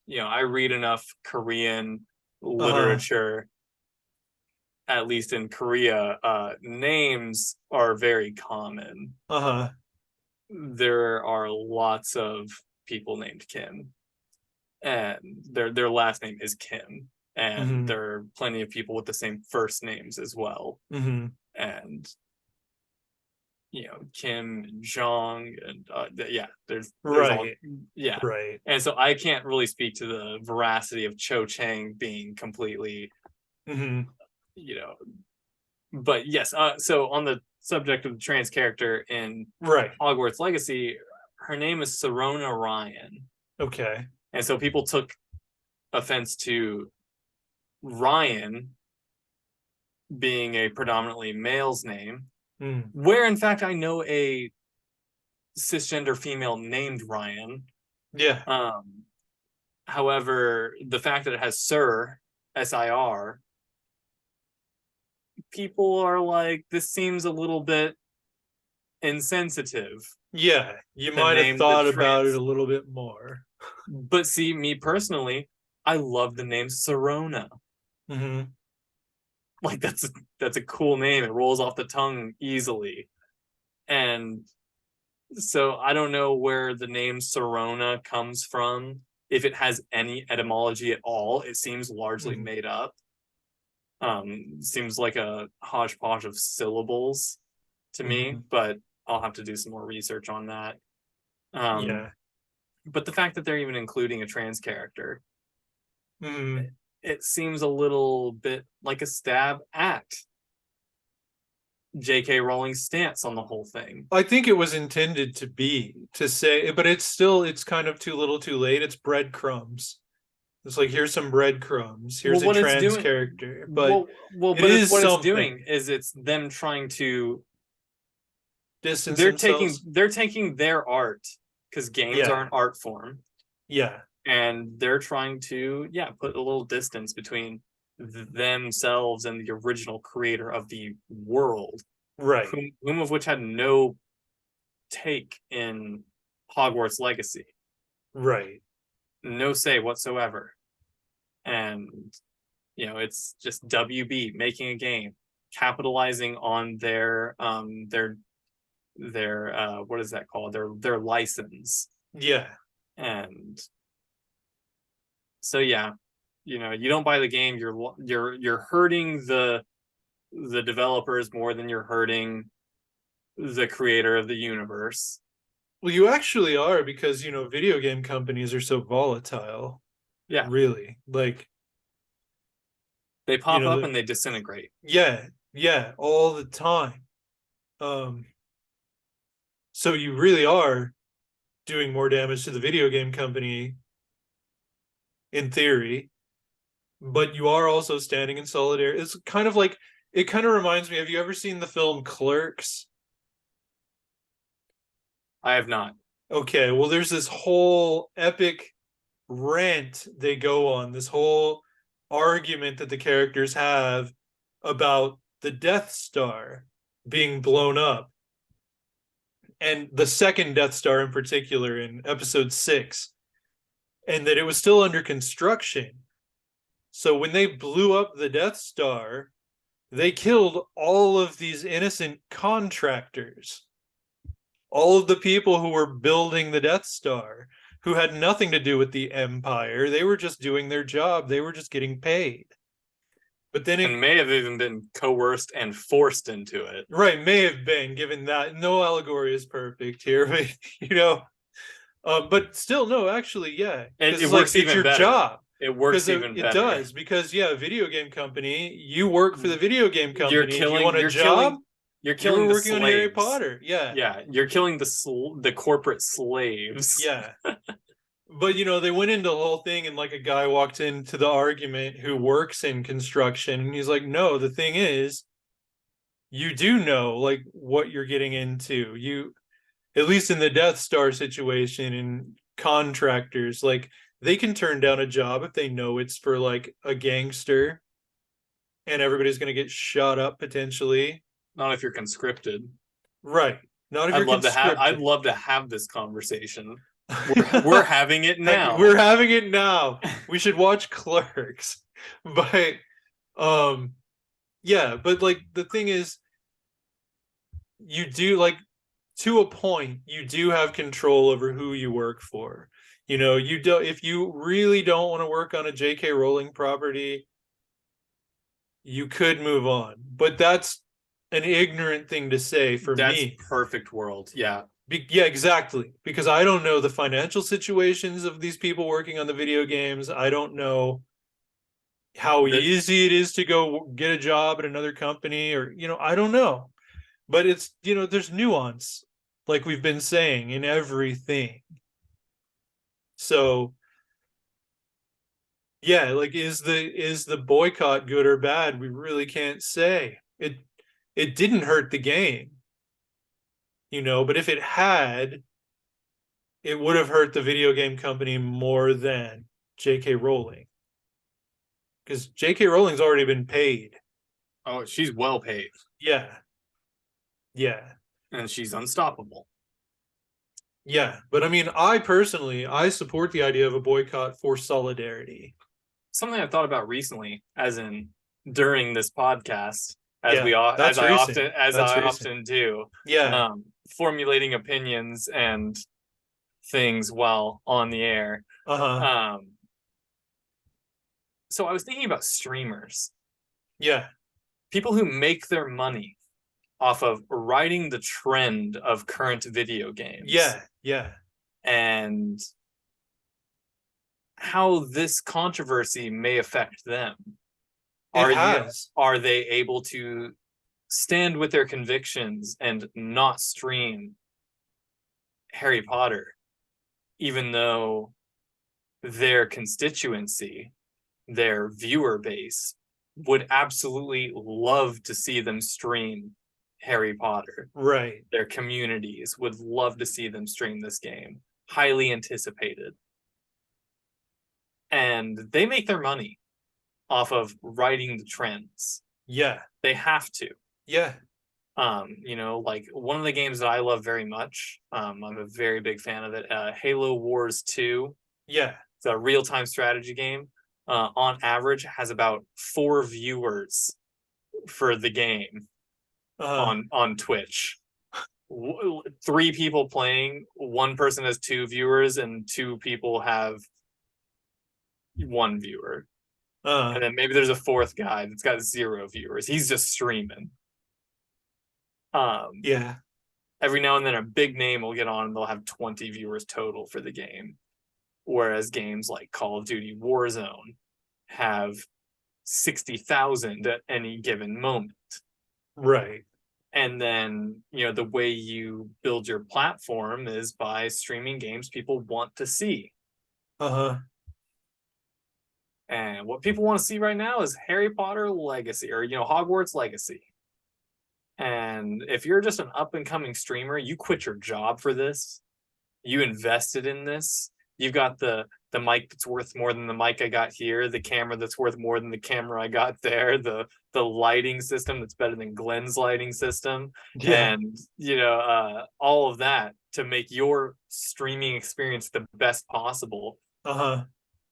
I read enough Korean Uh-huh. literature. At least in Korea, names are very common. Uh-huh. There are lots of people named Kim, and their last name is Kim, and Mm-hmm. there are plenty of people with the same first names as well. Mm-hmm. And Kim Jong, and yeah, there's all, Right. yeah. Right. And so I can't really speak to the veracity of Cho Chang being completely, Mm-hmm. you know but yes, so on the subject of the trans character in Right. Hogwarts Legacy, her name is Serona Ryan. Okay. And so people took offense to Ryan being a predominantly male's name, Mm. where in fact I know a cisgender female named Ryan. Yeah. Um, However, the fact that it has Sir, SIR, people are like, this seems a little bit insensitive Yeah. You to might have name the thought about it trans. a little bit more. But see, me personally, I love the name Serona. Mm-hmm. Like that's a cool name. It rolls off the tongue easily. And so I don't know where the name Serona comes from. If it has any etymology at all, it seems largely Mm-hmm. made up. Seems like a hodgepodge of syllables to me, Mm-hmm. but I'll have to do some more research on that. Um, Yeah. but the fact that they're even including a trans character, Mm-hmm. it seems a little bit like a stab at J.K. Rowling's stance on the whole thing. I think it was intended to be to say, but it's kind of too little too late. It's breadcrumbs. It's like, here's some breadcrumbs. Well, Here's a what it's trans doing, character, but it but it's is what it's something. doing is it's them trying to Distance themselves. they're taking their art because games are Yeah. an art form, Yeah. and they're trying to put a little distance between themselves and the original creator of the world, Right. whom of which had no take in Hogwarts Legacy, Right. no say whatsoever. And it's just WB making a game, capitalizing on their what is that called, their license. Yeah. And so yeah, you don't buy the game, you're hurting the developers more than you're hurting the creator of the universe. Well, you actually are, because, video game companies are so volatile. Yeah. Really. Like, They you pop know, up and they disintegrate. yeah, all the time. Um, so you really are doing more damage to the video game company in theory, but you are also standing in solidarity. It's kind of like, it kind of reminds me, have you ever seen the film Clerks? I have not. Okay, well, there's this whole epic rant they go on, this whole argument that the characters have about the Death Star being blown up, and the second Death Star in particular in episode 6, and that it was still under construction. So when they blew up the Death Star, they killed all of these innocent contractors, all of the people who were building the Death Star, who had nothing to do with the Empire. They were just doing their job. They were just getting paid. But then and may have even been coerced and forced into it. Right, may have been, given that no allegory is perfect here, but but still, no, actually, yeah, It it's works like, it's even your better. job. It works even It better. does, because yeah, video game company, you work for the video game company. You're If killing. you want a You're job, killing. You're you were killing the working on Harry slaves. Potter. Yeah, Yeah, you're killing the corporate slaves. yeah. But they went into the whole thing, and like a guy walked into the argument who works in construction, and he's like, no, the thing is, you do know like what you're getting into. You, at least in the Death Star situation, and contractors, like, they can turn down a job if they know it's for like a gangster and everybody's going to get shot up potentially. Not if you're conscripted. Right. Not if I'd you're love to have. I'd conscripted. love to have this conversation. We're having it now. We're having it now. We should watch Clerks. But yeah, but like the thing is, you do, like, to a point, you do have control over who you work for. You don't, if you really don't want to work on a J.K. Rowling property, you could move on. But that's an ignorant thing to say for That's me. perfect world. Yeah. Yeah, exactly. Because I don't know the financial situations of these people working on the video games. I don't know how easy it is to go get a job at another company, or, I don't know. But it's, there's nuance, like we've been saying, in everything. So yeah, like, is the boycott good or bad? We really can't say. It didn't hurt the game, but if it had, it would have hurt the video game company more than J.K. Rowling, because J.K. Rowling's already been paid. Oh, she's well paid. Yeah. Yeah. And she's unstoppable. Yeah. But I mean, I support the idea of a boycott for solidarity. Something I've thought about recently, as in during this podcast, as that's I recent. often do. Yeah. Formulating opinions and things while on the air. Uh-huh. So I was thinking about streamers. Yeah. People who make their money off of riding the trend of current video games. Yeah. Yeah. And how this controversy may affect them. Are they able to stand with their convictions and not stream Harry Potter, even though their constituency, their viewer base, would absolutely love to see them stream Harry Potter? Right. Their communities would love to see them stream this game. Highly anticipated. And they make their money off of riding the trends. Yeah. They have to. Yeah. Like one of the games that I love very much, I'm a very big fan of it, Halo Wars 2. Yeah. It's a real-time strategy game. On average, has about 4 viewers for the game on Twitch. 3 people playing, 1 person has 2 viewers, and 2 people have 1 viewer. And then maybe there's a 4th guy that's got 0 viewers. He's just streaming. Yeah. Every now and then a big name will get on and they'll have 20 viewers total for the game. whereas games like Call of Duty Warzone have 60,000 at any given moment. Right. And then, the way you build your platform is by streaming games people want to see. Uh-huh. And what people want to see right now is Harry Potter Legacy, or Hogwarts Legacy. And if you're just an up and coming streamer, you quit your job for this. You invested in this. You've got the mic that's worth more than the mic I got here, the camera that's worth more than the camera I got there, the lighting system that's better than Glenn's lighting system, Yeah. and all of that to make your streaming experience the best possible. Uh-huh.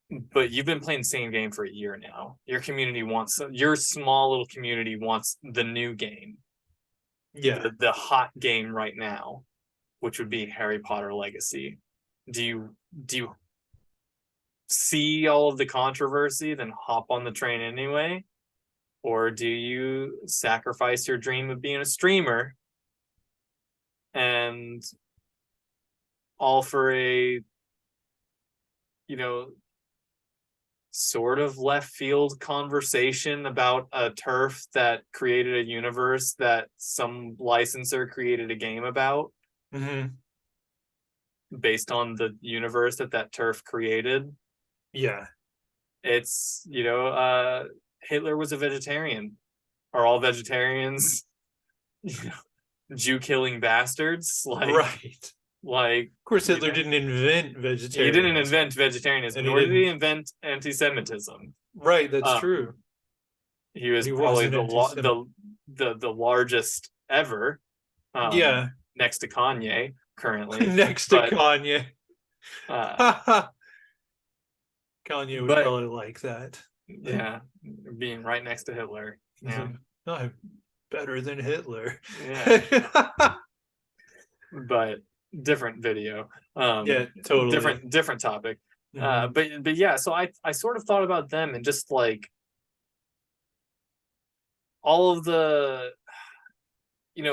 But you've been playing the same game for a year now. Your small little community wants the new game. Yeah. The hot game right now, which would be Harry Potter Legacy. Do you see all of the controversy, then hop on the train anyway? Or do you sacrifice your dream of being a streamer and all for a, sort of left field conversation about a TERF that created a universe that some licensor created a game about? Mm-hmm. Based on the universe that TERF created? Yeah. It's, Hitler was a vegetarian. Are all vegetarians Jew killing bastards? Right. Of course, Hitler didn't invent vegetarianism. He didn't invent vegetarianism, nor did he invent anti-Semitism. Right, that's true. He was probably the largest ever. Yeah. Next to Kanye currently. Next to Kanye. Kanye would probably like that. Yeah, being right next to Hitler. Yeah. No, better than Hitler. Yeah. But different video. Yeah, totally. Different topic. But yeah, so I sort of thought about them and just like all of the,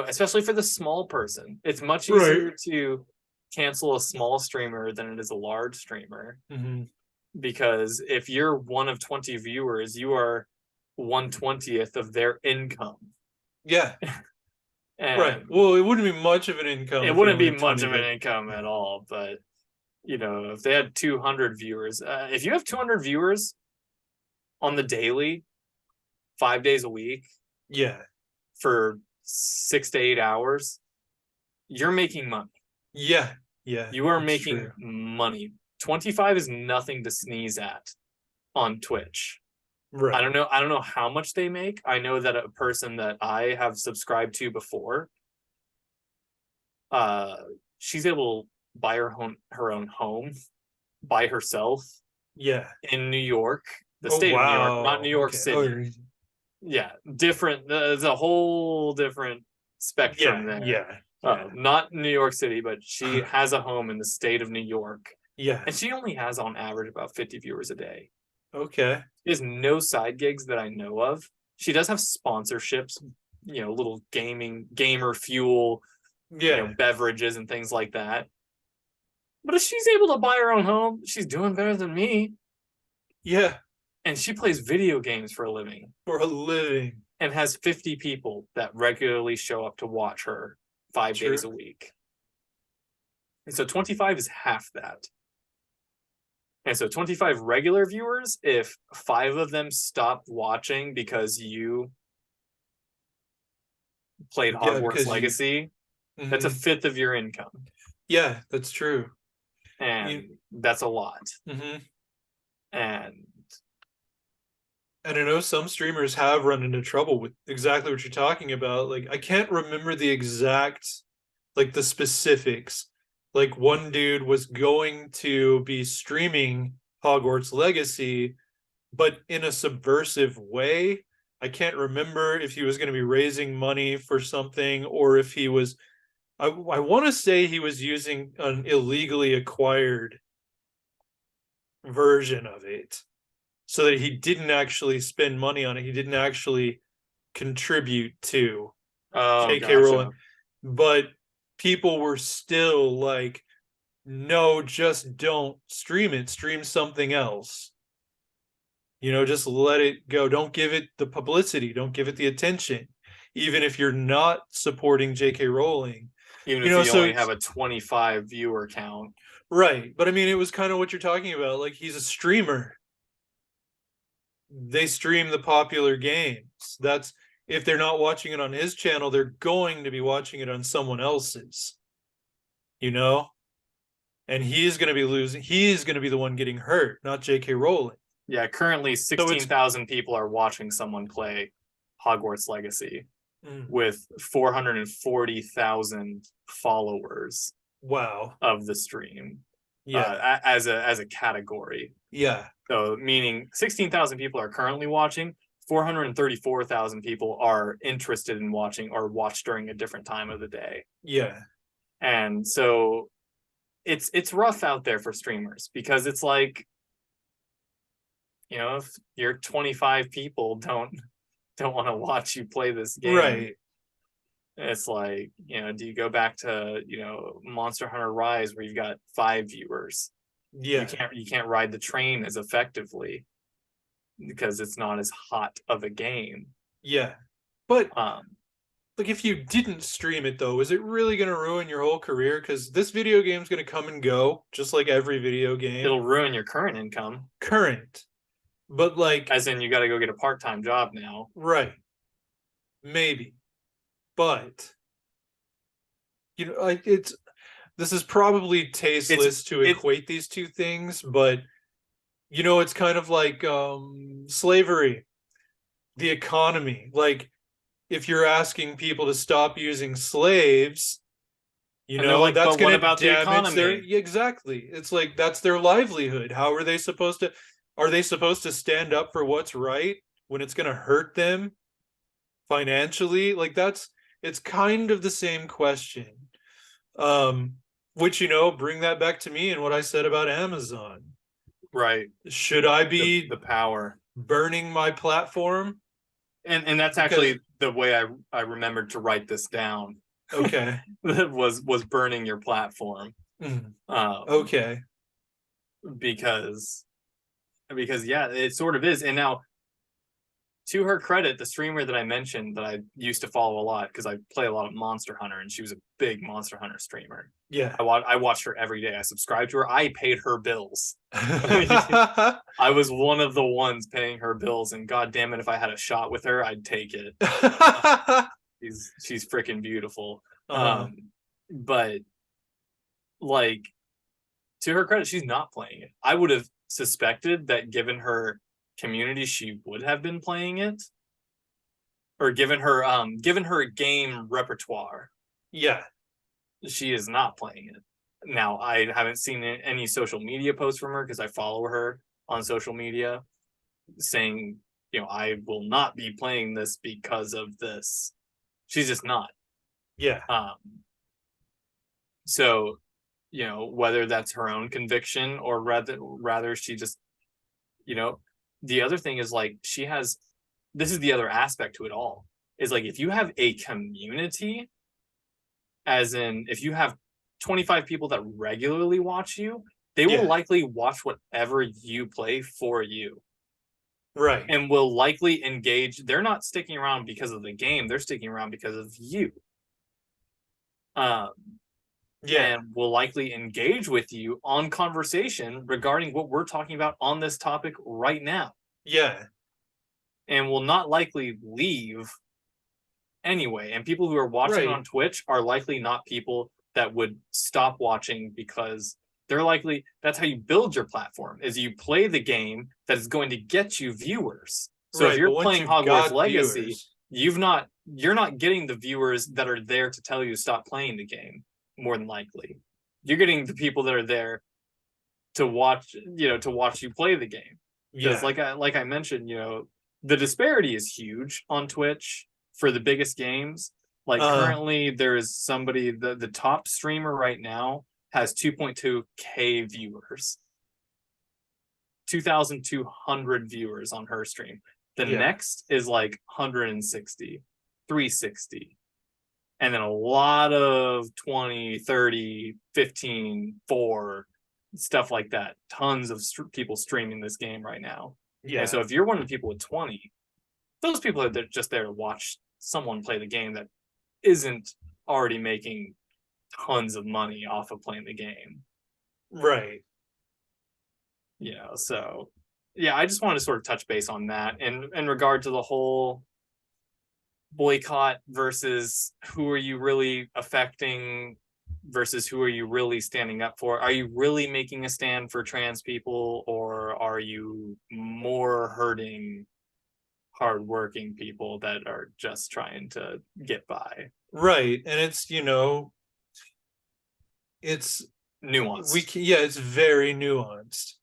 especially for the small person, it's much easier to cancel a small streamer than it is a large streamer. Because if you're one of 20 viewers, you are 1/20th of their income. Yeah. Right. Well, it wouldn't be much of an income. It wouldn't be much of an income at all. But, if they had 200 viewers, if you have 200 viewers on the daily, 5 days a week. Yeah. For 6 to 8 hours, you're making money. Yeah. Yeah. You are making money. 25 is nothing to sneeze at on Twitch. Right. I don't know how much they make. I know that a person that I have subscribed to before, she's able to buy her own home by herself. Yeah. In New York, the state of New York, not New York City. Yeah, different. There's a whole different spectrum there. Yeah. Not New York City, but she has a home in the state of New York. Yeah. And she only has on average about 50 viewers a day. Okay. She has no side gigs that I know of. She does have sponsorships, little gamer fuel, beverages and things like that. But if she's able to buy her own home, she's doing better than me. Yeah. And she plays video games for a living. And has 50 people that regularly show up to watch her 5 days a week. And so 25 is half that. And so 25 regular viewers, if 5 of them stopped watching because you played Hogwarts Legacy, that's a fifth of your income. Yeah, that's true. And that's a lot. And I know some streamers have run into trouble with exactly what you're talking about. Like, I can't remember the exact, like, the specifics. Like, one dude was going to be streaming Hogwarts Legacy, but in a subversive way. I can't remember if he was going to be raising money for something or if he was, I want to say he was using an illegally acquired version of it so that he didn't actually spend money on it. He didn't actually contribute to J.K. Rowling. But people were still like, no, just don't stream it. Stream something else. You know, just let it go. Don't give it the publicity. Don't give it the attention. Even if you're not supporting J.K. Rowling. Even You if know, you so only have a 25 viewer count. right. But I mean, it was kind of what you're talking about. Like, he's a streamer. They stream the popular games. That's if they're not watching it on his channel, they're going to be watching it on someone else's, you know? And he's going to be losing. He's going to be the one getting hurt, not J.K. Rowling. Yeah, currently So it's 16,000 people are watching someone play Hogwarts Legacy with 440,000 followers wow. of the stream. Yeah. As a category. Yeah. So meaning 16,000 people are currently watching, 434,000 people are interested in watching or watch during a different time of the day. Yeah. And so it's rough out there for streamers because it's like, you know, if your 25 people don't want to watch you play this game, right? It's like, you know, do you go back to, you know, Monster Hunter Rise where you've got 5 viewers? Yeah. You can't ride the train as effectively because it's not as hot of a game. Yeah. But like, if you didn't stream it though, is it really going to ruin your whole career? Because this video game is going to come and go, just like every video game. It'll ruin your current income. Current. But like, as in you got to go get a part-time job now. Right. Maybe. But you know, like, this is probably tasteless to equate these two things, but you know, it's kind of like slavery, the economy. Like, if you're asking people to stop using slaves, you know, like, that's going to damage their exactly. It's like that's their livelihood. How are they supposed to? Are they supposed to stand up for what's right when it's going to hurt them financially? Like, it's kind of the same question. Which, you know, bring that back to me and what I said about Amazon. Right. Should I be the power burning my platform? And that's actually the way I remembered to write this down. Okay. was burning your platform. Okay. Because yeah, it sort of is. And now, to her credit, the streamer that I mentioned that I used to follow a lot because I play a lot of Monster Hunter, and she was a big Monster Hunter streamer. Yeah. I watched her every day. I subscribed to her. I paid her bills. I was one of the ones paying her bills, and god damn it, if I had a shot with her, I'd take it. She's freaking beautiful. But like, to her credit, she's not playing it. I would have suspected that given her community, she would have been playing it, or given her game repertoire. Yeah, she is not playing it. Now, I haven't seen any social media posts from her because I follow her on social media saying, you know, I will not be playing this because of this. She's just not. Yeah. So, you know, whether that's her own conviction or rather she just, you know, the other thing is, like, this is the other aspect to it all, is like, if you have a community, as in if you have 25 people that regularly watch you, they will likely watch whatever you play for you. Right. And will likely engage. They're not sticking around because of the game, they're sticking around because of you. And will likely engage with you on conversation regarding what we're talking about on this topic right now. Yeah. And will not likely leave anyway. And people who are watching on Twitch are likely not people that would stop watching because they're likely, that's how you build your platform, is you play the game that is going to get you viewers. So if you're playing Hogwarts Legacy, you're not getting the viewers that are there to tell you to stop playing the game. More than likely, you're getting the people that are there to watch you play the game. Because like I mentioned, you know, the disparity is huge on Twitch for the biggest games. Like, currently there is somebody, the top streamer right now has 2.2k viewers, 2,200 viewers on her stream. The next is like 160, 360. and then a lot of 20, 30, 15, 4, stuff like that. Tons of people streaming this game right now. Yeah. And so if you're one of the people with 20, those people are just there to watch someone play the game that isn't already making tons of money off of playing the game. Right. So yeah, I just wanted to sort of touch base on that in regard to the whole boycott versus who are you really affecting versus who are you really standing up for. Are you really making a stand for trans people, or are you more hurting hardworking people that are just trying to get by? Right. And it's, it's Nuanced. it's very nuanced.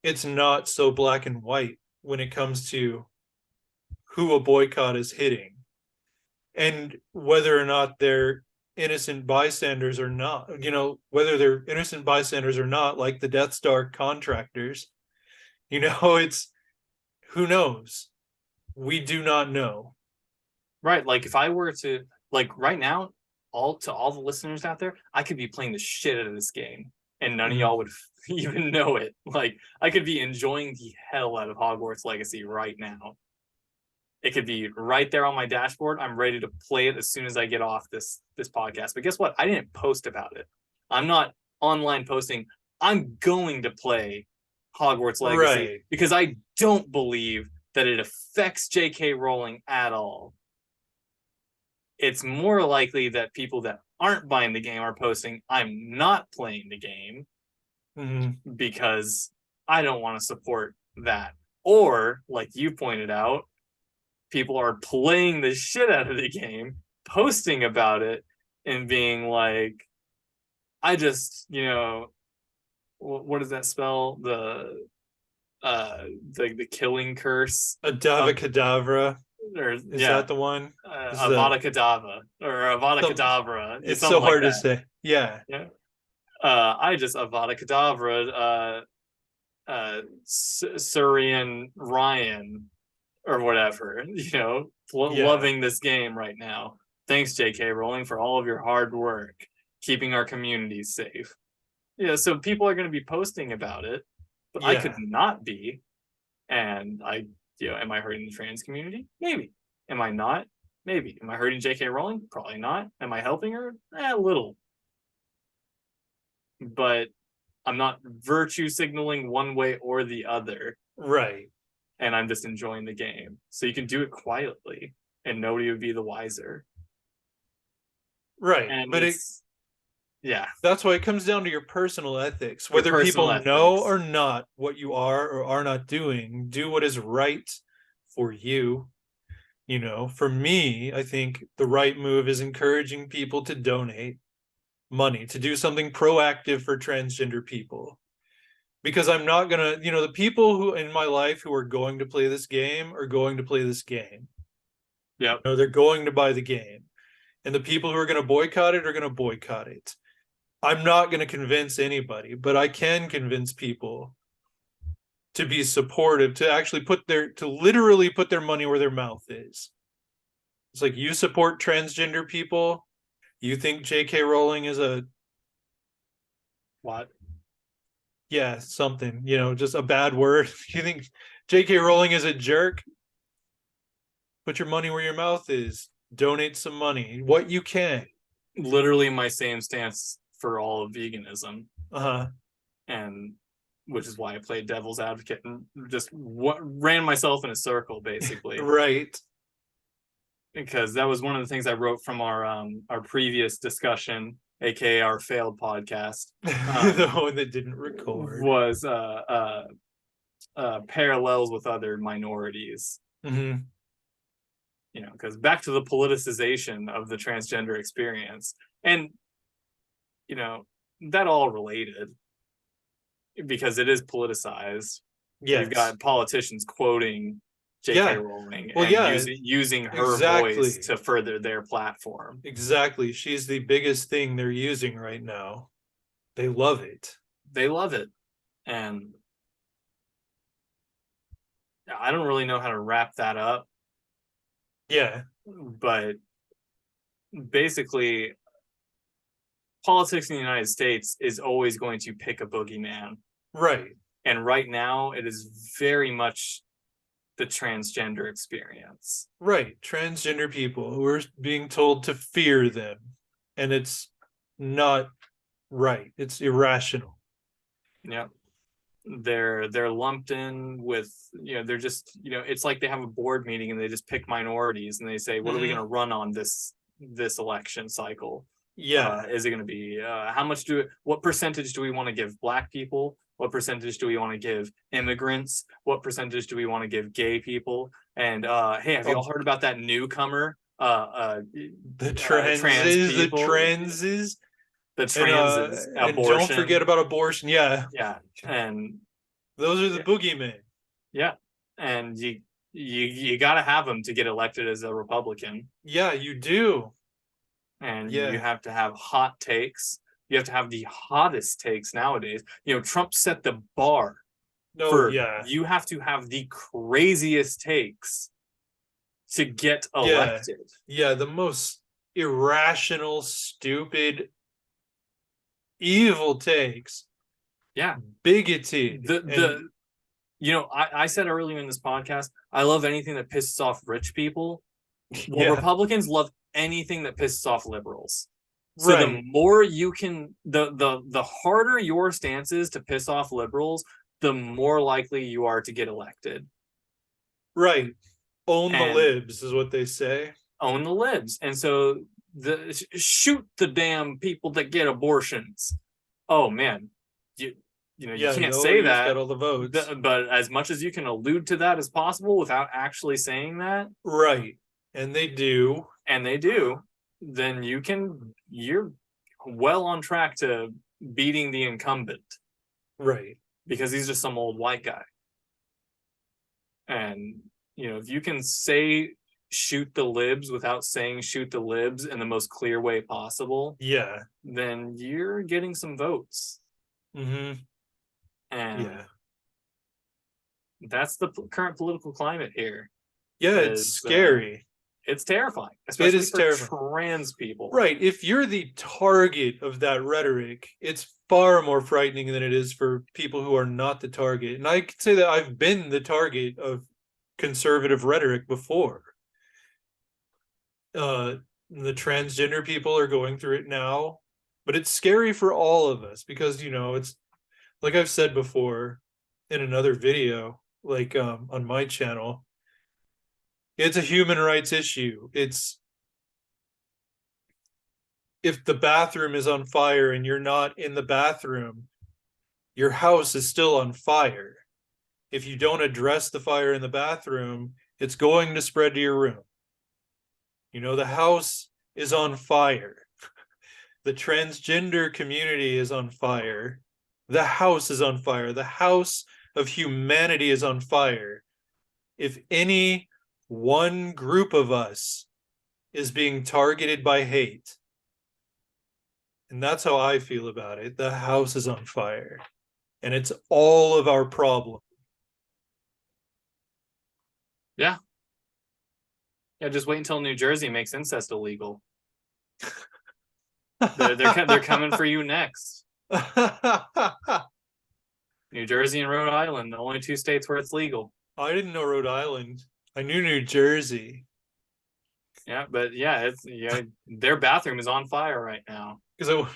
It's not so black and white when it comes to who a boycott is hitting and whether or not they're innocent bystanders or not, whether they're innocent bystanders or not, like the Death Star contractors. It's, who knows? We do not know. Right. Like if I were to, like right now, all the listeners out there, I could be playing the shit out of this game and none of y'all would even know it. Like I could be enjoying the hell out of Hogwarts Legacy right now. It could be right there on my dashboard. I'm ready to play it as soon as I get off this podcast. But guess what? I didn't post about it. I'm not online posting. I'm going to play Hogwarts Legacy because I don't believe that it affects J.K. Rowling at all. It's more likely that people that aren't buying the game are posting, I'm not playing the game because I don't want to support that. Or, like you pointed out, people are playing the shit out of the game, posting about it, and being like, I just, what does that spell? The killing curse. Adava Kedavra. Is that the one? Avada Kedavra or Avada Kedavra. It's so hard to say. Yeah. I just Avada Kedavra Surian Ryan or whatever, loving this game right now. Thanks, J.K. Rowling, for all of your hard work keeping our communities safe. So people are going to be posting about it, but I could not be. And am I hurting the trans community? Maybe. Am I not? Maybe. Am I hurting J.K. Rowling? Probably not. Am I helping her? A little. But I'm not virtue signaling one way or the other. Right. And I'm just enjoying the game. So you can do it quietly and nobody would be the wiser. Right. And but that's why it comes down to your personal ethics. Whether people know or not what you are or are not doing, do what is right for you. For me, I think the right move is encouraging people to donate money, to do something proactive for transgender people. Because I'm not gonna, the people who in my life who are going to play this game are going to play this game. Yeah. They're going to buy the game. And the people who are going to boycott it are going to boycott it. I'm not going to convince anybody, but I can convince people to be supportive, to actually literally put their money where their mouth is. It's like, you support transgender people. You think J.K. Rowling is a what? Yeah, something, just a bad word. You think J.K. Rowling is a jerk? Put your money where your mouth is. Donate some money, what you can. Literally my same stance for all of veganism. And which is why I played devil's advocate and just ran myself in a circle, basically. Right. Because that was one of the things I wrote from our previous discussion, aka our failed podcast. The one that didn't record. Was parallels with other minorities. Because back to the politicization of the transgender experience. And, that all related because it is politicized. Yes. We've got politicians quoting J.K. Rowling and using her voice to further their platform. Exactly. She's the biggest thing they're using right now. They love it. They love it. And I don't really know how to wrap that up. Yeah. But basically politics in the United States is always going to pick a boogeyman. Right. And right now it is very much the transgender experience. Right. Transgender people who are being told to fear them. And it's not right. It's irrational. Yeah. They're lumped in with, they're just, it's like they have a board meeting and they just pick minorities and they say, what are we going to run on this election cycle? Yeah. Is it going to be what percentage do we want to give Black people? What percentage do we want to give immigrants? What percentage do we want to give gay people? And hey, have you all heard about that newcomer? The trans people, the transes, and abortion. Don't forget about abortion. Yeah. Yeah. And those are the boogeymen. Yeah. And you got to have them to get elected as a Republican. Yeah, you do. And you have to have hot takes. You have to have the hottest takes nowadays. Trump set the bar. You have to have the craziest takes to get elected. Yeah, the most irrational, stupid, evil takes. Yeah. Bigoted. I said earlier in this podcast, I love anything that pisses off rich people. Well, Republicans love anything that pisses off liberals. So the more you can, the harder your stance is to piss off liberals, the more likely you are to get elected. Right. Own the libs is what they say. Own the libs. And so shoot the damn people that get abortions. Oh man, you can't say that. Got all the votes. But as much as you can allude to that as possible without actually saying that. Right. And they do. Then you're well on track to beating the incumbent. Right. Because he's just some old white guy. And, if you can say shoot the libs without saying shoot the libs in the most clear way possible. Yeah. Then you're getting some votes. Mm-hmm. And that's the current political climate here. Yeah, it's scary. It's terrifying, especially for trans people. Right. If you're the target of that rhetoric, it's far more frightening than it is for people who are not the target. And I can say that I've been the target of conservative rhetoric before. The transgender people are going through it now, but it's scary for all of us because, it's like I've said before in another video, like on my channel, it's a human rights issue. It's if the bathroom is on fire and you're not in the bathroom, your house is still on fire. If you don't address the fire in the bathroom, it's going to spread to your room. The house is on fire. The transgender community is on fire. The house is on fire. The house of humanity is on fire. If any one group of us is being targeted by hate, and that's how I feel about it, the house is on fire. And it's all of our problem. Yeah. Yeah, just wait until New Jersey makes incest illegal. They're coming for you next. New Jersey and Rhode Island, the only two states where it's legal. I didn't know Rhode Island. I knew New Jersey. Yeah, but their bathroom is on fire right now. Because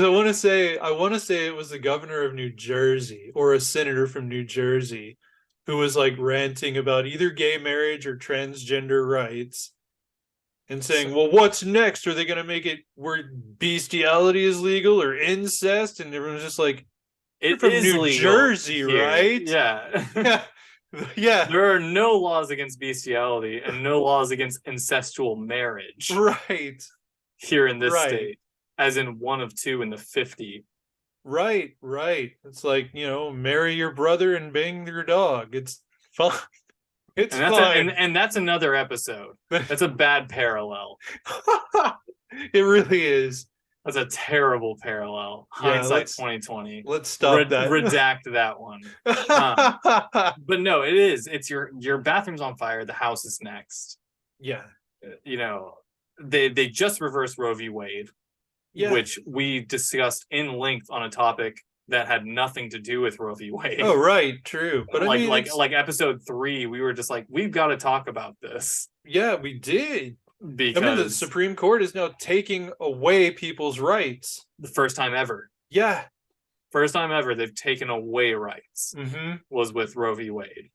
I want to say it was the governor of New Jersey or a senator from New Jersey who was like ranting about either gay marriage or transgender rights and saying, well, what's next? Are they going to make it where bestiality is legal or incest? And everyone's just like, you're from New Jersey, right? Yeah. Yeah. There are no laws against bestiality and no laws against incestual marriage. Right. Here in this state, as in one of two in the 50. Right. It's like, marry your brother and bang your dog. It's fun. It's fine. And that's another episode. That's a bad parallel. It really is. That's a terrible parallel. Hindsight 2020. Let's stop that. Redact that one. But no, it is. It's your bathroom's on fire. The house is next. Yeah. they just reversed Roe v. Wade, Yeah. which we discussed in length on a topic that had nothing to do with Roe v. Wade. Oh, right, true. But I mean, like episode 3, we were just like, we've got to talk about this. Yeah, we did. Because I mean, the Supreme Court is now taking away people's rights. The first time ever. Yeah. First time ever they've taken away rights mm-hmm. was with Roe v. Wade.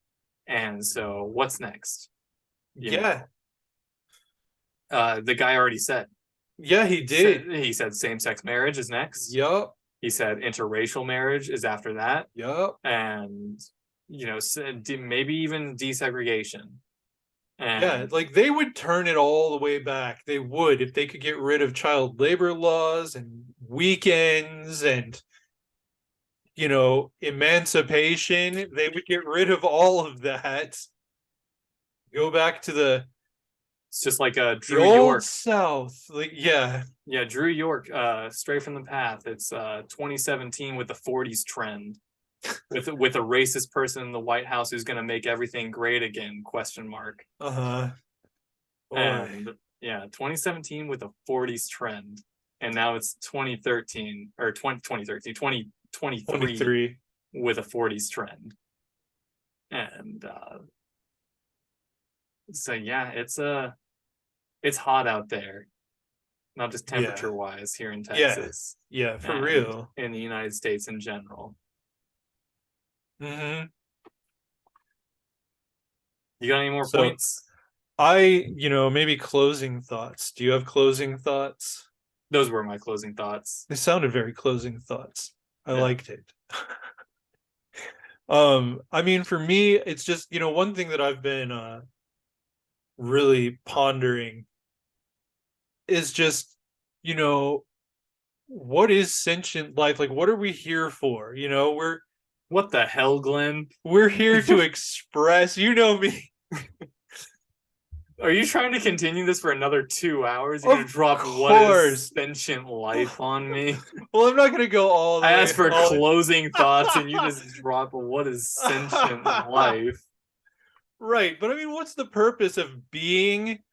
And so what's next? Yeah. The guy already said. Yeah, he did. He said same-sex marriage is next. Yup. He said interracial marriage is after that. Yup. And, maybe even desegregation. And yeah, like they would turn it all the way back. They would if they could get rid of child labor laws and weekends and, emancipation. They would get rid of all of that. Go back to it's just like Drew the old York South. Like, yeah. Yeah, Drew York, Straight from the Path. It's 2017 with the 40s trend. with a racist person in the White House who's going to make everything great again? ? And 2017 with a 40s trend, and now it's 2013 or 2023 with a 40s trend, and so yeah, it's hot out there, not just temperature wise here in Texas. Yeah, for real, in the United States in general. Mm-hmm. You got any more points? Maybe closing thoughts. Do you have closing thoughts? Those were my closing thoughts. They sounded very closing thoughts. I liked it. I mean, for me, it's just, one thing that I've been really pondering is just, what is sentient life? Like, what are we here for? What the hell, Glenn? We're here to express, me. Are you trying to continue this for another 2 hours? You're going to drop what is sentient life on me? Well, I'm not going to go all the way. I asked for closing thoughts and you just drop what is sentient life. Right, but I mean, what's the purpose of being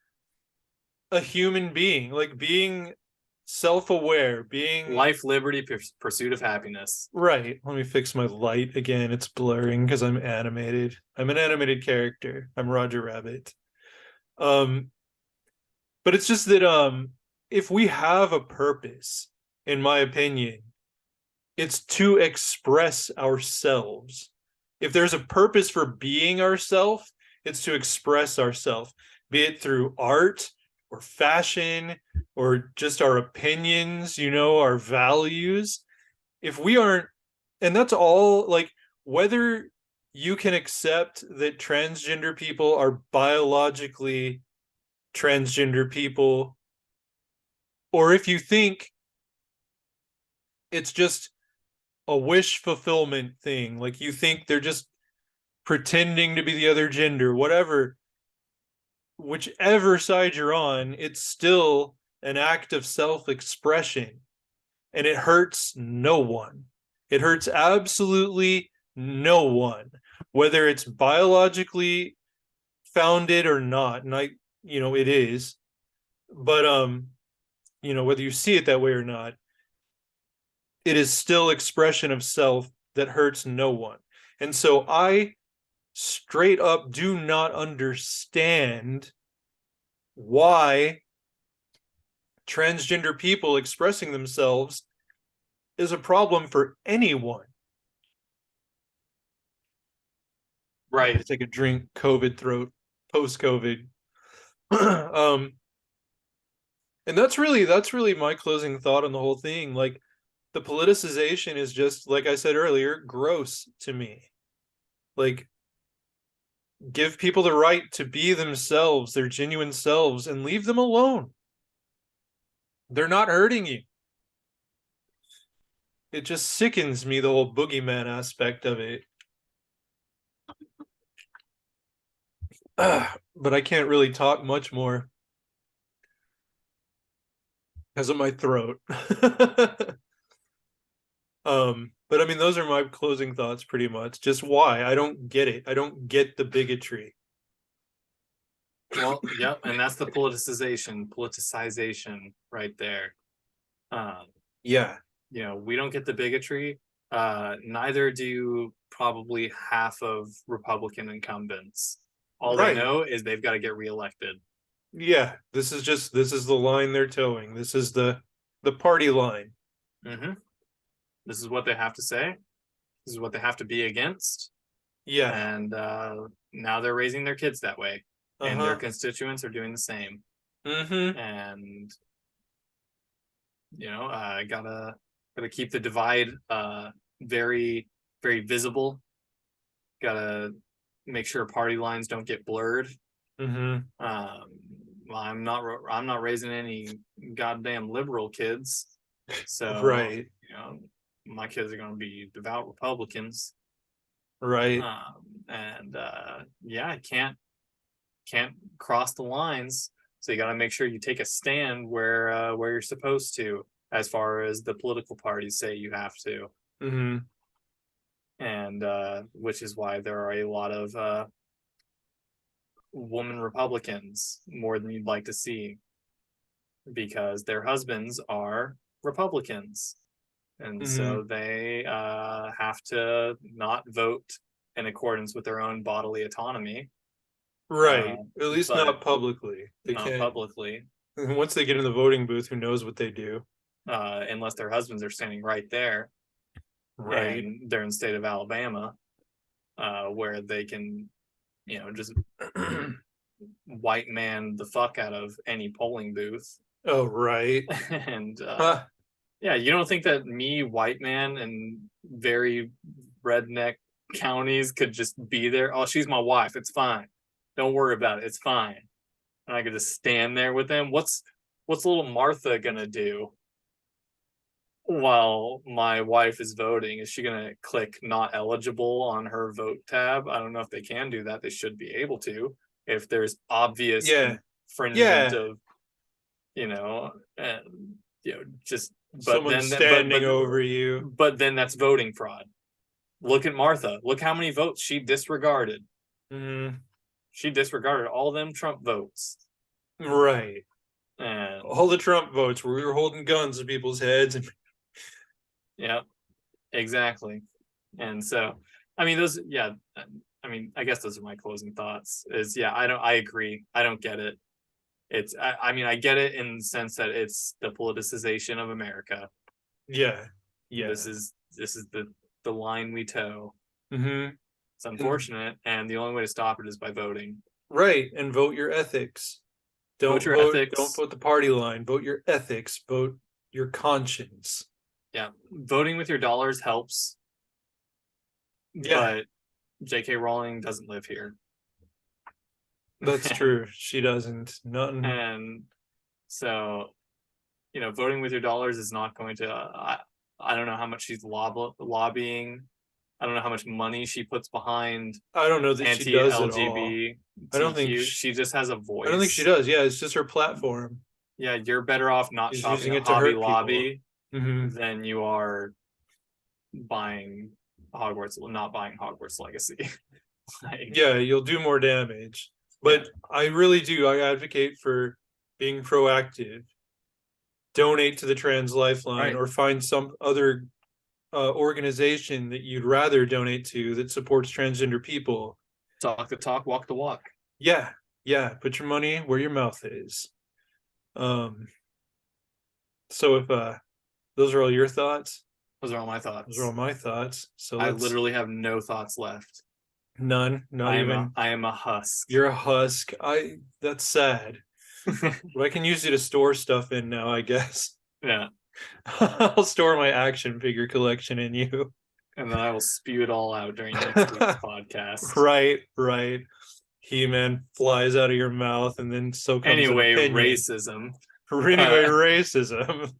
a human being? Like being self-aware, being life, liberty, pursuit of happiness. Right. Let me fix my light again. It's blurring because I'm animated. I'm an animated character. I'm Roger Rabbit. But it's just that if we have a purpose, in my opinion, it's to express ourselves. If there's a purpose for being ourselves, it's to express ourselves, be it through art or fashion or just our opinions, our values. If we aren't, and that's all, like, whether you can accept that transgender people are biologically transgender people, or if you think it's just a wish fulfillment thing, like you think they're just pretending to be the other gender, whatever, whichever side you're on, it's still an act of self-expression, and it hurts no one. It hurts absolutely no one, whether it's biologically founded or not. And it is, but whether you see it that way or not, it is still expression of self that hurts no one. And so I straight up do not understand why transgender people expressing themselves is a problem for anyone. Right. Take a drink, COVID throat, post-COVID. And that's really my closing thought on the whole thing. Like, the politicization is just, like I said earlier, gross to me. Like, give people the right to be themselves, their genuine selves, and leave them alone. They're not hurting you. It just sickens me, the whole boogeyman aspect of it. But I can't really talk much more because of my throat. But I mean, those are my closing thoughts pretty much. Just why? I don't get it. I don't get the bigotry. Well, yep, and that's the politicization right there. Yeah. We don't get the bigotry. Neither do probably half of Republican incumbents. All they Right. know is they've got to get reelected. Yeah. This is the line they're towing. This is the party line. Mm-hmm. This is what they have to say. This is what they have to be against. Yeah. And now they're raising their kids that way, and their Uh-huh. constituents are doing the same. Mm-hmm. And gotta keep the divide very, very visible. Gotta make sure party lines don't get blurred. Mm-hmm. I'm not raising any goddamn liberal kids, so Right. my kids are gonna be devout Republicans. Right. And yeah, can't cross the lines. So you got to make sure you take a stand where you're supposed to, as far as the political parties say you have to. Mm-hmm. And which is why there are a lot of woman Republicans, more than you'd like to see, because their husbands are Republicans. And Mm-hmm. so they have to not vote in accordance with their own bodily autonomy, Right. At least but not publicly. They not can't. publicly, Once they get in the voting booth, who knows what they do? unless their husbands are standing right there. Right. And they're in the state of Alabama, where they can, just white man the fuck out of any polling booth. Oh, right. And Huh. yeah, you don't think that me, white man, in very redneck counties could just be there? Oh, she's my wife. It's fine. Don't worry about it. It's fine. And I could just stand there with them. What's little Martha gonna do while my wife is voting? Is she gonna click not eligible on her vote tab? I don't know if they can do that. They should be able to, if there's obvious Yeah. infringement Yeah. of, and just but Someone then standing over you. but then that's voting fraud. Look at Martha. Look how many votes she disregarded. Mm-hmm. She disregarded all them Trump votes. Right. And All the Trump votes where we were holding guns to people's heads. And yeah, exactly. And so, I mean, those, yeah, I mean, I guess those are my closing thoughts. I agree. I don't get it. I mean, I get it in the sense that it's the politicization of America. yeah. Yeah. This is the line we toe. Mm-hmm. It's unfortunate, and the only way to stop it is by voting. Right. And vote your ethics. Don't vote the party line. Vote your ethics. Vote your conscience. Yeah. Voting with your dollars helps. Yeah. But J.K. Rowling doesn't live here. That's true. She doesn't. Nothing. And so, voting with your dollars is not going to. I don't know how much she's lobbying. I don't know how much money she puts behind. I don't know that she does it all. I don't think she just has a voice. I don't think she does. Yeah, it's just her platform. Yeah, you're better off not She's shopping using at it to Hobby hurt Lobby Mm-hmm. than you are buying not buying Hogwarts Legacy. Yeah, you'll do more damage. But I really do. I advocate for being proactive. Donate to the Trans Lifeline, or find some other organization that you'd rather donate to that supports transgender people. Talk the talk, walk the walk. Yeah. Put your money where your mouth is. So if those are all your thoughts, those are all my thoughts. Those are all my thoughts. So I literally have no thoughts left. None. Not even. I am a husk. You're a husk. That's sad. But I can use you to store stuff in now, I guess. Yeah. I'll store my action figure collection in you. And then I will spew it all out during next week's podcast. Right. He-Man flies out of your mouth, and then so comes racism. Racism.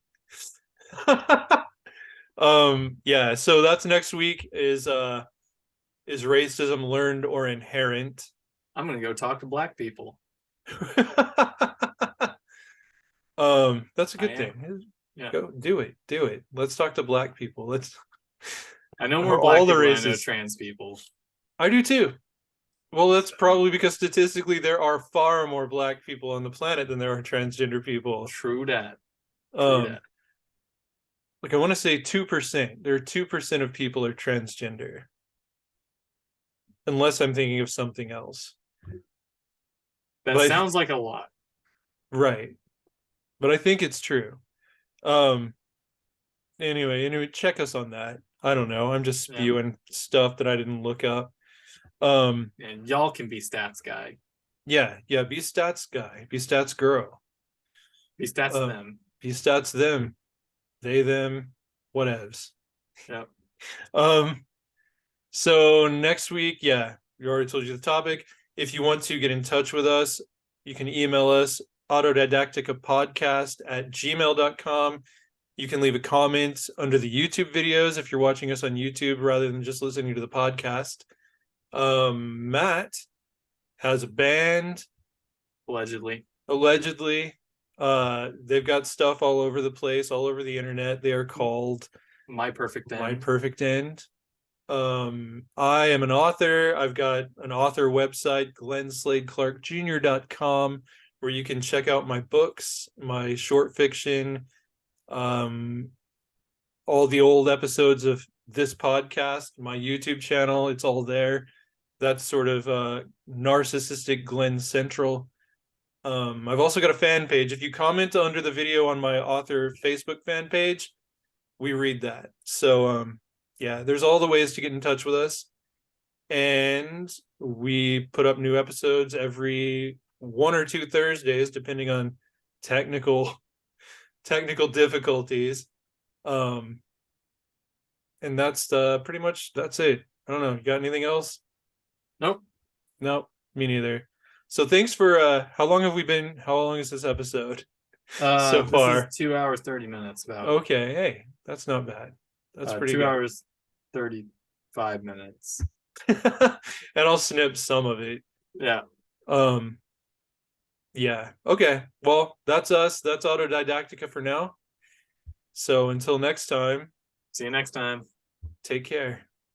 Yeah, so that's next week. Is racism learned or inherent? I'm gonna go talk to black people. That's a good thing. Yeah. Go do it. Let's talk to black people. I know more black people than I know trans people. I do too. Well, that's probably because statistically there are far more black people on the planet than there are transgender people. True that. True that. Like I want to say 2%. There are 2% of people are transgender. Unless I'm thinking of something else. That But sounds like a lot. right. But I think it's true. Anyway, check us on that. I don't know. I'm just spewing stuff that I didn't look up. And y'all can be stats guy. Yeah, be stats guy. Be stats girl. Be stats them. Be stats them. They them. Whatevs. Yep. So next week, yeah, we already told you the topic. If you want to get in touch with us, you can email us autodidacticapodcast@gmail.com. You can leave a comment under the YouTube videos if you're watching us on YouTube rather than just listening to the podcast. Matt has a band. Allegedly. They've got stuff all over the place, all over the internet. They are called My Perfect End. My Perfect End. I am an author. I've got an author website, glensladeclarkjr.com, where you can check out my books, my short fiction, all the old episodes of this podcast, my YouTube channel. It's all there. That's sort of narcissistic Glenn Central. I've also got a fan page. If you comment under the video on my author Facebook fan page, we read that. So yeah, there's all the ways to get in touch with us. And we put up new episodes every 1 or 2 Thursdays, depending on technical difficulties. And that's pretty much that's it. I don't know. You got anything else? Nope. Me neither. So thanks for how long is this episode so far? This is 2 hours 30 minutes about. Okay, hey, that's not bad. That's pretty 2 good. hours 35 minutes. And I'll snip some of it. Yeah. Yeah. Okay. Well, that's us. That's Autodidactica for now. So until next time. See you next time. Take care.